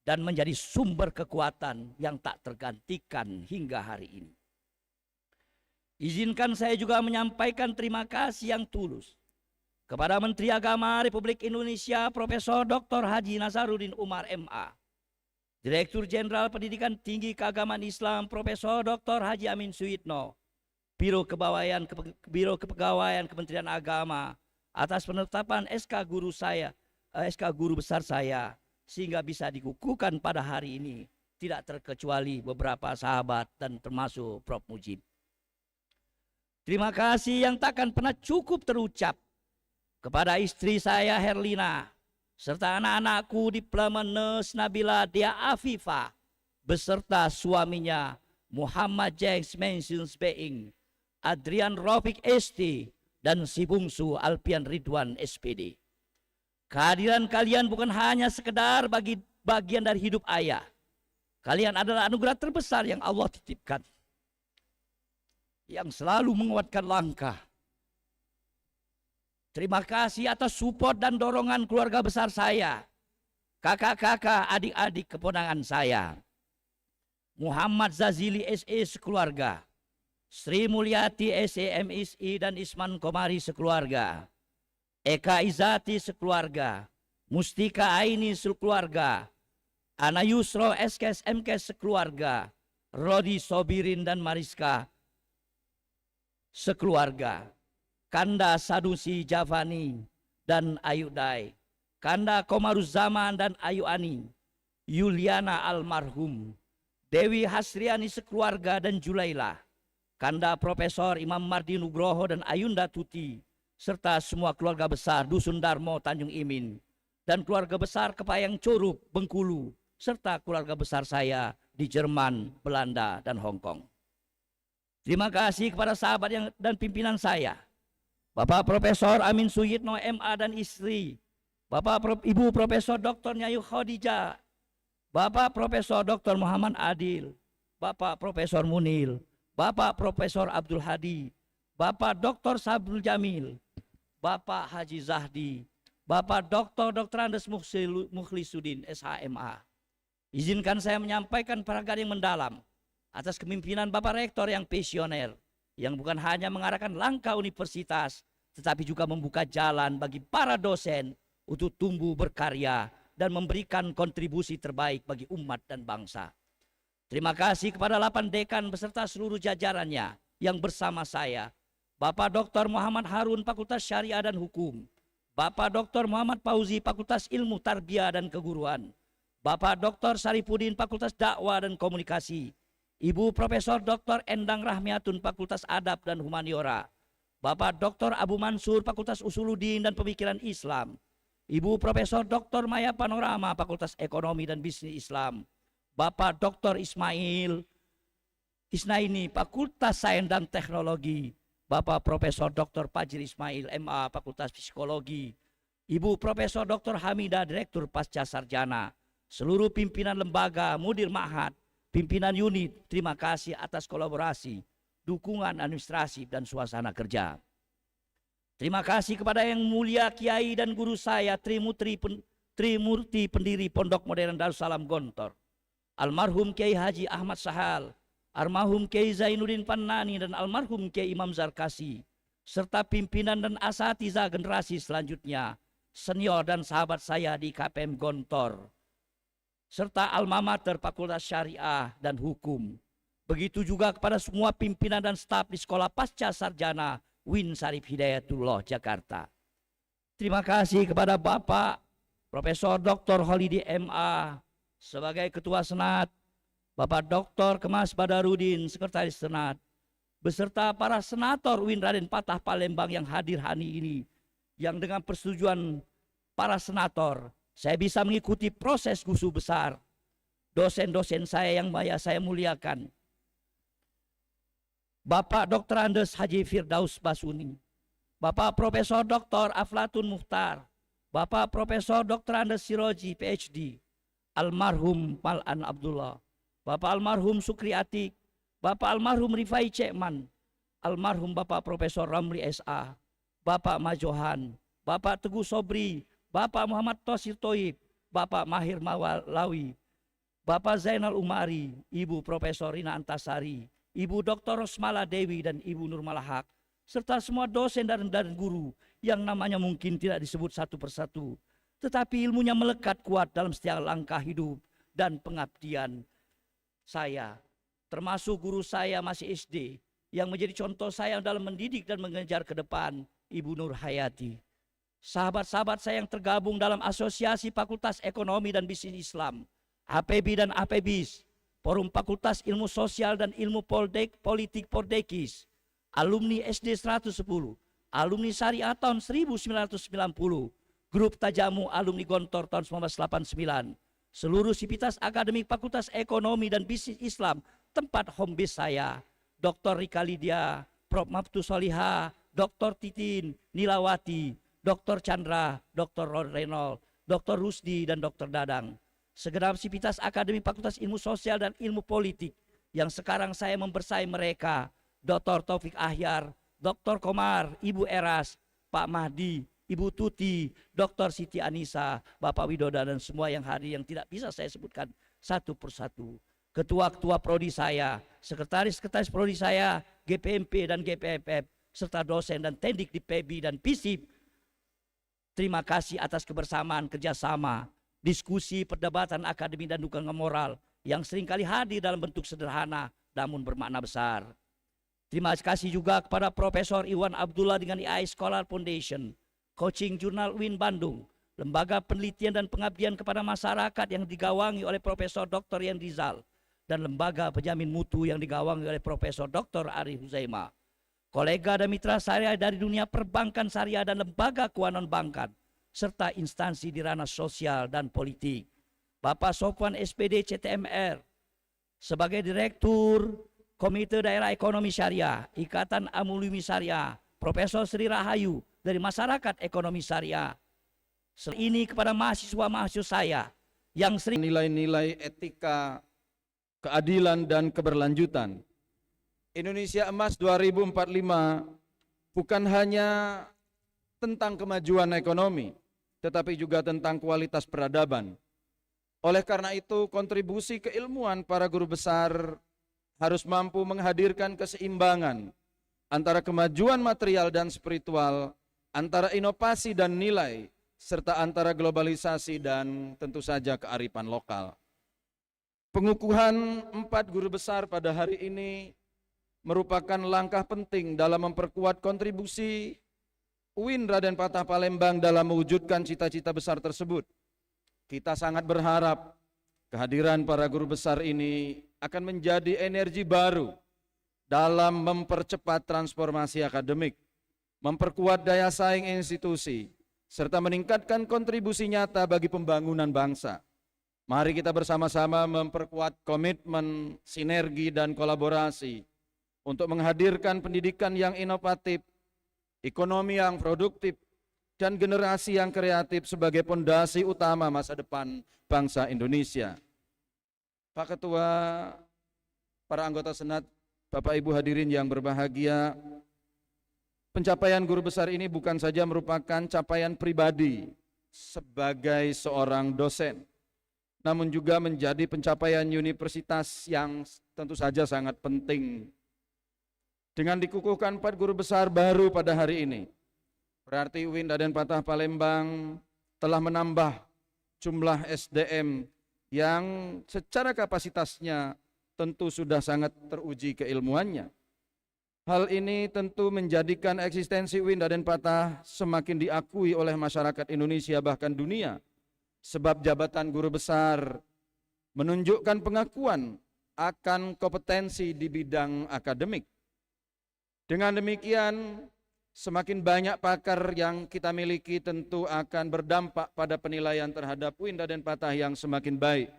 dan menjadi sumber kekuatan yang tak tergantikan hingga hari ini. Izinkan saya juga menyampaikan terima kasih yang tulus kepada Menteri Agama Republik Indonesia Profesor Dr. Haji Nasaruddin Umar MA, Direktur Jenderal Pendidikan Tinggi Keagamaan Islam Profesor Dr. Haji Amin Suyitno, Biro Kepegawaian Kementerian Agama atas penetapan SK Guru Besar saya, sehingga bisa dikukuhkan pada hari ini, tidak terkecuali beberapa sahabat dan termasuk Prof. Mujib. Terima kasih yang takkan pernah cukup terucap kepada istri saya Herlina, serta anak-anakku Diplomat Nurse Nabila Dia Afifah, beserta suaminya Muhammad James Mentions Being, Adrian Rafiq ST, dan si bungsu Alpian Ridwan SPD. Kehadiran kalian bukan hanya sekedar bagian dari hidup ayah. Kalian adalah anugerah terbesar yang Allah titipkan, yang selalu menguatkan langkah. Terima kasih atas support dan dorongan keluarga besar saya, kakak-kakak, adik-adik keponakan saya, Muhammad Zazili SE sekeluarga, Sri Mulyati SEMSI dan Isman Komari sekeluarga, Eka Izati sekeluarga, Mustika Aini sekeluarga, Ana Yusro SKS MKS sekeluarga, Rodi Sobirin dan Mariska sekeluarga, Kanda Sadusi Javani dan Ayu Dai, Kanda Komaruzzaman dan Ayu Ani, Yuliana almarhum, Dewi Hasriani sekeluarga dan Julaila, Kanda Profesor Imam Mardi Nugroho dan Ayunda Tuti, serta semua keluarga besar Dusun Darmo Tanjung Imin, dan keluarga besar Kepayang Curug Bengkulu, serta keluarga besar saya di Jerman, Belanda, dan Hong Kong. Terima kasih kepada sahabat dan pimpinan saya, Bapak Profesor Amin Suyitno MA dan istri, Ibu Profesor Dr. Nyayu Khadijah, Bapak Profesor Dr. Muhammad Adil, Bapak Profesor Munil, Bapak Profesor Abdul Hadi, Bapak Dr. Sabdul Jamil, Bapak Haji Zahdi, Bapak Dr. Andes Mukhlisuddin SHMA, Izinkan saya menyampaikan penghargaan yang mendalam atas kepemimpinan Bapak Rektor yang visioner, yang bukan hanya mengarahkan langkah universitas, tetapi juga membuka jalan bagi para dosen untuk tumbuh berkarya dan memberikan kontribusi terbaik bagi umat dan bangsa. Terima kasih kepada 8 dekan beserta seluruh jajarannya yang bersama saya, Bapak Dr. Muhammad Harun, Fakultas Syariah dan Hukum, Bapak Dr. Muhammad Fauzi, Fakultas Ilmu Tarbiyah dan Keguruan, Bapak Dr. Saripudin, Fakultas Dakwah dan Komunikasi, Ibu Profesor Dr. Endang Rahmiatun, Fakultas Adab dan Humaniora, Bapak Dr. Abu Mansur, Fakultas Usuluddin dan Pemikiran Islam, Ibu Profesor Dr. Maya Panorama, Fakultas Ekonomi dan Bisnis Islam, Bapak Dr. Ismail Isnaini, Fakultas Sains dan Teknologi, Bapak Profesor Dr. Fajri Ismail, MA, Fakultas Psikologi, Ibu Profesor Dr. Hamidah, Direktur Pasca Sarjana, seluruh pimpinan lembaga, mudir ma'had, pimpinan unit, terima kasih atas kolaborasi, dukungan administrasi dan suasana kerja. Terima kasih kepada Yang Mulia Kiai dan guru saya, Trimurti pendiri Pondok Modern Darussalam Gontor, almarhum Kiai Haji Ahmad Sahal, almarhum Kiai Zainuddin Pannani dan almarhum Kiai Imam Zarkasi, serta pimpinan dan asatidzah generasi selanjutnya, senior dan sahabat saya di KPM Gontor, serta alma mater Fakultas Syariah dan Hukum. Begitu juga kepada semua pimpinan dan staf di Sekolah Pasca Sarjana Win Syarif Hidayatullah Jakarta. Terima kasih kepada Bapak Profesor Dr. Holidi MA sebagai Ketua Senat, Bapak Dr. Kemas Badarudin, Sekretaris Senat, beserta para senator UIN Raden Fatah Palembang yang hadir hari ini, yang dengan persetujuan para senator, saya bisa mengikuti proses gusu besar. Dosen-dosen saya yang saya muliakan, Bapak Dr. Andes Haji Firdaus Basuni, Bapak Profesor Dr. Aflatun Muhtar, Bapak Profesor Dr. Andes Siroji PhD, almarhum Mal'an Abdullah, Bapak almarhum Sukri Atik, Bapak almarhum Rifai Cekman, almarhum Bapak Profesor Ramli SA, Bapak Majohan, Bapak Teguh Sobri, Bapak Muhammad Tosir Toib, Bapak Mahir Mawalawi, Bapak Zainal Umari, Ibu Profesor Rina Antasari, Ibu Dr. Rosmala Dewi dan Ibu Nurmala Haq, serta semua dosen dan guru yang namanya mungkin tidak disebut satu persatu, tetapi ilmunya melekat kuat dalam setiap langkah hidup dan pengabdian saya, termasuk guru saya masih SD yang menjadi contoh saya dalam mendidik dan mengejar ke depan, Ibu Nur Hayati. Sahabat-sahabat saya yang tergabung dalam Asosiasi Fakultas Ekonomi dan Bisnis Islam, APB dan APBIS, Forum Fakultas Ilmu Sosial dan Ilmu Politik Pordekis, alumni SD 110, alumni Syariah tahun 1990, Grup Tajamu alumni Gontor tahun 1989, seluruh sivitas akademik Fakultas Ekonomi dan Bisnis Islam, tempat home base saya, Dr. Rika Lydia, Prof. Maftu Soliha, Dr. Titin, Nilawati, Dr. Chandra, Dr. Renol, Dr. Rusdi, dan Dr. Dadang. Segenap sivitas akademik Fakultas Ilmu Sosial dan Ilmu Politik yang sekarang saya membersai mereka, Dr. Taufik Ahyar, Dr. Komar, Ibu Eras, Pak Mahdi, Ibu Tuti, Dr. Siti Anissa, Bapak Widoda, dan semua yang hadir yang tidak bisa saya sebutkan satu persatu. Ketua-ketua prodi saya, sekretaris-sekretaris prodi saya, GPMP dan GPFF, serta dosen dan tendik di PEBI dan PISIP. Terima kasih atas kebersamaan, kerjasama, diskusi, perdebatan akademik dan dukungan moral yang seringkali hadir dalam bentuk sederhana namun bermakna besar. Terima kasih juga kepada Profesor Iwan Abdullah dengan IAI Scholar Foundation, Coaching Jurnal UIN Bandung, Lembaga Penelitian dan Pengabdian kepada Masyarakat yang digawangi oleh Profesor Dr. Yan Rizal, dan Lembaga Penjamin Mutu yang digawangi oleh Profesor Dr. Ari Huzaima. Kolega dan mitra saya dari dunia perbankan syariah dan lembaga keuangan bankan, serta instansi di ranah sosial dan politik. Bapak Sofwan SPD CTMR sebagai Direktur Komite Daerah Ekonomi Syariah, Ikatan Amulumi Syariah, Profesor Sri Rahayu dari Masyarakat Ekonomi Syariah. Ini kepada mahasiswa-mahasiswa saya yang sering nilai-nilai etika, keadilan dan keberlanjutan. Indonesia Emas 2045 bukan hanya tentang kemajuan ekonomi, tetapi juga tentang kualitas peradaban. Oleh karena itu, kontribusi keilmuan para guru besar harus mampu menghadirkan keseimbangan antara kemajuan material dan spiritual, antara inovasi dan nilai, serta antara globalisasi dan tentu saja kearifan lokal. Pengukuhan 4 guru besar pada hari ini merupakan langkah penting dalam memperkuat kontribusi UIN Raden Patah Palembang dalam mewujudkan cita-cita besar tersebut. Kita sangat berharap kehadiran para guru besar ini akan menjadi energi baru dalam mempercepat transformasi akademik, memperkuat daya saing institusi, serta meningkatkan kontribusi nyata bagi pembangunan bangsa. Mari kita bersama-sama memperkuat komitmen, sinergi, dan kolaborasi untuk menghadirkan pendidikan yang inovatif, ekonomi yang produktif, dan generasi yang kreatif sebagai pondasi utama masa depan bangsa Indonesia. Pak Ketua, para anggota Senat, Bapak Ibu hadirin yang berbahagia, pencapaian guru besar ini bukan saja merupakan capaian pribadi sebagai seorang dosen, namun juga menjadi pencapaian universitas yang tentu saja sangat penting. Dengan dikukuhkan 4 guru besar baru pada hari ini, berarti UIN Raden Patah Palembang telah menambah jumlah SDM yang secara kapasitasnya tentu sudah sangat teruji keilmuannya. Hal ini tentu menjadikan eksistensi UIN Raden Patah semakin diakui oleh masyarakat Indonesia bahkan dunia. Sebab jabatan guru besar menunjukkan pengakuan akan kompetensi di bidang akademik. Dengan demikian, semakin banyak pakar yang kita miliki tentu akan berdampak pada penilaian terhadap UIN Raden Patah yang semakin baik.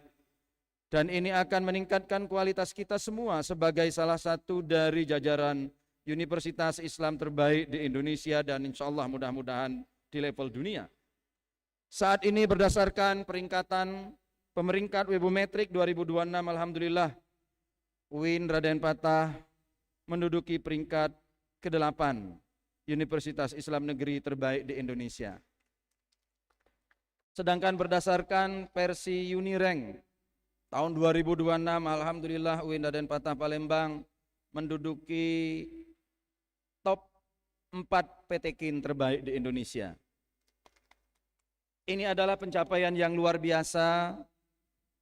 Dan ini akan meningkatkan kualitas kita semua sebagai salah satu dari jajaran universitas Islam terbaik di Indonesia dan insya Allah mudah-mudahan di level dunia. Saat ini berdasarkan peringkatan pemeringkat Webometrik 2026, alhamdulillah UIN Raden Patah menduduki peringkat ke-8 Universitas Islam Negeri terbaik di Indonesia. Sedangkan berdasarkan versi Unirank tahun 2026, alhamdulillah UIN Raden Patah Palembang menduduki top 4 PTKIN terbaik di Indonesia. Ini adalah pencapaian yang luar biasa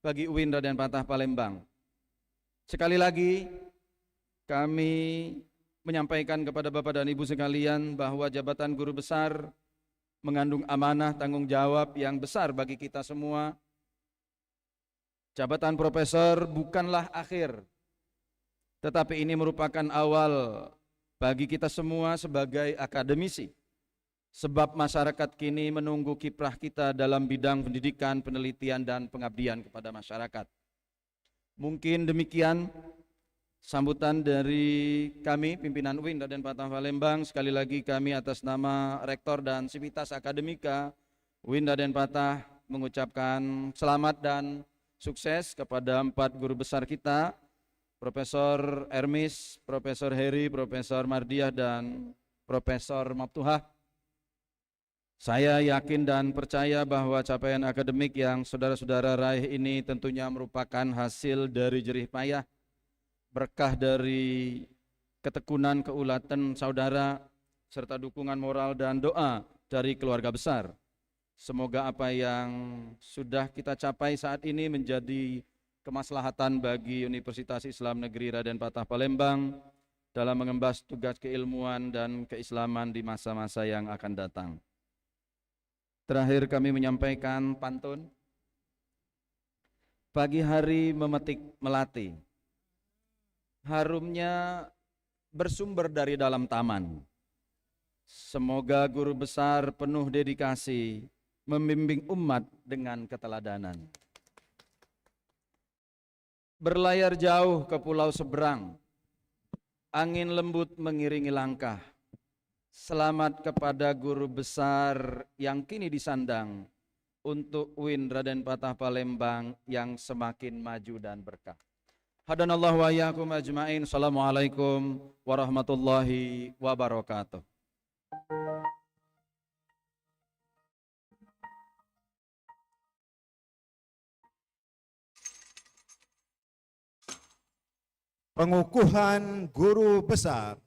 bagi UIN Raden Patah Palembang. Sekali lagi kami menyampaikan kepada Bapak dan Ibu sekalian bahwa jabatan guru besar mengandung amanah tanggung jawab yang besar bagi kita semua. Jabatan profesor bukanlah akhir, tetapi ini merupakan awal bagi kita semua sebagai akademisi. Sebab masyarakat kini menunggu kiprah kita dalam bidang pendidikan, penelitian, dan pengabdian kepada masyarakat. Mungkin demikian sambutan dari kami, pimpinan UIN Raden Patah Palembang. Sekali lagi kami atas nama Rektor dan Sivitas Akademika UIN Raden Patah mengucapkan selamat dan sukses kepada 4 guru besar kita, Profesor Ermis, Profesor Heri, Profesor Mardiah, dan Profesor Maftuhah. Saya yakin dan percaya bahwa capaian akademik yang saudara-saudara raih ini tentunya merupakan hasil dari jerih payah, berkah dari ketekunan keulatan saudara, serta dukungan moral dan doa dari keluarga besar. Semoga apa yang sudah kita capai saat ini menjadi kemaslahatan bagi Universitas Islam Negeri Raden Patah Palembang dalam mengemban tugas keilmuan dan keislaman di masa-masa yang akan datang. Terakhir kami menyampaikan pantun. Pagi hari memetik melati, harumnya bersumber dari dalam taman. Semoga guru besar penuh dedikasi membimbing umat dengan keteladanan. Berlayar jauh ke pulau seberang, angin lembut mengiringi langkah. Selamat kepada guru besar yang kini disandang untuk UIN Raden Patah Palembang yang semakin maju dan berkah. Hadanallahu wa iyyakum ajmain. Assalamualaikum warahmatullahi wabarakatuh. Pengukuhan guru besar.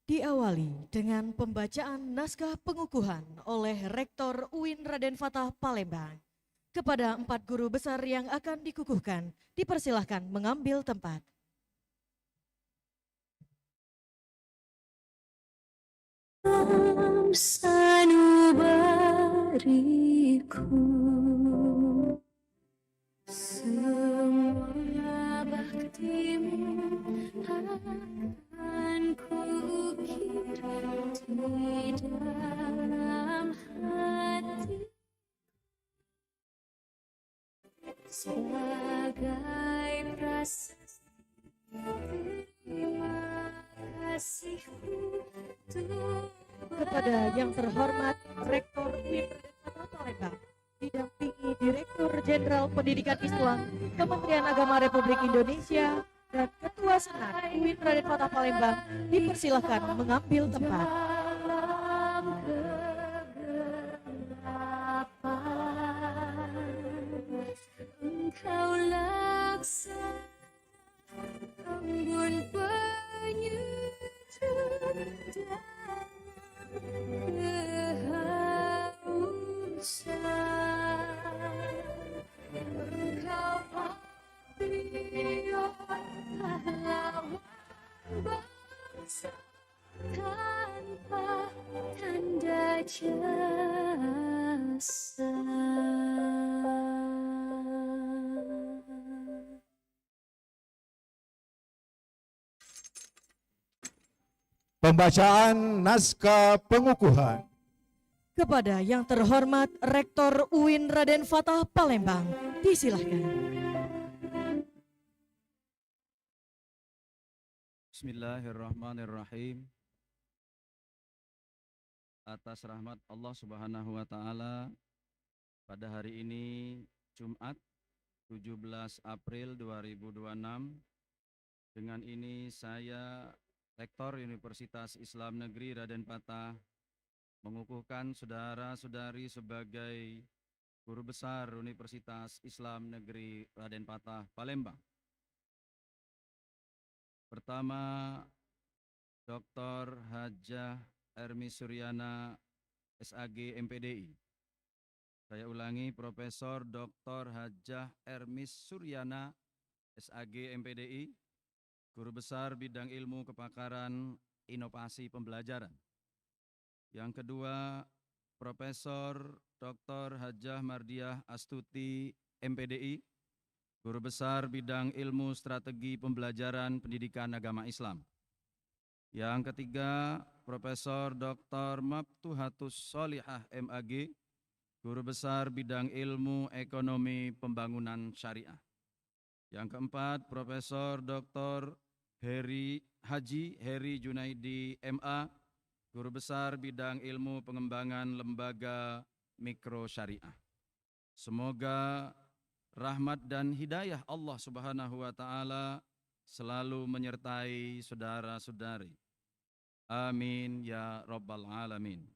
Diawali dengan pembacaan naskah pengukuhan oleh Rektor UIN Raden Fatah Palembang. Kepada 4 guru besar yang akan dikukuhkan, dipersilahkan mengambil tempat. Sanubariku, semua baktimu akan kukir di dalam hati sebagai prasasti terima kasihku Kepada yang terhormat Rektor UIN Raden Fatah Palembang, didampingi Direktur Jenderal Pendidikan Islam Kementerian Agama Republik Indonesia dan Ketua Senat UIN Raden Fatah Palembang, dipersilahkan mengambil tempat. Engkau laksana embun penyejuk dalam kehausan. Engkau pahlawan bangsa tanpa tanda jasa. Pembacaan naskah pengukuhan. Kepada yang terhormat Rektor UIN Raden Fatah Palembang, disilahkan. Bismillahirrahmanirrahim. Atas rahmat Allah Subhanahu wa taala, pada hari ini Jumat 17 April 2026, dengan ini saya Rektor Universitas Islam Negeri Raden Fatah mengukuhkan saudara-saudari sebagai Guru Besar Universitas Islam Negeri Raden Fatah Palembang. Pertama, Dr. Hajah Ermi Suryana, SAG MPDI. Saya ulangi, Profesor Dr. Hajah Ermi Suryana, SAG MPDI, Guru Besar Bidang Ilmu Kepakaran Inovasi Pembelajaran. Yang kedua, Profesor Dr. Hajah Mardiah Astuti, MPDI, Guru Besar Bidang Ilmu Strategi Pembelajaran Pendidikan Agama Islam. Yang ketiga, Profesor Dr. Maftuhatus Solihah, MAG, Guru Besar Bidang Ilmu Ekonomi Pembangunan Syariah. Yang keempat, Profesor Dr. Haji Heri Junaidi, MA, Guru Besar Bidang Ilmu Pengembangan Lembaga Mikro Syariah. Semoga rahmat dan hidayah Allah Subhanahu wa taala selalu menyertai saudara-saudari. Amin ya rabbal alamin.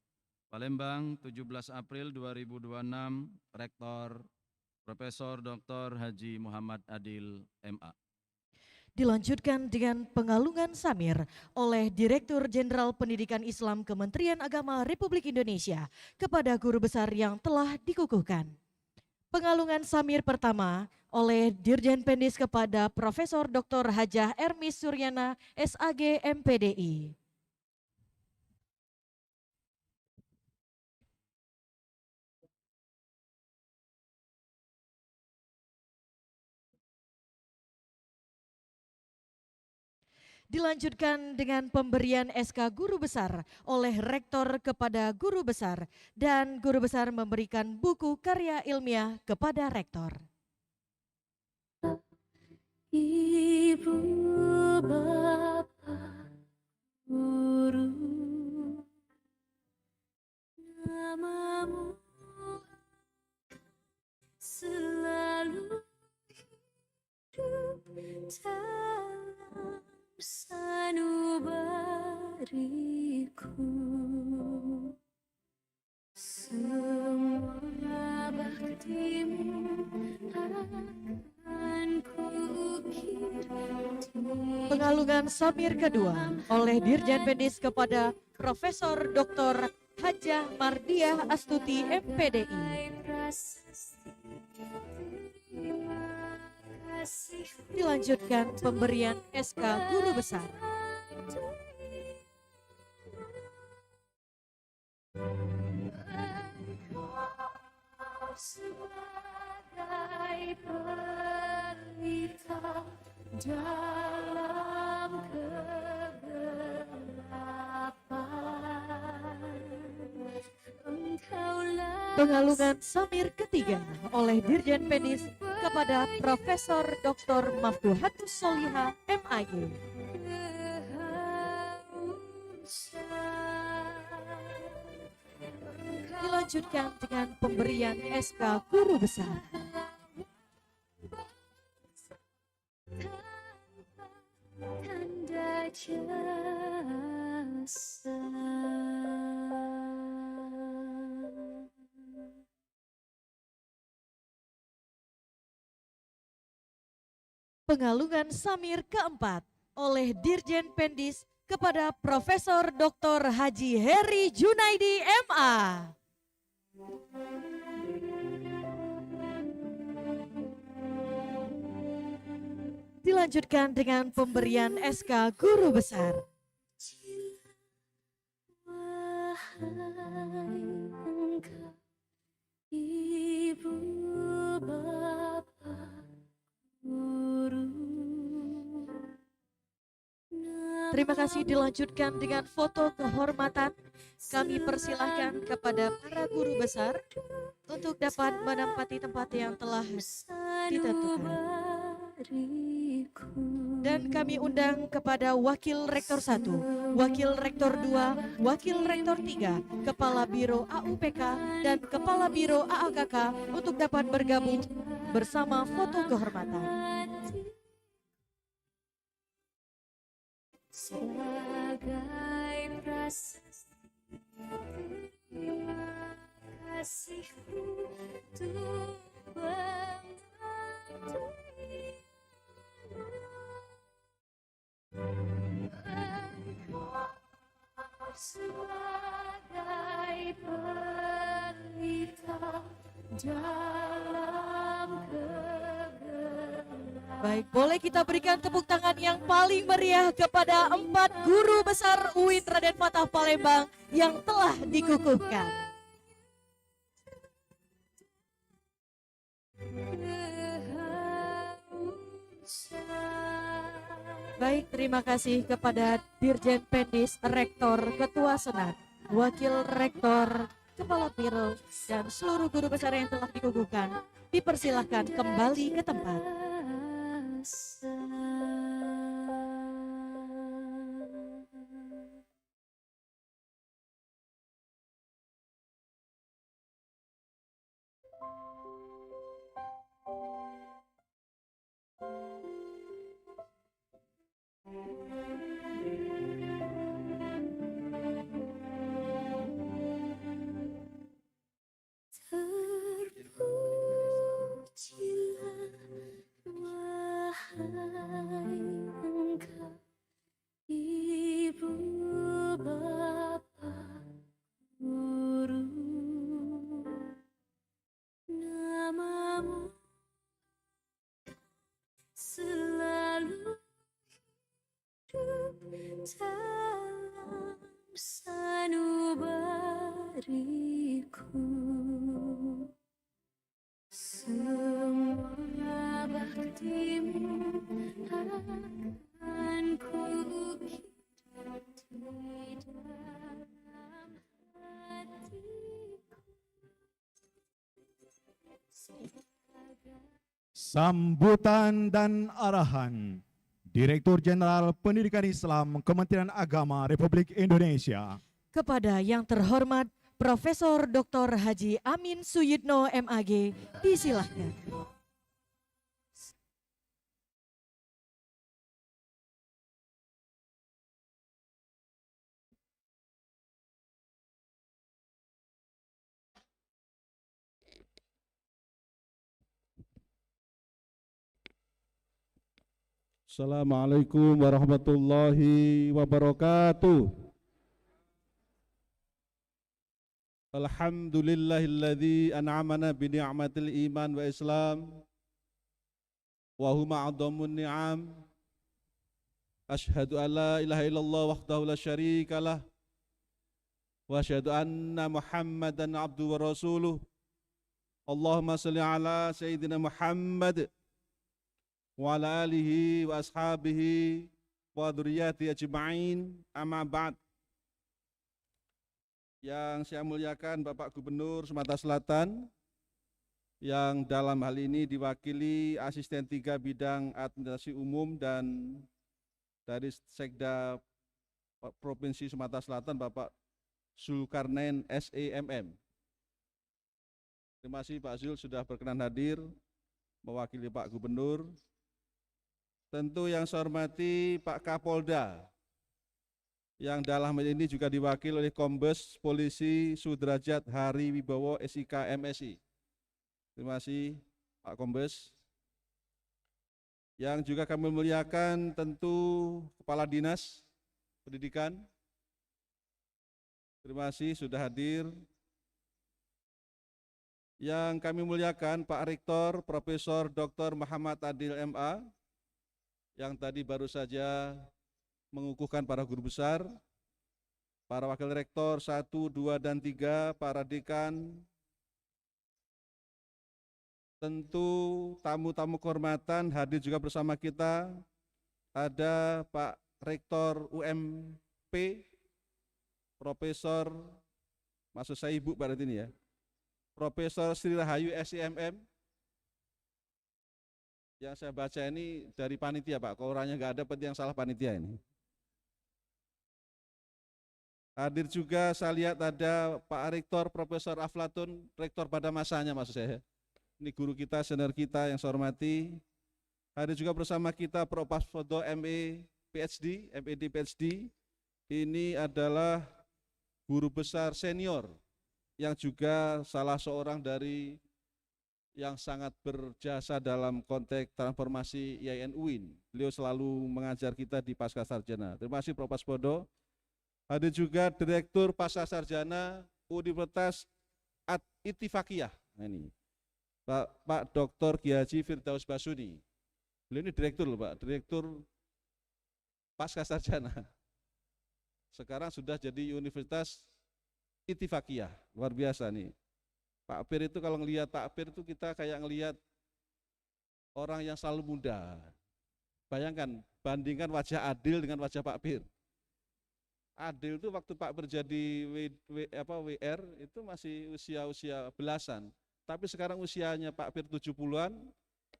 Palembang, 17 April 2026, Rektor Profesor Dr. Haji Muhammad Adil, MA. Dilanjutkan dengan pengalungan samir oleh Direktur Jenderal Pendidikan Islam Kementerian Agama Republik Indonesia kepada guru besar yang telah dikukuhkan. Pengalungan samir pertama oleh Dirjen Pendis kepada Profesor Dr. Hajah Ermi Suryana, SAG MPDI. Dilanjutkan dengan pemberian SK Guru Besar oleh Rektor kepada Guru Besar, dan Guru Besar memberikan buku karya ilmiah kepada Rektor. Ibu, Bapak, Guru, namamu selalu hidup dalam sanubariku. Semua baktimu akan ku Pengalungan Samir kedua oleh Dirjen Pendis kepada Profesor Dr. Hajah Mardiah Astuti MPDI. Dilanjutkan pemberian SK Guru Besar. Sebagai pelita dalam kegelapan, Engkaulah Pengalungan Samir ketiga oleh Dirjen Pendis kepada Profesor Dr. Maftuhatus Soliha MAG. Dilanjutkan dengan pemberian SK Guru Besar. tanda jasa. Pengalungan Samir keempat oleh Dirjen Pendis kepada Profesor Dr. Haji Heri Junaidi MA. Dilanjutkan dengan pemberian SK Guru Besar. Wahai engkau, ibu bapa guru. Terima kasih, dilanjutkan dengan foto kehormatan. Kami persilahkan kepada para guru besar untuk dapat menempati tempat yang telah ditentukan. Dan kami undang kepada Wakil Rektor 1, Wakil Rektor 2, Wakil Rektor 3, Kepala Biro AUPK, dan Kepala Biro AAKK untuk dapat bergabung bersama foto kehormatan. Sebagai prasasti terima kasihku Tuhan. Sebagai pelita dalam kegelapan. Baik, boleh kita berikan tepuk tangan yang paling meriah kepada 4 guru besar UIN Raden Fatah Palembang yang telah dikukuhkan. Baik, terima kasih kepada Dirjen Pendis, Rektor, Ketua Senat, Wakil Rektor, Kepala Biro, dan seluruh guru besar yang telah dikukuhkan. Dipersilahkan kembali ke tempat. Terpujilah wahai engkau, ibu bapa guru. Namamu selalu hidup dalam sanubariku. Semua baktimu akan kukira di dalam hatiku. Sambutan dan arahan Direktur Jenderal Pendidikan Islam Kementerian Agama Republik Indonesia Kepada yang terhormat Profesor Dr. Haji Amin Suyitno MAG, disilahkan. Assalamualaikum warahmatullahi wabarakatuh. Alhamdulillahilladzi an'amana bi ni'matil iman wa islam wa huma a'dhamun ni'am. Asyhadu an la ilaha illallah wahdahu la syarikalah wa asyhadu anna Muhammadan abduhu wa rasuluh. Allahumma shalli ala sayyidina Muhammad wa ala alihi wa ashabihi wa dzurriyyati ajma'in. Amma ba'd. Yang saya muliakan Bapak Gubernur Sumatera Selatan, yang dalam hal ini diwakili Asisten 3 Bidang Administrasi Umum dan dari Sekda Provinsi Sumatera Selatan, Bapak Zulkarnain SEMM. Terima kasih Pak Zul sudah berkenan hadir mewakili Pak Gubernur. Tentu yang saya hormati Pak Kapolda, yang dalam hal ini juga diwakili oleh Kombes Polisi Sudrajat Hari Wibowo SIK MSI. Terima kasih Pak Kombes. Yang juga kami muliakan tentu Kepala Dinas Pendidikan. Terima kasih sudah hadir. Yang kami muliakan Pak Rektor Profesor Dr. Muhammad Adil MA, yang tadi baru saja mengukuhkan para guru besar, para wakil rektor 1, 2, dan 3, para dekan, tentu tamu-tamu kehormatan hadir juga bersama kita. Ada Pak Rektor UMP, Profesor, maksud saya Ibu pada ini ya, Profesor Sri Rahayu SIMM. Yang saya baca ini dari panitia Pak, kalau orangnya nggak ada berarti yang salah panitia ini. Hadir juga saya lihat ada Pak Rektor Profesor Aflatun, rektor pada masanya maksud saya. Ini guru kita, senior kita yang saya hormati. Hadir juga bersama kita Prof. Fodo ME PhD, MED PhD. Ini adalah guru besar senior yang juga salah seorang dari yang sangat berjasa dalam konteks transformasi IAIN UIN. Beliau selalu mengajar kita di Pasca Sarjana. Terima kasih Prof. Fodo. Ada juga Direktur Pasca Sarjana Universitas At-Ittifaqiyah. Nah ini Pak Dr. Kiai Haji Firdaus Basuni. Beliau ini direktur loh Pak, direktur Pasca Sarjana. Sekarang sudah jadi Universitas Ittifaqiyah. Luar biasa nih. Pak Pir itu kalau ngelihat Pak Pir itu kita kayak ngelihat orang yang selalu muda. Bayangkan, bandingkan wajah Adil dengan wajah Pak Pir. Adil itu waktu Pak Pir jadi WR itu masih usia belasan. Tapi sekarang usianya Pak Pir 70-an,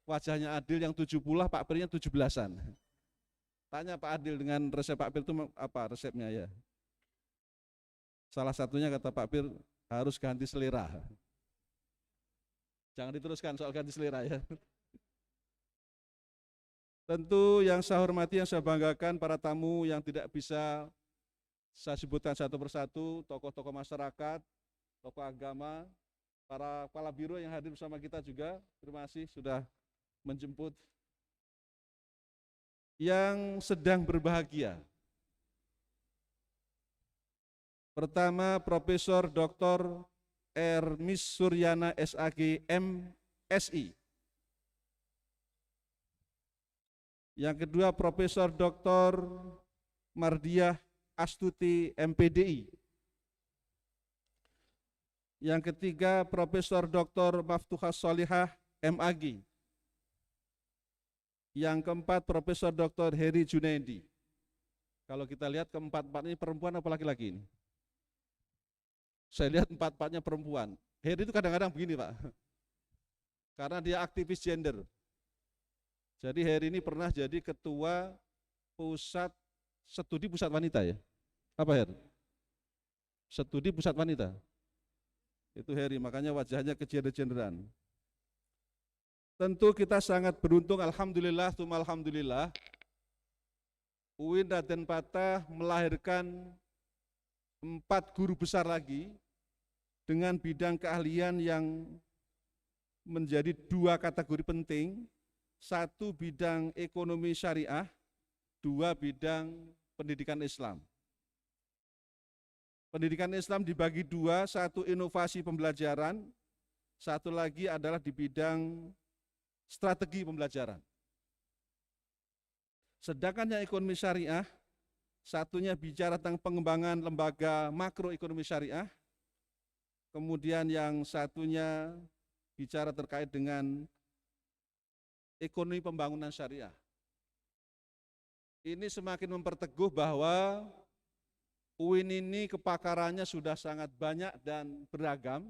wajahnya Adil yang 70, Pak Pirnya 17-an. Tanya Pak Adil dengan resep Pak Pir itu apa resepnya ya? Salah satunya kata Pak Pir harus ganti selera. Jangan diteruskan soal ganti selera ya. Tentu yang saya hormati, yang saya banggakan para tamu yang tidak bisa saya sebutkan satu persatu, tokoh-tokoh masyarakat, tokoh agama, para kepala biro yang hadir bersama kita juga, terima kasih sudah menjemput. Yang sedang berbahagia. Pertama, Profesor Dr. Ermis Suryana SAG MSI. Yang kedua, Profesor Dr. Mardiah Astuti MPDI. Yang ketiga, Profesor Dr. Maftuhah Solihah MAG. Yang keempat, Profesor Dr. Heri Junaidi. Kalau kita lihat keempat-empat ini perempuan apa laki-laki ini? Saya lihat empat-empatnya perempuan. Heri itu kadang-kadang begini Pak, karena dia aktivis gender. Jadi Heri ini pernah jadi ketua studi pusat wanita ya. Apa Heri? Studi pusat wanita. Itu Heri, makanya wajahnya kegender-genderan. Tentu kita sangat beruntung, alhamdulillah, tsumma alhamdulillah. UIN Raden Patah melahirkan 4 guru besar lagi dengan bidang keahlian yang menjadi 2 kategori penting. 1 bidang ekonomi syariah, 2 bidang pendidikan Islam. Pendidikan Islam dibagi 2, 1 inovasi pembelajaran, 1 lagi adalah di bidang strategi pembelajaran. Sedangkan yang ekonomi syariah, satunya bicara tentang pengembangan lembaga makroekonomi syariah, kemudian yang satunya bicara terkait dengan ekonomi pembangunan syariah. Ini semakin memperteguh bahwa UIN ini kepakarannya sudah sangat banyak dan beragam.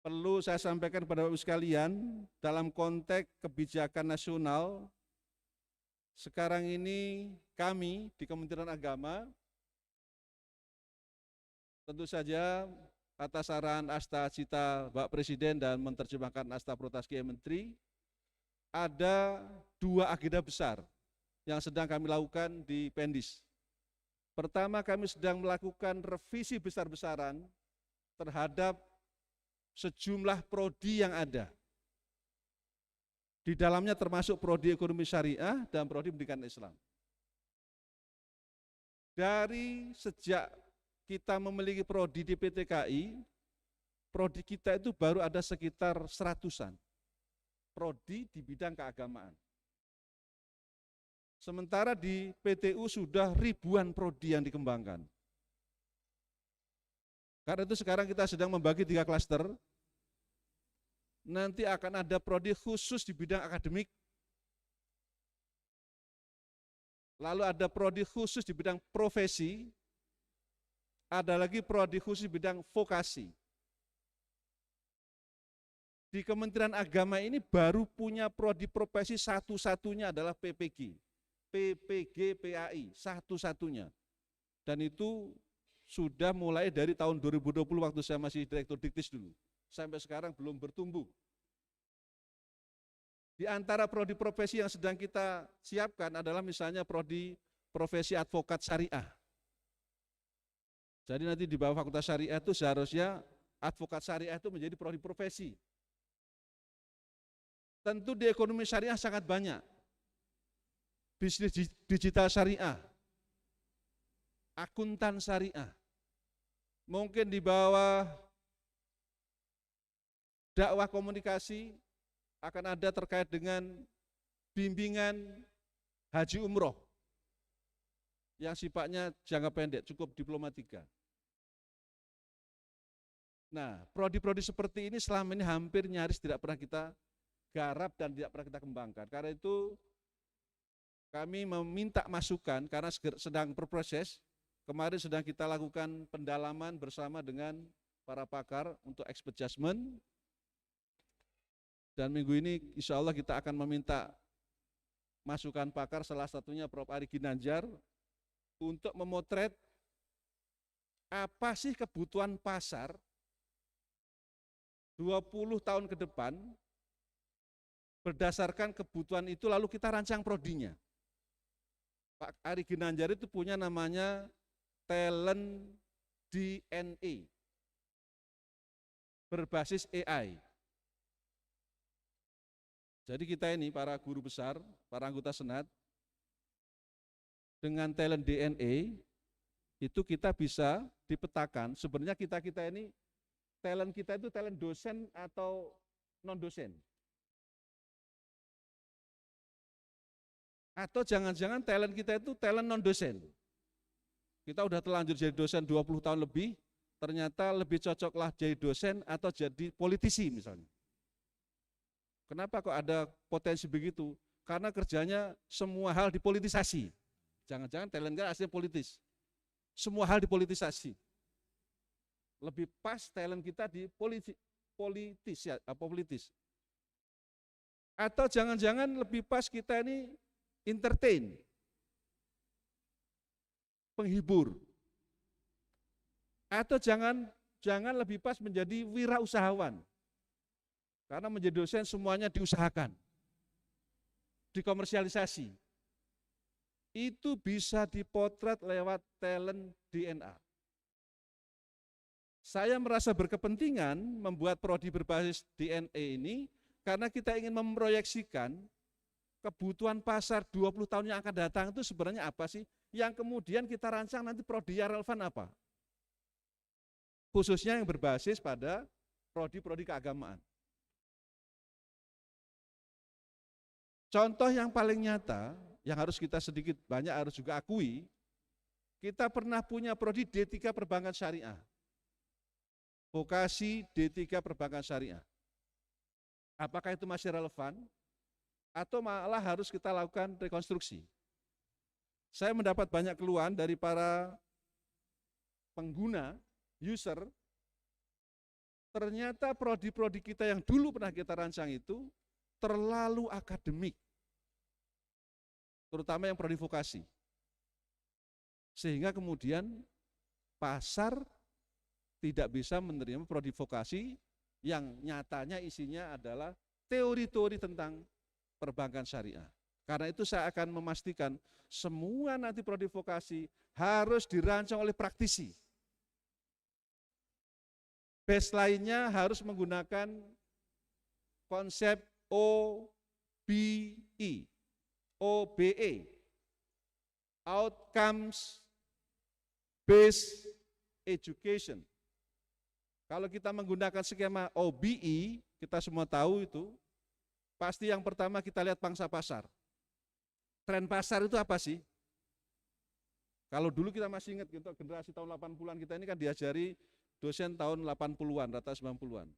Perlu saya sampaikan kepada Bapak sekalian, dalam konteks kebijakan nasional, sekarang ini kami di Kementerian Agama, tentu saja atas saran Asta Cita Bapak Presiden dan menerjemahkan Asta Protas Kiai Menteri, ada 2 agenda besar yang sedang kami lakukan di Pendis. Pertama, kami sedang melakukan revisi besar-besaran terhadap sejumlah prodi yang ada. Di dalamnya termasuk prodi ekonomi syariah dan prodi pendidikan Islam. Dari sejak kita memiliki prodi di PTKI, prodi kita itu baru ada sekitar 100-an. Prodi di bidang keagamaan. Sementara di PTU sudah ribuan prodi yang dikembangkan. Karena itu sekarang kita sedang membagi 3 klaster. Nanti akan ada prodi khusus di bidang akademik. Lalu ada prodi khusus di bidang profesi. Ada lagi prodi khusus di bidang vokasi. Di Kementerian Agama ini baru punya prodi profesi satu-satunya adalah PPG. PPG PAI, satu-satunya. Dan itu sudah mulai dari tahun 2020 waktu saya masih Direktur Diktis dulu. Sampai sekarang belum bertumbuh. Di antara prodi profesi yang sedang kita siapkan adalah misalnya prodi profesi advokat syariah. Jadi nanti di bawah Fakultas Syariah itu seharusnya advokat syariah itu menjadi prodi profesi. Tentu di ekonomi syariah sangat banyak. Bisnis digital syariah, akuntan syariah, mungkin di bawah dakwah komunikasi akan ada terkait dengan bimbingan haji umroh yang sifatnya jangka pendek, cukup diplomatika. Nah, prodi-prodi seperti ini selama ini hampir nyaris tidak pernah kita garap dan tidak pernah kita kembangkan. Karena itu kami meminta masukan karena sedang berproses. Kemarin sedang kita lakukan pendalaman bersama dengan para pakar untuk expert judgment. Dan minggu ini insya Allah kita akan meminta masukan pakar, salah satunya Prof. Ari Ginanjar, untuk memotret apa sih kebutuhan pasar 20 tahun ke depan. Berdasarkan kebutuhan itu lalu kita rancang prodinya. Pak Ari Ginanjar itu punya namanya talent DNA berbasis AI. Jadi kita ini para guru besar, para anggota Senat, dengan talent DNA itu kita bisa dipetakan. Sebenarnya kita ini talent kita itu talent dosen atau non dosen. Atau jangan-jangan talent kita itu talent non-dosen. Kita udah terlanjur jadi dosen 20 tahun lebih, ternyata lebih cocoklah jadi dosen atau jadi politisi misalnya. Kenapa kok ada potensi begitu? Karena kerjanya semua hal dipolitisasi. Jangan-jangan talent kita aslinya politis. Semua hal dipolitisasi. Lebih pas talent kita di politis. Atau jangan-jangan lebih pas kita ini entertain, penghibur, atau jangan lebih pas menjadi wirausahawan, karena menjadi dosen semuanya diusahakan, dikomersialisasi. Itu bisa dipotret lewat talent DNA. Saya merasa berkepentingan membuat prodi berbasis DNA ini Karena kita ingin memproyeksikan kebutuhan pasar 20 tahun yang akan datang itu sebenarnya apa sih? Yang kemudian kita rancang nanti prodi yang relevan apa? Khususnya yang berbasis pada prodi-prodi keagamaan. Contoh yang paling nyata, yang harus kita sedikit banyak harus juga akui, kita pernah punya prodi D3 Perbankan Syariah. Vokasi D3 Perbankan Syariah. Apakah itu masih relevan? Atau malah harus kita lakukan rekonstruksi? Saya mendapat banyak keluhan dari para pengguna, user, ternyata prodi-prodi kita yang dulu pernah kita rancang itu terlalu akademik, terutama yang prodi vokasi. Sehingga kemudian pasar tidak bisa menerima prodi vokasi yang nyatanya isinya adalah teori-teori tentang perbankan syariah. Karena itu saya akan memastikan semua nanti prodi vokasi harus dirancang oleh praktisi. Baseline-nya harus menggunakan konsep OBE, Outcomes Based Education. Kalau kita menggunakan skema OBE, kita semua tahu itu, pasti yang pertama kita lihat pangsa pasar. Tren pasar itu apa sih? Kalau dulu kita masih ingat gitu, generasi tahun 80-an kita ini kan diajari dosen tahun 80-an, rata 90-an.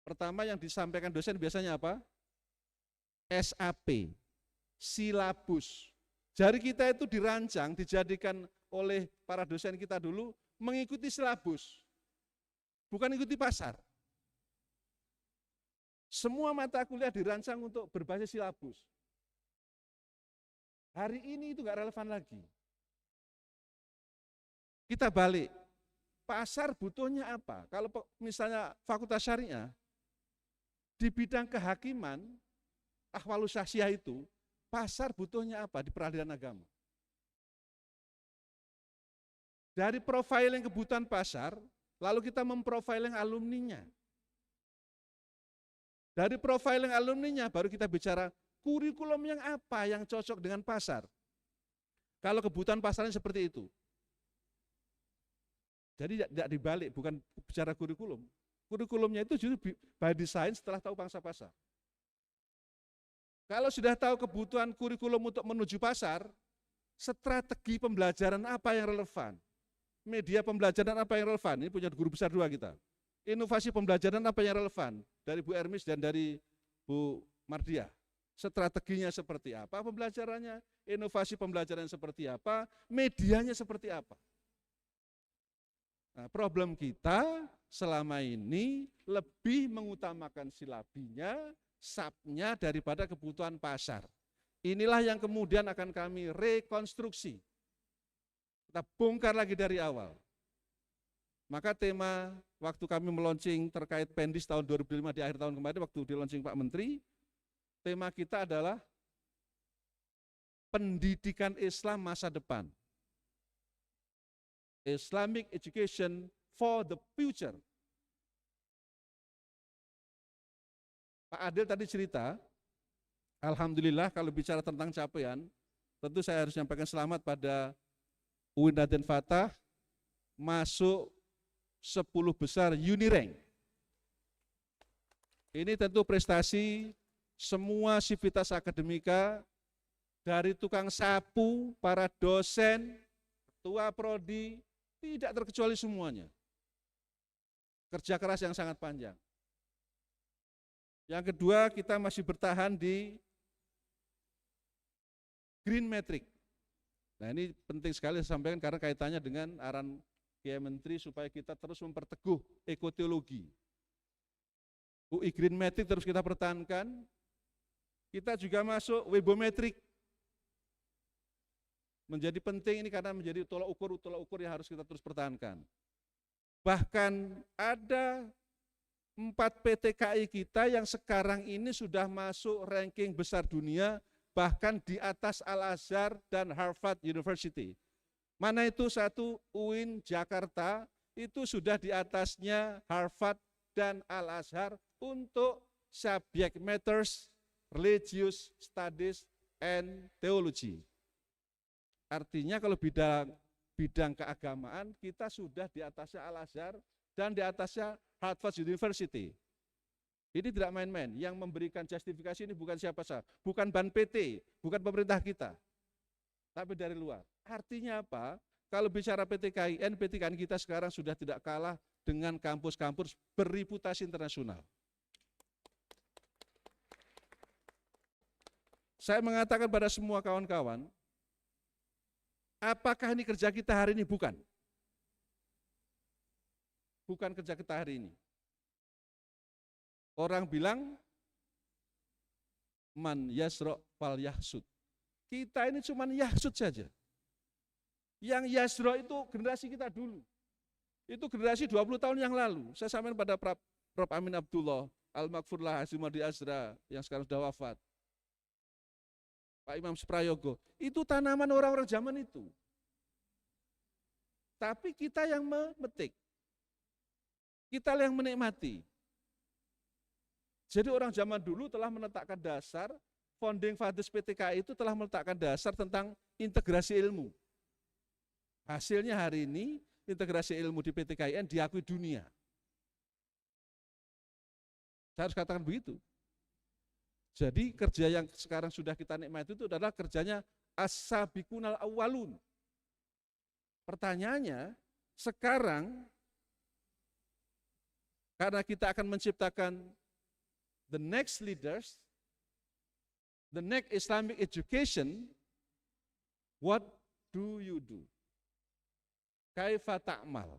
Pertama yang disampaikan dosen biasanya apa? SAP, silabus. Jadi kita itu dirancang, dijadikan oleh para dosen kita dulu mengikuti silabus, bukan ikuti pasar. Semua mata kuliah dirancang untuk berbasis silabus. Hari ini itu nggak relevan lagi. Kita balik, pasar butuhnya apa? Kalau misalnya fakultas syariah, di bidang kehakiman, ahwalus syaksiyah itu, pasar butuhnya apa di peradilan agama? Dari profiling kebutuhan pasar, lalu kita memprofiling alumninya. Dari profiling alumninya baru kita bicara kurikulum yang apa yang cocok dengan pasar. Kalau kebutuhan pasarnya seperti itu. Jadi tidak dibalik, bukan bicara kurikulum. Kurikulumnya itu justru by design setelah tahu pangsa pasar. Kalau sudah tahu kebutuhan kurikulum untuk menuju pasar, strategi pembelajaran apa yang relevan? Media pembelajaran apa yang relevan? Ini punya guru besar dua kita. Inovasi pembelajaran apa yang relevan? Dari Bu Ermis dan dari Bu Mardiah. Strateginya seperti apa pembelajarannya? Inovasi pembelajaran seperti apa? Medianya seperti apa? Nah, problem kita selama ini lebih mengutamakan silabinya, subnya daripada kebutuhan pasar. Inilah yang kemudian akan kami rekonstruksi. Kita bongkar lagi dari awal. Maka tema waktu kami meluncing terkait Pendis tahun 2005 di akhir tahun kemarin waktu di launching Pak Menteri, tema kita adalah pendidikan Islam masa depan. Islamic Education for the Future. Pak Adil tadi cerita, alhamdulillah kalau bicara tentang capaian, tentu saya harus menyampaikan selamat pada UIN Raden Fatah masuk 10 besar Unirank. Ini tentu prestasi semua sivitas akademika, dari tukang sapu, para dosen, ketua prodi, tidak terkecuali semuanya. Kerja keras yang sangat panjang. Yang kedua, kita masih bertahan di Green Metric. Nah, ini penting sekali saya sampaikan karena kaitannya dengan arahan Kiai Menteri supaya kita terus memperteguh ekoteologi. UI Green Metric terus kita pertahankan. Kita juga masuk Webometric. Menjadi penting ini karena menjadi tolak ukur yang harus kita terus pertahankan. Bahkan ada 4 PTKI kita yang sekarang ini sudah masuk ranking besar dunia, bahkan di atas Al-Azhar dan Harvard University. Mana itu satu UIN Jakarta, itu sudah di atasnya Harvard dan Al-Azhar untuk subject matters, religious studies, and theology. Artinya kalau bidang keagamaan kita sudah di atasnya Al-Azhar dan di atasnya Harvard University. Ini tidak main-main. Yang memberikan justifikasi ini bukan siapa saja, bukan BAN PT, bukan pemerintah kita, tapi dari luar. Artinya apa? Kalau bicara PTKIN, PTKIN kita sekarang sudah tidak kalah dengan kampus-kampus berreputasi internasional. Saya mengatakan pada semua kawan-kawan, apakah ini kerja kita hari ini? Bukan. Bukan kerja kita hari ini. Orang bilang, man yasro fal yahsud. Kita ini cuma yahsud saja. Yang yasro itu generasi kita dulu. Itu generasi 20 tahun yang lalu. Saya sampaikan pada Prof. Amin Abdullah, Al-Makfurlah Hasimadi Azra, yang sekarang sudah wafat. Pak Imam Suprayogo, itu tanaman orang-orang zaman itu. Tapi kita yang memetik, kita yang menikmati. Jadi orang zaman dulu telah meletakkan dasar, founding fathers PTKI itu telah meletakkan dasar tentang integrasi ilmu. Hasilnya hari ini, integrasi ilmu di PTKIN diakui dunia. Saya harus katakan begitu. Jadi kerja yang sekarang sudah kita nikmati itu adalah kerjanya as-sabiqunal awwalun. Pertanyaannya, sekarang karena kita akan menciptakan the next leaders, the next Islamic education, what do you do? Kaifa ta'mal?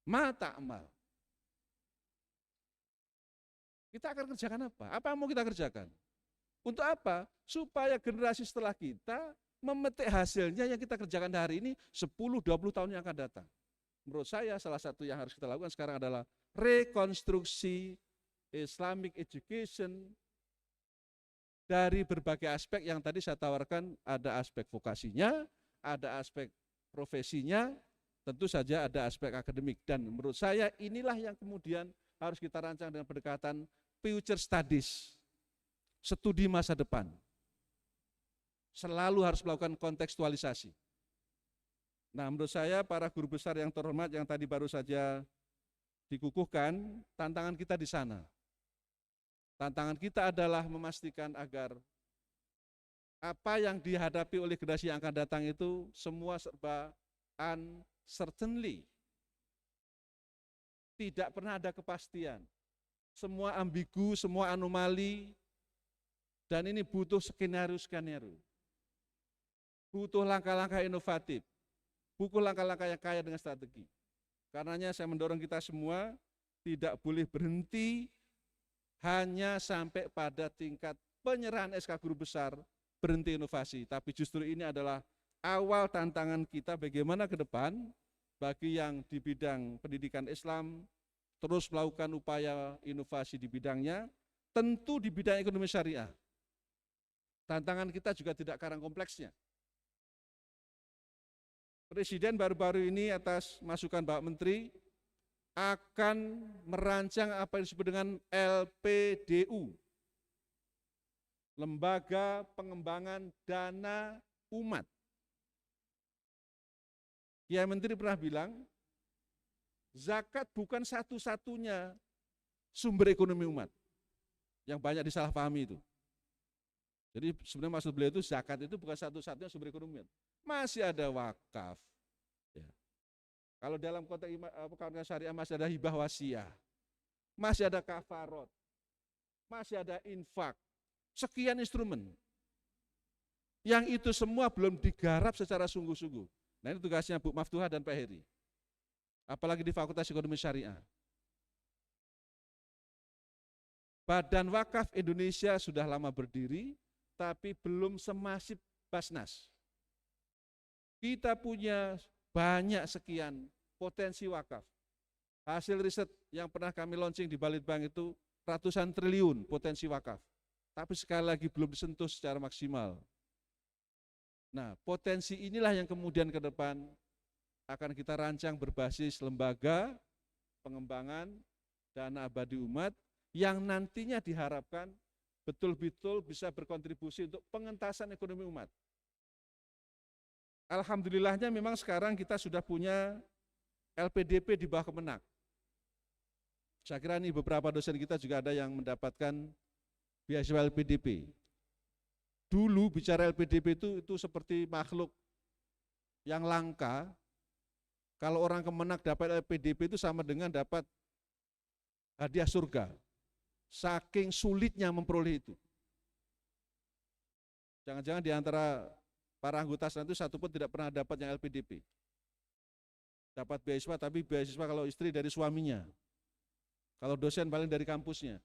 Ma ta'mal? Kita akan kerjakan apa? Apa yang mau kita kerjakan? Untuk apa? Supaya generasi setelah kita memetik hasilnya yang kita kerjakan hari ini 10-20 tahun yang akan datang. Menurut saya salah satu yang harus kita lakukan sekarang adalah rekonstruksi Islamic education dari berbagai aspek yang tadi saya tawarkan. Ada aspek vokasinya, ada aspek profesinya, tentu saja ada aspek akademik. Dan menurut saya inilah yang kemudian harus kita rancang dengan pendekatan future studies. Studi masa depan. Selalu harus melakukan kontekstualisasi. Nah, menurut saya para guru besar yang terhormat yang tadi baru saja dikukuhkan, tantangan kita di sana. Tantangan kita adalah memastikan agar apa yang dihadapi oleh generasi yang akan datang itu semua serba uncertainly. Tidak pernah ada kepastian. Semua ambigu, semua anomali. Dan ini butuh skenario-skenario. Butuh langkah-langkah inovatif. Butuh langkah-langkah yang kaya dengan strategi. Karenanya saya mendorong kita semua tidak boleh berhenti hanya sampai pada tingkat penyerahan SK Guru Besar berhenti inovasi. Tapi justru ini adalah awal tantangan kita bagaimana ke depan bagi yang di bidang pendidikan Islam terus melakukan upaya inovasi di bidangnya, tentu di bidang ekonomi syariah. Tantangan kita juga tidak karang kompleksnya. Presiden baru-baru ini atas masukan Bapak Menteri akan merancang apa yang disebut dengan LPDU, Lembaga Pengembangan Dana Umat. Kiai Menteri pernah bilang, zakat bukan satu-satunya sumber ekonomi umat yang banyak disalahpahami itu. Jadi sebenarnya maksud beliau itu zakat itu bukan satu-satunya sumber ekonomi. Masih ada wakaf. Ya. Kalau dalam konteks kawasan syariah masih ada hibah wasiah, masih ada kafarot, masih ada infak, sekian instrumen. Yang itu semua belum digarap secara sungguh-sungguh. Nah ini tugasnya Bu Maftuhah dan Pak Heri. Apalagi di Fakultas Ekonomi Syariah. Badan Wakaf Indonesia sudah lama berdiri, tapi belum semasif Basnas. Kita punya banyak sekian potensi wakaf. Hasil riset yang pernah kami launching di Balitbank itu ratusan triliun potensi wakaf. Tapi sekali lagi belum disentuh secara maksimal. Nah, potensi inilah yang kemudian ke depan akan kita rancang berbasis lembaga pengembangan dana abadi umat yang nantinya diharapkan betul-betul bisa berkontribusi untuk pengentasan ekonomi umat. Alhamdulillahnya memang sekarang kita sudah punya LPDP di bawah Kemenak. Saya kira ini beberapa dosen kita juga ada yang mendapatkan beasiswa LPDP. Dulu bicara LPDP itu seperti makhluk yang langka. Kalau orang Kemenak dapat LPDP itu sama dengan dapat hadiah surga. Saking sulitnya memperoleh itu. Jangan-jangan di antara para anggota itu satu pun tidak pernah dapat yang LPDP. Dapat beasiswa, tapi beasiswa kalau istri dari suaminya. Kalau dosen paling dari kampusnya.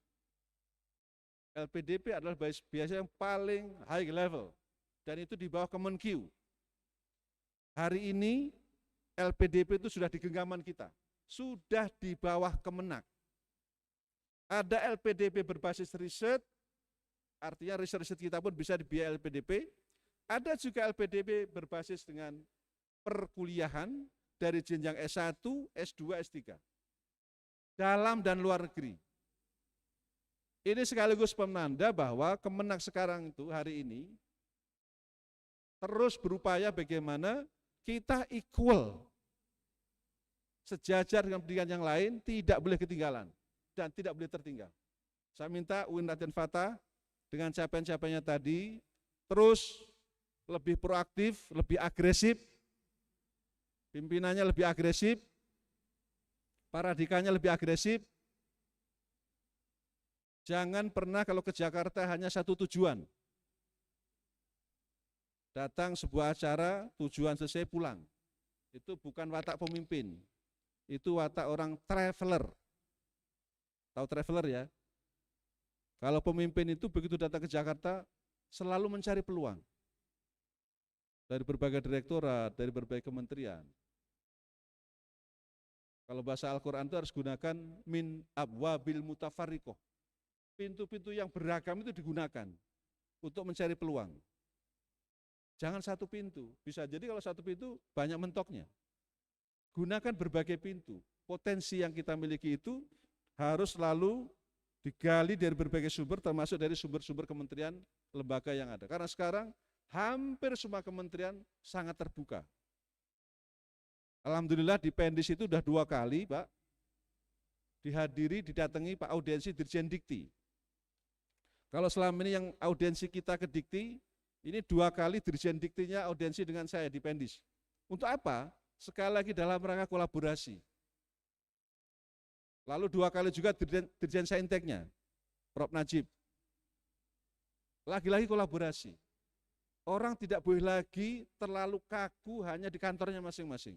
LPDP adalah beasiswa yang paling high level. Dan itu di bawah Kemenq. Hari ini LPDP itu sudah di genggaman kita. Sudah di bawah Kemenak. Ada LPDP berbasis riset, artinya riset kita pun bisa dibiayai LPDP. Ada juga LPDP berbasis dengan perkuliahan dari jenjang S1, S2, S3. Dalam dan luar negeri. Ini sekaligus penanda bahwa Kemenak sekarang itu hari ini terus berupaya bagaimana kita equal, sejajar dengan pendidikan yang lain, tidak boleh ketinggalan dan tidak boleh tertinggal. Saya minta UIN Raden Fatah dengan capaian-capaiannya tadi terus lebih proaktif, lebih agresif, pimpinannya lebih agresif, paradikanya lebih agresif. Jangan pernah kalau ke Jakarta hanya satu tujuan. Datang sebuah acara, tujuan selesai pulang. Itu bukan watak pemimpin. Itu watak orang traveler. Tahu traveler ya? Kalau pemimpin itu begitu datang ke Jakarta, selalu mencari peluang. Dari berbagai direktorat, dari berbagai kementerian. Kalau bahasa Al-Quran itu harus gunakan min abwabil mutafarriqoh. Pintu-pintu yang beragam itu digunakan untuk mencari peluang. Jangan satu pintu, bisa jadi kalau satu pintu banyak mentoknya. Gunakan berbagai pintu, potensi yang kita miliki itu harus selalu digali dari berbagai sumber, termasuk dari sumber-sumber kementerian, lembaga yang ada. Karena sekarang hampir semua kementerian sangat terbuka. Alhamdulillah di Pendis itu sudah 2 kali Pak, didatangi Pak Audiensi Dirjen Dikti. Kalau selama ini yang audiensi kita ke Dikti, ini 2 kali Dirjen Diktinya audiensi dengan saya di Pendis. Untuk apa? Sekali lagi dalam rangka kolaborasi. Lalu 2 kali juga Dirjen Sainteknya, Prof. Najib. Lagi-lagi kolaborasi. Orang tidak boleh lagi terlalu kaku hanya di kantornya masing-masing.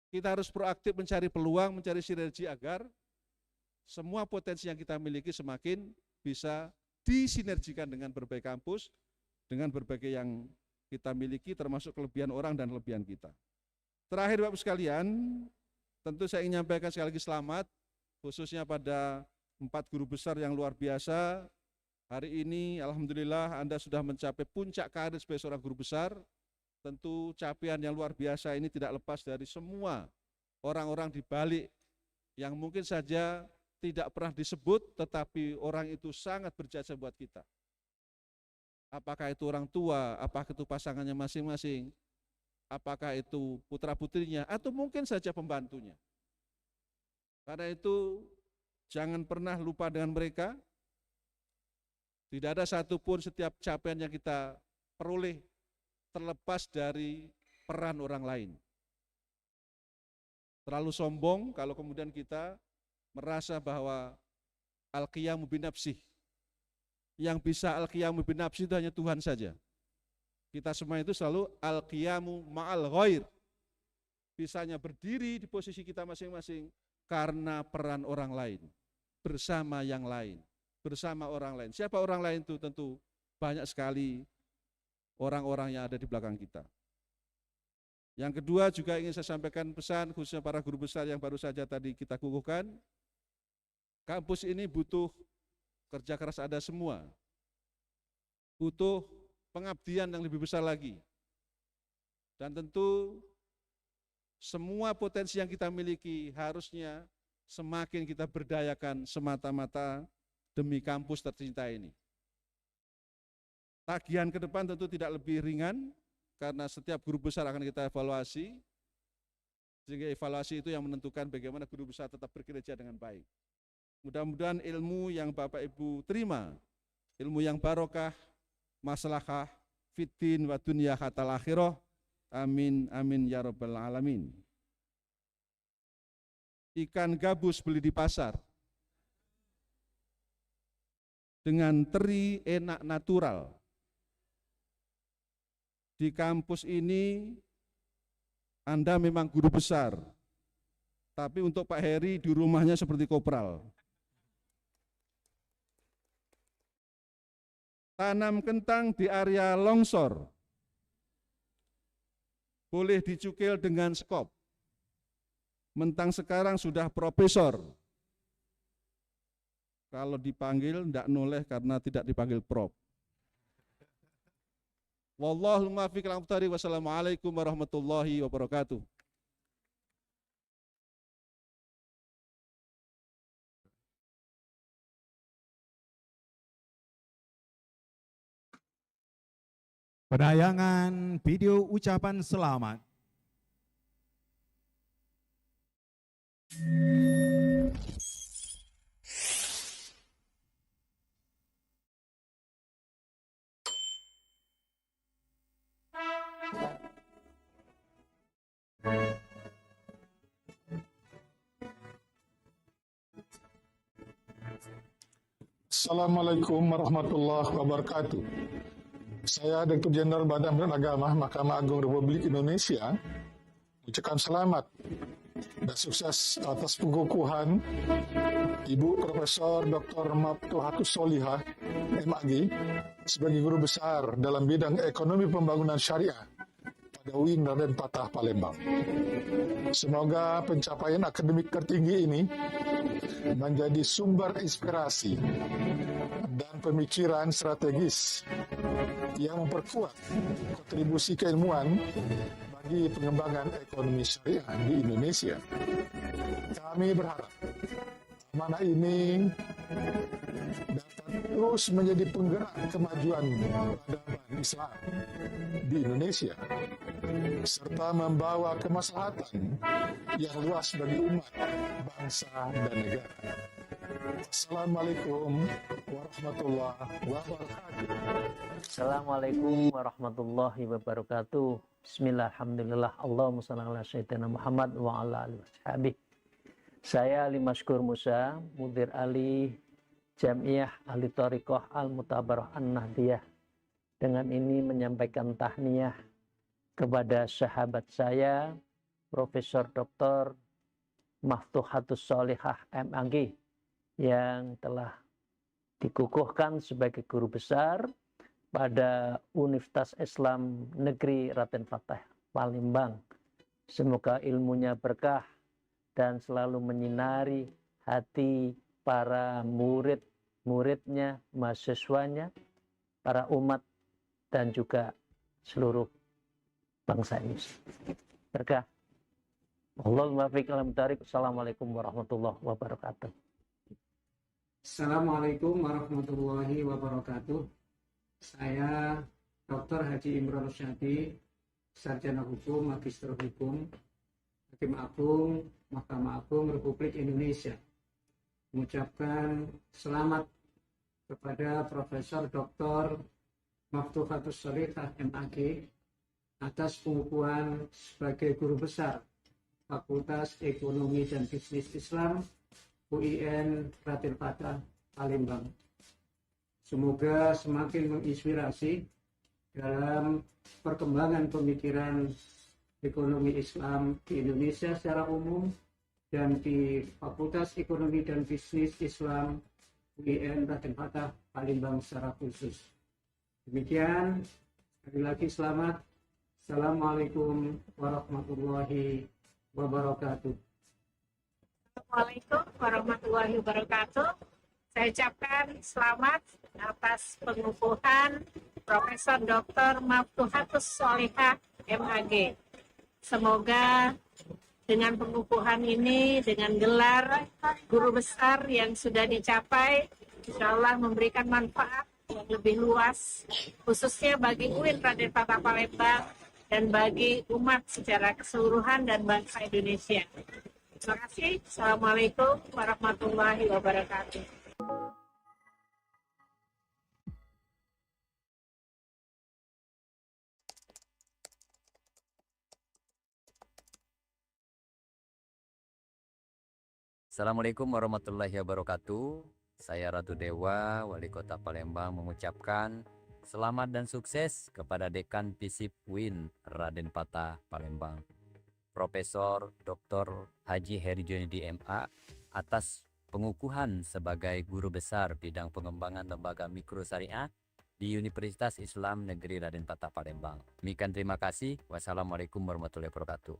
Kita harus proaktif mencari peluang, mencari sinergi agar semua potensi yang kita miliki semakin bisa disinergikan dengan berbagai kampus, dengan berbagai yang kita miliki termasuk kelebihan orang dan kelebihan kita. Terakhir Bapak sekalian, tentu saya ingin menyampaikan sekali lagi selamat, khususnya pada 4 guru besar yang luar biasa. Hari ini alhamdulillah Anda sudah mencapai puncak karir sebagai seorang guru besar. Tentu capaian yang luar biasa ini tidak lepas dari semua orang-orang di balik yang mungkin saja tidak pernah disebut, tetapi orang itu sangat berjasa buat kita. Apakah itu orang tua, apakah itu pasangannya masing-masing, apakah itu putra-putrinya, atau mungkin saja pembantunya. Karena itu jangan pernah lupa dengan mereka. Tidak ada satupun setiap capaian yang kita peroleh terlepas dari peran orang lain. Terlalu sombong kalau kemudian kita merasa bahwa al-qiyamu binafsih. Yang bisa al-qiyamu binafsih itu hanya Tuhan saja. Kita semua itu selalu al-qiyamu ma'al ghair. Bisanya berdiri di posisi kita masing-masing karena peran orang lain. Bersama yang lain. Bersama orang lain. Siapa orang lain itu? Tentu banyak sekali orang-orang yang ada di belakang kita. Yang kedua juga ingin saya sampaikan pesan khususnya para guru besar yang baru saja tadi kita kukuhkan. Kampus ini butuh kerja keras Anda semua. Butuh pengabdian yang lebih besar lagi. Dan tentu semua potensi yang kita miliki harusnya semakin kita berdayakan semata-mata demi kampus tercinta ini. Tagihan ke depan tentu tidak lebih ringan, karena setiap guru besar akan kita evaluasi, sehingga evaluasi itu yang menentukan bagaimana guru besar tetap bekerja dengan baik. Mudah-mudahan ilmu yang Bapak Ibu terima, ilmu yang barokah, maslahah, fiddin wa dunya hatal akhirah, amin amin ya rabbal alamin. Ikan gabus beli di pasar dengan teri enak natural. Di kampus ini Anda memang guru besar, tapi untuk Pak Heri di rumahnya seperti kopral. Tanam kentang di area longsor, boleh dicukil dengan skop. Mentang sekarang sudah profesor, kalau dipanggil tidak noleh karena tidak dipanggil prof. Wallahul muwaffiq ila aqwamit. Wassalamualaikum warahmatullahi wabarakatuh. Penayangan video ucapan selamat. Assalamualaikum warahmatullahi wabarakatuh. Saya Direktur Jenderal Badan Agama Mahkamah Agung Republik Indonesia ucapkan selamat dan sukses atas pengukuhan Ibu Profesor Dr. Maftuhatus Solihah MAG sebagai guru besar dalam bidang ekonomi pembangunan syariah pada UIN Raden Fatah Palembang. Semoga pencapaian akademik tertinggi ini menjadi sumber inspirasi dan pemikiran strategis yang memperkuat kontribusi keilmuan bagi pengembangan ekonomi syariah di Indonesia. Kami berharap amanah ini dapat terus menjadi penggerak kemajuan peradaban Islam di Indonesia, serta membawa kemaslahatan yang luas bagi umat, bangsa, dan negara. Assalamualaikum warahmatullahi wabarakatuh. Assalamualaikum warahmatullahi wabarakatuh. Bismillah, alhamdulillah, Allahumma shalli ala sayyidina Muhammad wa ala alihi washabihi. Saya Ali Maskur Musa, Mudir Ali Jamiah Ahli Thariqah Al-Mutabarah An-Nahdiyah. Dengan ini menyampaikan tahniyah kepada sahabat saya, Profesor Dr. Maftuhatus Solihah MAG, yang telah dikukuhkan sebagai guru besar pada Universitas Islam Negeri Raden Fatah Palembang. Semoga ilmunya berkah dan selalu menyinari hati para murid-muridnya, mahasiswanya, para umat, dan juga seluruh bangsa Indonesia. Berkah. Allahul muwaffiq ila aqwamit. Assalamualaikum warahmatullahi wabarakatuh. Assalamualaikum warahmatullahi wabarakatuh. Saya Dr. Haji Imron Syadi, Sarjana Hukum, Magister Hukum, Hakim Agung, Mahkamah Agung Republik Indonesia, mengucapkan selamat kepada Profesor Dr. Maftuhatus Solihah MAG atas pengukuhan sebagai guru besar Fakultas Ekonomi dan Bisnis Islam UIN Raden Fatah Palembang. Semoga semakin menginspirasi dalam perkembangan pemikiran ekonomi Islam di Indonesia secara umum dan di Fakultas Ekonomi dan Bisnis Islam UIN Raden Fatah Palembang secara khusus. Demikian, sekali lagi selamat. Assalamualaikum warahmatullahi wabarakatuh. Assalamualaikum warahmatullahi wabarakatuh. Saya ucapkan selamat atas pengukuhan Profesor Dr. Maftuhatus Solihah MAG. Semoga dengan pengukuhan ini, dengan gelar guru besar yang sudah dicapai, insya Allah memberikan manfaat yang lebih luas, khususnya bagi UIN Raden Fatah Palembang dan bagi umat secara keseluruhan dan bangsa Indonesia. Terima kasih. Assalamualaikum warahmatullahi wabarakatuh. Assalamualaikum warahmatullahi wabarakatuh. Saya Ratu Dewa, Wali Kota Palembang, mengucapkan selamat dan sukses kepada Dekan FISIP UIN Raden Fatah Palembang, Profesor Dr. Haji Heri Junedi MA, atas pengukuhan sebagai Guru Besar Bidang Pengembangan Lembaga Mikro Syariah di Universitas Islam Negeri Raden Fatah Palembang. Demikian, terima kasih. Wassalamualaikum warahmatullahi wabarakatuh.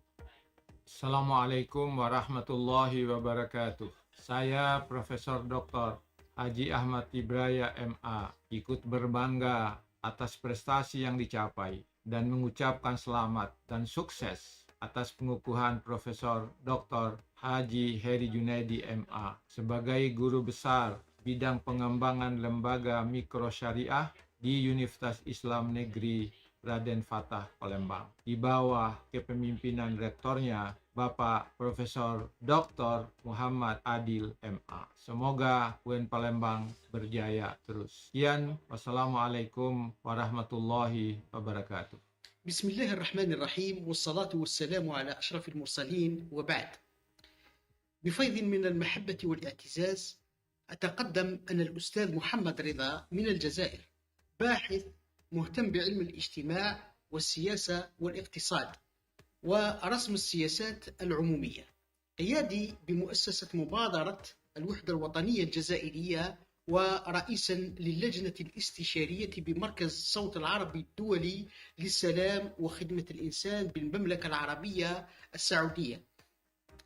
Assalamualaikum warahmatullahi wabarakatuh. Saya Profesor Dr. Haji Ahmad Ibraya MA ikut berbangga atas prestasi yang dicapai dan mengucapkan selamat dan sukses atas pengukuhan Profesor Dr. Haji Heri Junedi MA sebagai Guru Besar Bidang Pengembangan Lembaga Mikro Syariah di Universitas Islam Negeri Raden Fatah Palembang di bawah kepemimpinan rektornya Bapak Profesor Dr. Muhammad Adil MA. Semoga UIN Palembang berjaya terus. Sekian, wassalamualaikum warahmatullahi wabarakatuh. بسم الله الرحمن الرحيم والصلاة والسلام على أشرف المرسلين وبعد. بفيض من المحبة والاعتزاز أتقدم أن الأستاذ محمد رضا من الجزائر باحث مهتم بعلم الاجتماع والسياسة والاقتصاد ورسم السياسات العمومية، قيادي بمؤسسة مبادرة الوحدة الوطنية الجزائرية ورئيسا للجنة الاستشارية بمركز صوت العربي الدولي للسلام وخدمة الإنسان بالمملكة العربية السعودية.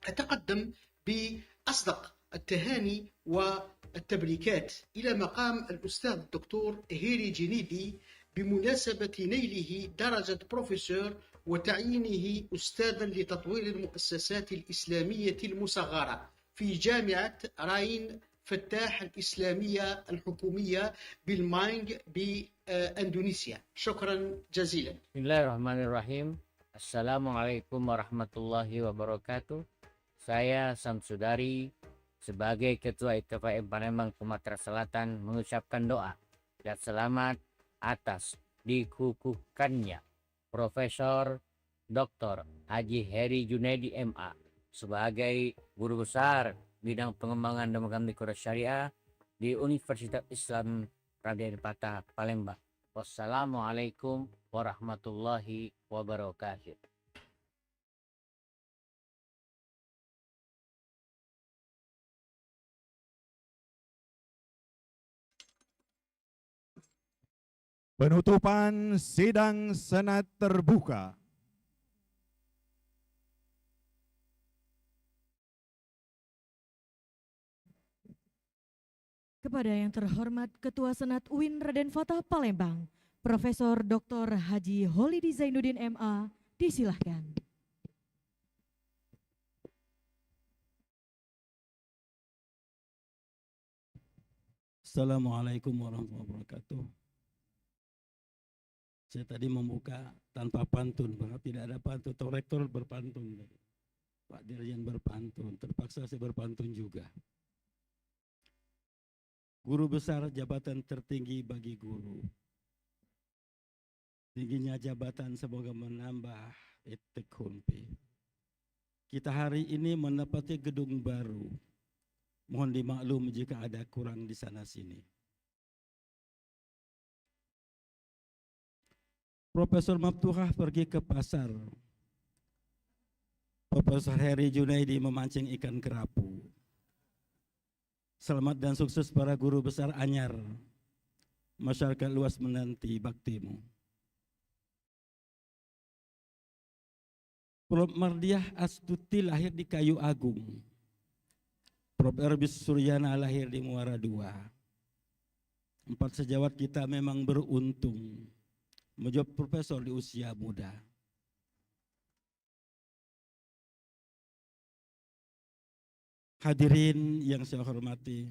أتقدم بأصدق التهاني والتبريكات إلى مقام الأستاذ الدكتور هيري جنيدي بمناسبة نيله درجة بروفيسور وتعيينه أستاذا لتطوير المؤسسات الإسلامية المصغرة في جامعة راين فتاح الإسلامية الحكومية بالمانج بإندونيسيا. شكرا جزيلا. Bismillahirrahmanirrahim. Assalamualaikum warahmatullahi wabarakatuh. Saya Samsudari sebagai Ketua ITFM Palembang Sumatera Selatan mengucapkan doa dan selamat atas dikukuhkannya Profesor Dr. Haji Heri Junedi MA sebagai Guru Besar Bidang Pengembangan Lembaga Mikro Syariah di Universitas Islam Raden Fatah Palembang. Wassalamualaikum warahmatullahi wabarakatuh. Penutupan sidang Senat terbuka. Kepada yang terhormat Ketua Senat UIN Raden Fatah Palembang, Profesor Dr. Haji Holidi Zainuddin MA, disilahkan. Assalamualaikum warahmatullahi wabarakatuh. Saya tadi membuka tanpa pantun, bahwa tidak ada pantun. Atau rektor berpantun, Pak Dirjen berpantun, terpaksa saya berpantun juga. Guru besar jabatan tertinggi bagi guru. Tingginya jabatan semoga menambah etik humpi. Kita hari ini menempati gedung baru. Mohon dimaklum jika ada kurang di sana sini. Profesor Maftuhah pergi ke pasar. Profesor Heri Junedi memancing ikan kerapu. Selamat dan sukses para guru besar anyar. Masyarakat luas menanti baktimu. Prof. Mardiah Astuti lahir di Kayu Agung. Prof. Erbis Suryana lahir di Muara II. 4 sejawat kita memang beruntung menjadi profesor di usia muda. Hadirin yang saya hormati,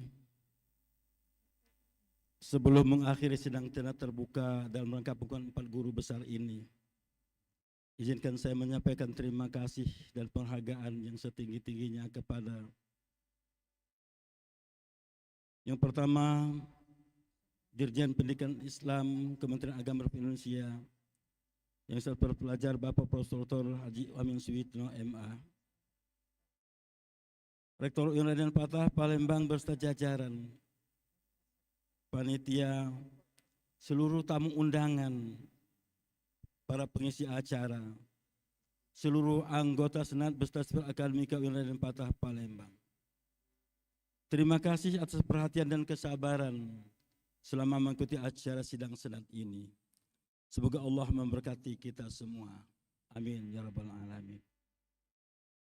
sebelum mengakhiri sidang tanda terbuka dalam rangka pengukuhan 4 guru besar ini, izinkan saya menyampaikan terima kasih dan penghargaan yang setinggi-tingginya kepada yang pertama, Dirjen Pendidikan Islam Kementerian Agama Republik Indonesia, yang saya terpelajar Bapak Profesor Dr. Haji Amin Suwitno MA, Rektor UIN Raden Patah Palembang beserta jajaran, panitia, seluruh tamu undangan, para pengisi acara, seluruh anggota Senat beserta Sipil Akademika UIN Raden Patah Palembang. Terima kasih atas perhatian dan kesabaran selama mengikuti acara sidang Senat ini. Semoga Allah memberkati kita semua. Amin ya rabbal alamin.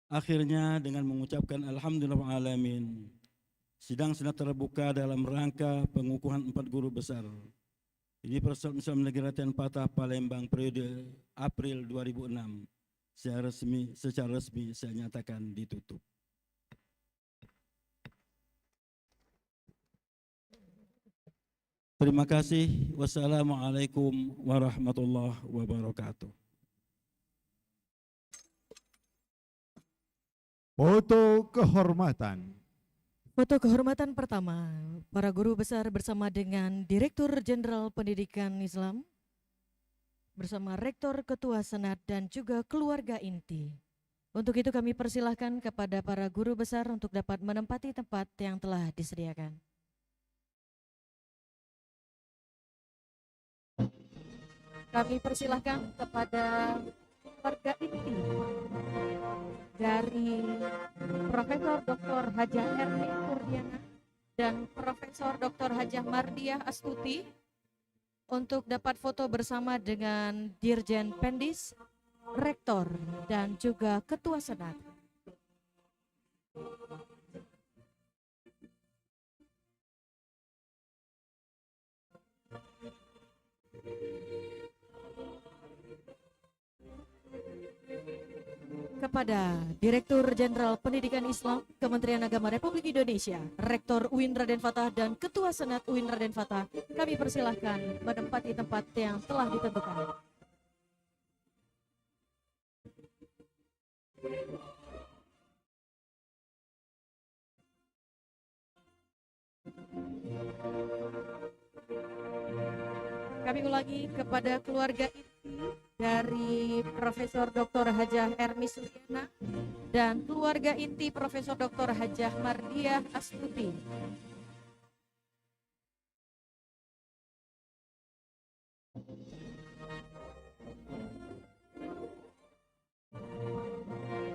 Akhirnya dengan mengucapkan alhamdulillah alamin, sidang Senat terbuka dalam rangka pengukuhan 4 guru besar ini Persatuan Islam Negeri Raden Patah Palembang periode April 2006 secara resmi saya nyatakan ditutup. Terima kasih. Wassalamualaikum warahmatullahi wabarakatuh. Foto kehormatan. Foto kehormatan pertama, para guru besar bersama dengan Direktur Jenderal Pendidikan Islam, bersama Rektor, Ketua Senat, dan juga keluarga inti. Untuk itu kami persilahkan kepada para guru besar untuk dapat menempati tempat yang telah disediakan. Kami persilahkan kepada keluarga inti dari Profesor Dr. Hajah Ermi Kurniana dan Profesor Dr. Hajah Mardiah Astuti untuk dapat foto bersama dengan Dirjen Pendis, Rektor, dan juga Ketua Senat. Kepada Direktur Jenderal Pendidikan Islam Kementerian Agama Republik Indonesia, Rektor UIN Raden Fatah dan Ketua Senat UIN Raden Fatah, kami persilahkan menempati tempat yang telah ditentukan. Kami ulangi kepada keluarga inti dari Profesor Dr. Hajah Ermi Suryana dan keluarga inti Profesor Dr. Hajah Mardiah Astuti.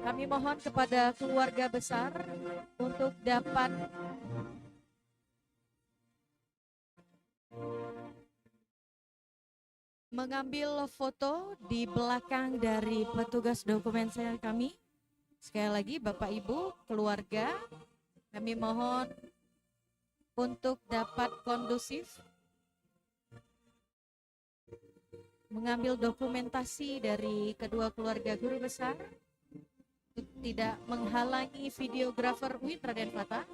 Kami mohon kepada keluarga besar untuk dapat mengambil foto di belakang dari petugas dokumen kami. Sekali lagi Bapak Ibu, keluarga, kami mohon untuk dapat kondusif mengambil dokumentasi dari kedua keluarga guru besar untuk tidak menghalangi videografer UIN Raden Fatah.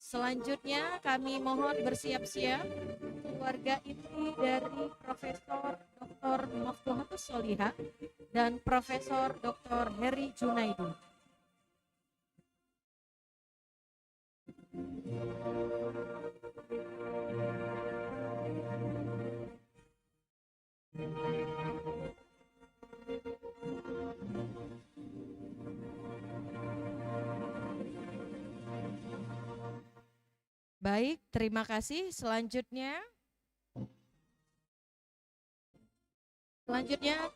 Selanjutnya kami mohon bersiap-siap keluarga inti dari Profesor Dr. Maftuhatus Solihah dan Profesor Dr. Heri Junaidi. Baik, terima kasih. Selanjutnya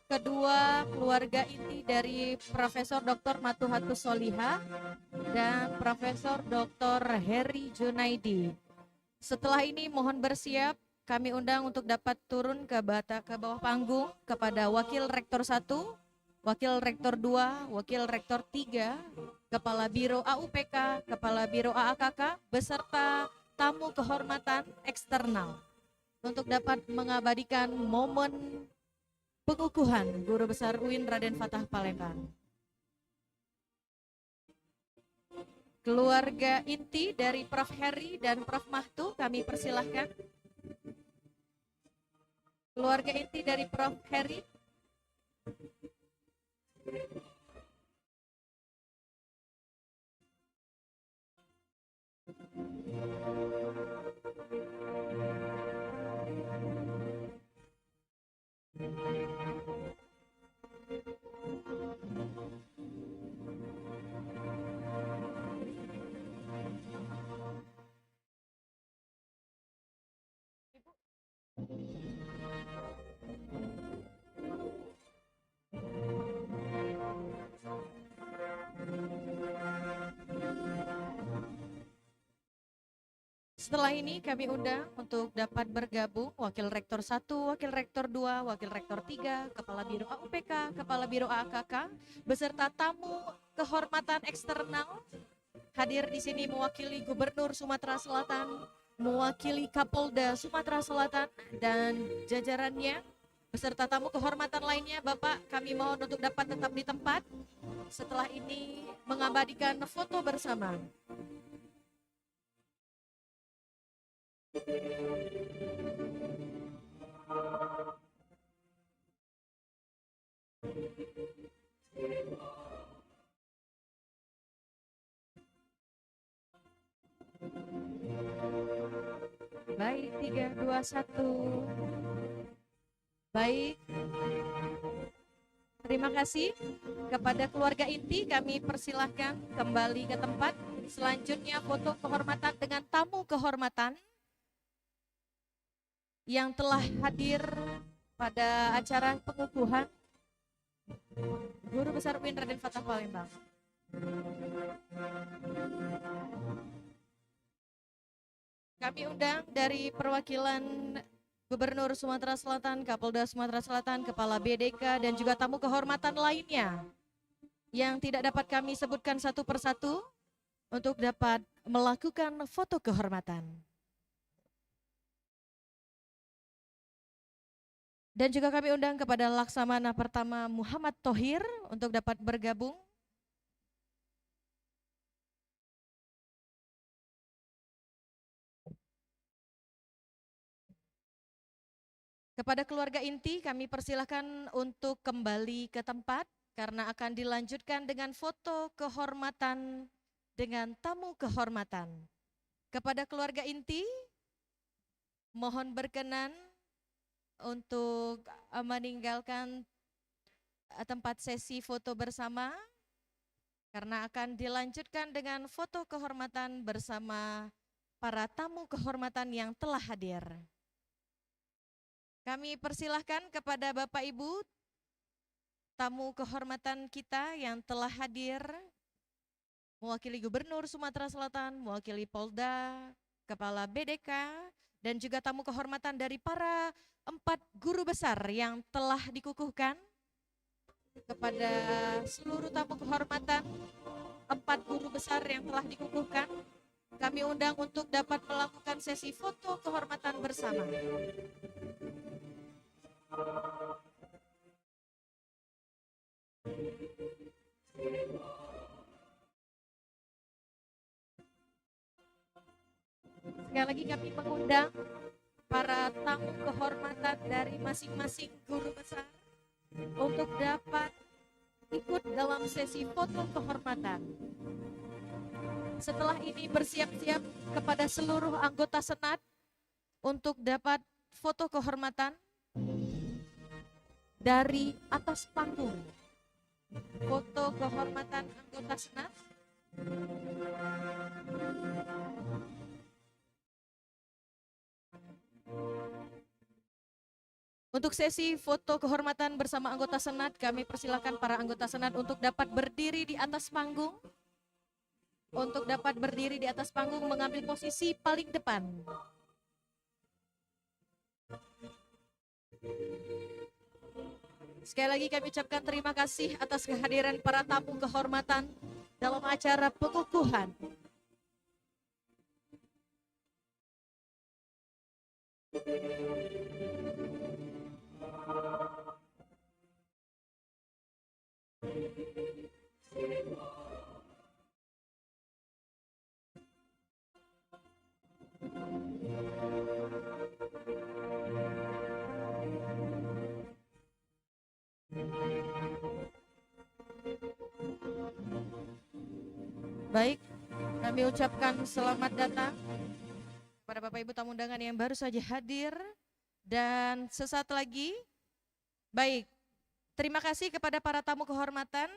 kedua keluarga inti dari Profesor Dr. Maftuhatus Solihah dan Profesor Dr. Heri Junaidi. Setelah ini mohon bersiap, kami undang untuk dapat turun ke bawah panggung kepada Wakil Rektor 1, Wakil Rektor 2, Wakil Rektor 3, Kepala Biro AUPK, Kepala Biro AAKK, beserta tamu kehormatan eksternal untuk dapat mengabadikan momen pengukuhan Guru Besar UIN Raden Fatah Palembang. Keluarga inti dari Prof. Heri dan Prof. Mahtu kami persilahkan. Keluarga inti dari Prof. Heri. Setelah ini kami undang untuk dapat bergabung Wakil Rektor 1, Wakil Rektor 2, Wakil Rektor 3, Kepala Biro AUPK, Kepala Biro AKK, beserta tamu kehormatan eksternal hadir di sini mewakili Gubernur Sumatera Selatan, mewakili Kapolda Sumatera Selatan dan jajarannya, beserta tamu kehormatan lainnya. Bapak, kami mohon untuk dapat tetap di tempat. Setelah ini mengabadikan foto bersama. Baik, 3, 2, 1. Baik. Terima kasih kepada keluarga inti, kami persilahkan kembali ke tempat. Selanjutnya foto kehormatan dengan tamu kehormatan yang telah hadir pada acara pengukuhan Guru Besar UIN Raden Fatah Palembang. Kami undang dari perwakilan Gubernur Sumatera Selatan, Kapolda Sumatera Selatan, Kepala BDK, dan juga tamu kehormatan lainnya yang tidak dapat kami sebutkan satu persatu untuk dapat melakukan foto kehormatan. Dan juga kami undang kepada Laksamana Pertama Muhammad Thohir untuk dapat bergabung. Kepada keluarga inti kami persilahkan untuk kembali ke tempat karena akan dilanjutkan dengan foto kehormatan dengan tamu kehormatan. Kepada keluarga inti mohon berkenan untuk meninggalkan tempat sesi foto bersama karena akan dilanjutkan dengan foto kehormatan bersama para tamu kehormatan yang telah hadir. Kami persilahkan kepada Bapak Ibu tamu kehormatan kita yang telah hadir mewakili Gubernur Sumatera Selatan, mewakili Polda, Kepala BDK, dan juga tamu kehormatan dari para 4 guru besar yang telah dikukuhkan. Kepada seluruh tamu kehormatan 4 guru besar yang telah dikukuhkan, kami undang untuk dapat melakukan sesi foto kehormatan bersama. Sekali lagi kami mengundang para tamu kehormatan dari masing-masing guru besar untuk dapat ikut dalam sesi foto kehormatan. Setelah ini bersiap-siap kepada seluruh anggota Senat untuk dapat foto kehormatan dari atas panggung. Foto kehormatan anggota Senat. Untuk sesi foto kehormatan bersama anggota Senat, kami persilakan para anggota Senat untuk dapat berdiri di atas panggung. Untuk dapat berdiri di atas panggung mengambil posisi paling depan. Sekali lagi kami ucapkan terima kasih atas kehadiran para tamu kehormatan dalam acara pengukuhan. Baik, kami ucapkan selamat datang kepada Bapak Ibu tamu undangan yang baru saja hadir. Dan sesaat lagi, baik, terima kasih kepada para tamu kehormatan.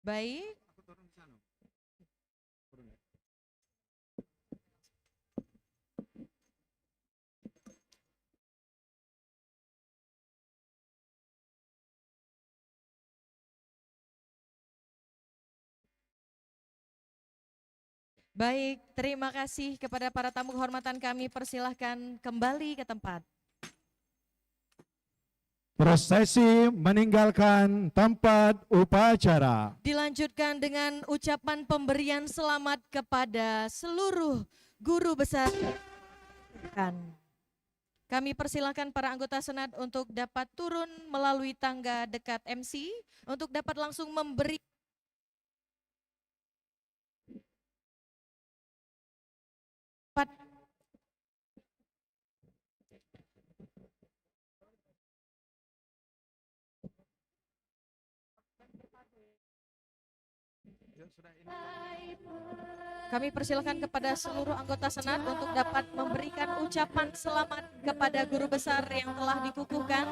Baik. Baik, terima kasih kepada para tamu kehormatan kami. Persilahkan kembali ke tempat. Prosesi meninggalkan tempat upacara. Dilanjutkan dengan ucapan pemberian selamat kepada seluruh guru besar. Kami persilahkan para anggota Senat untuk dapat turun melalui tangga dekat MC untuk dapat langsung memberi Kami persilakan kepada seluruh anggota Senat untuk dapat memberikan ucapan selamat kepada guru besar yang telah dikukuhkan.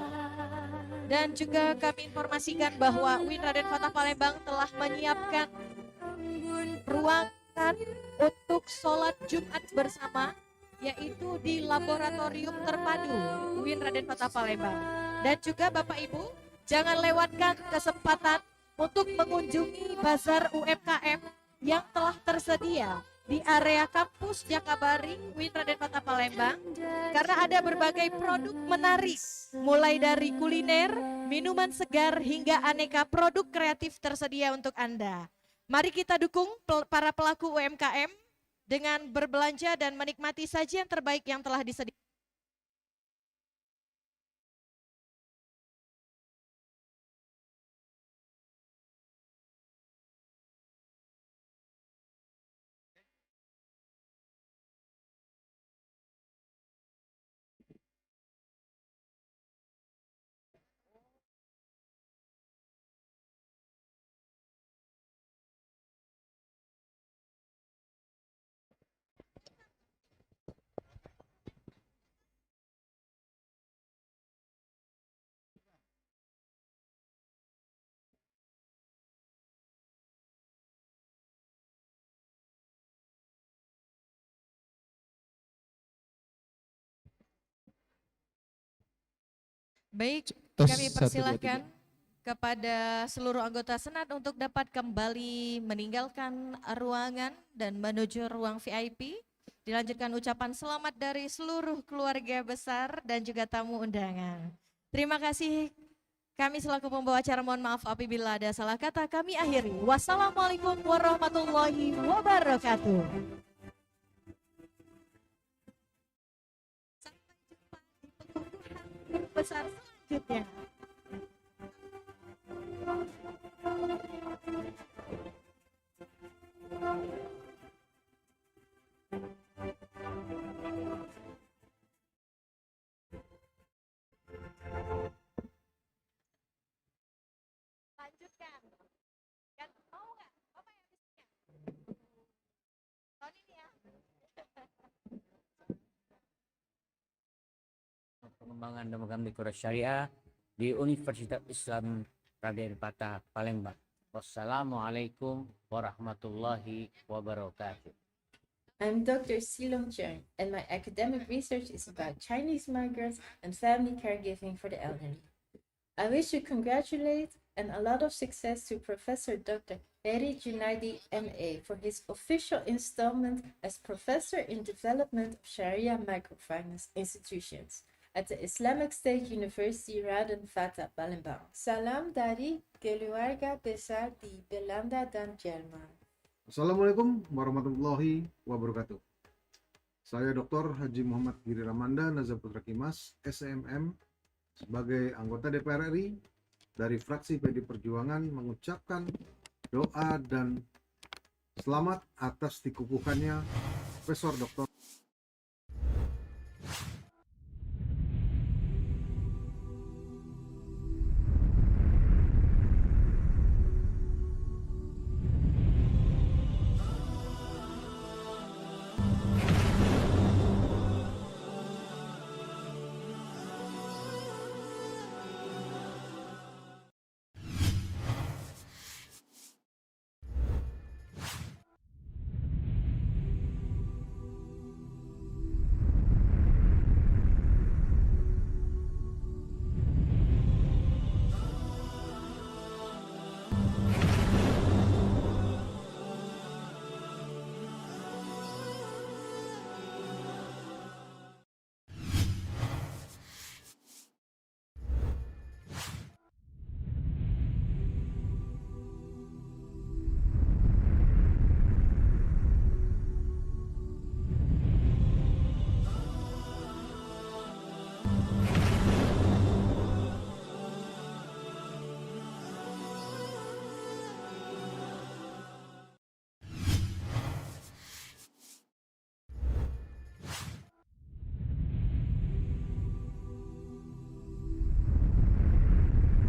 Dan juga kami informasikan bahwa UIN Raden Fatah Palembang telah menyiapkan ruangan untuk sholat Jumat bersama, yaitu di Laboratorium Terpadu UIN Raden Fatah Palembang. Dan juga Bapak Ibu, jangan lewatkan kesempatan untuk mengunjungi Bazar UMKM yang telah tersedia di area kampus Jakabaring UIN Raden Fatah Palembang, karena ada berbagai produk menarik mulai dari kuliner, minuman segar hingga aneka produk kreatif tersedia untuk Anda. Mari kita dukung para pelaku UMKM dengan berbelanja dan menikmati sajian terbaik yang telah disediakan. Baik, kami persilahkan kepada seluruh anggota Senat untuk dapat kembali meninggalkan ruangan dan menuju ruang VIP. Dilanjutkan ucapan selamat dari seluruh keluarga besar dan juga tamu undangan. Terima kasih. Kami selaku pembawa acara mohon maaf apabila ada salah kata. Kami akhiri. Wassalamualaikum warahmatullahi wabarakatuh. Besar selanjutnya. Lanjutkan. Kan mau nggak? Apa yang habisnya? Tahun ini ya. Pengembangan dan program Dekorasi Syariah di Universitas Islam Raden Fatah Palembang. Wassalamualaikum warahmatullahi wabarakatuh. I'm Dr. Silong Cheng, and my academic research is about Chinese migrants and family caregiving for the elderly. I wish to congratulate and a lot of success to Professor Dr. Heri Junaidi, MA, for his official installment as Professor in Development of Sharia Microfinance Institutions at the Islamic State University Raden Fatah Palembang. Salam dari keluarga besar di Belanda dan Jerman. Assalamualaikum warahmatullahi wabarakatuh. Saya Dr. Haji Muhammad Giri Ramanda Nazar Putra Kimas, SMM, sebagai anggota DPR RI dari fraksi PD Perjuangan mengucapkan doa dan selamat atas dikukuhkannya Profesor Dr.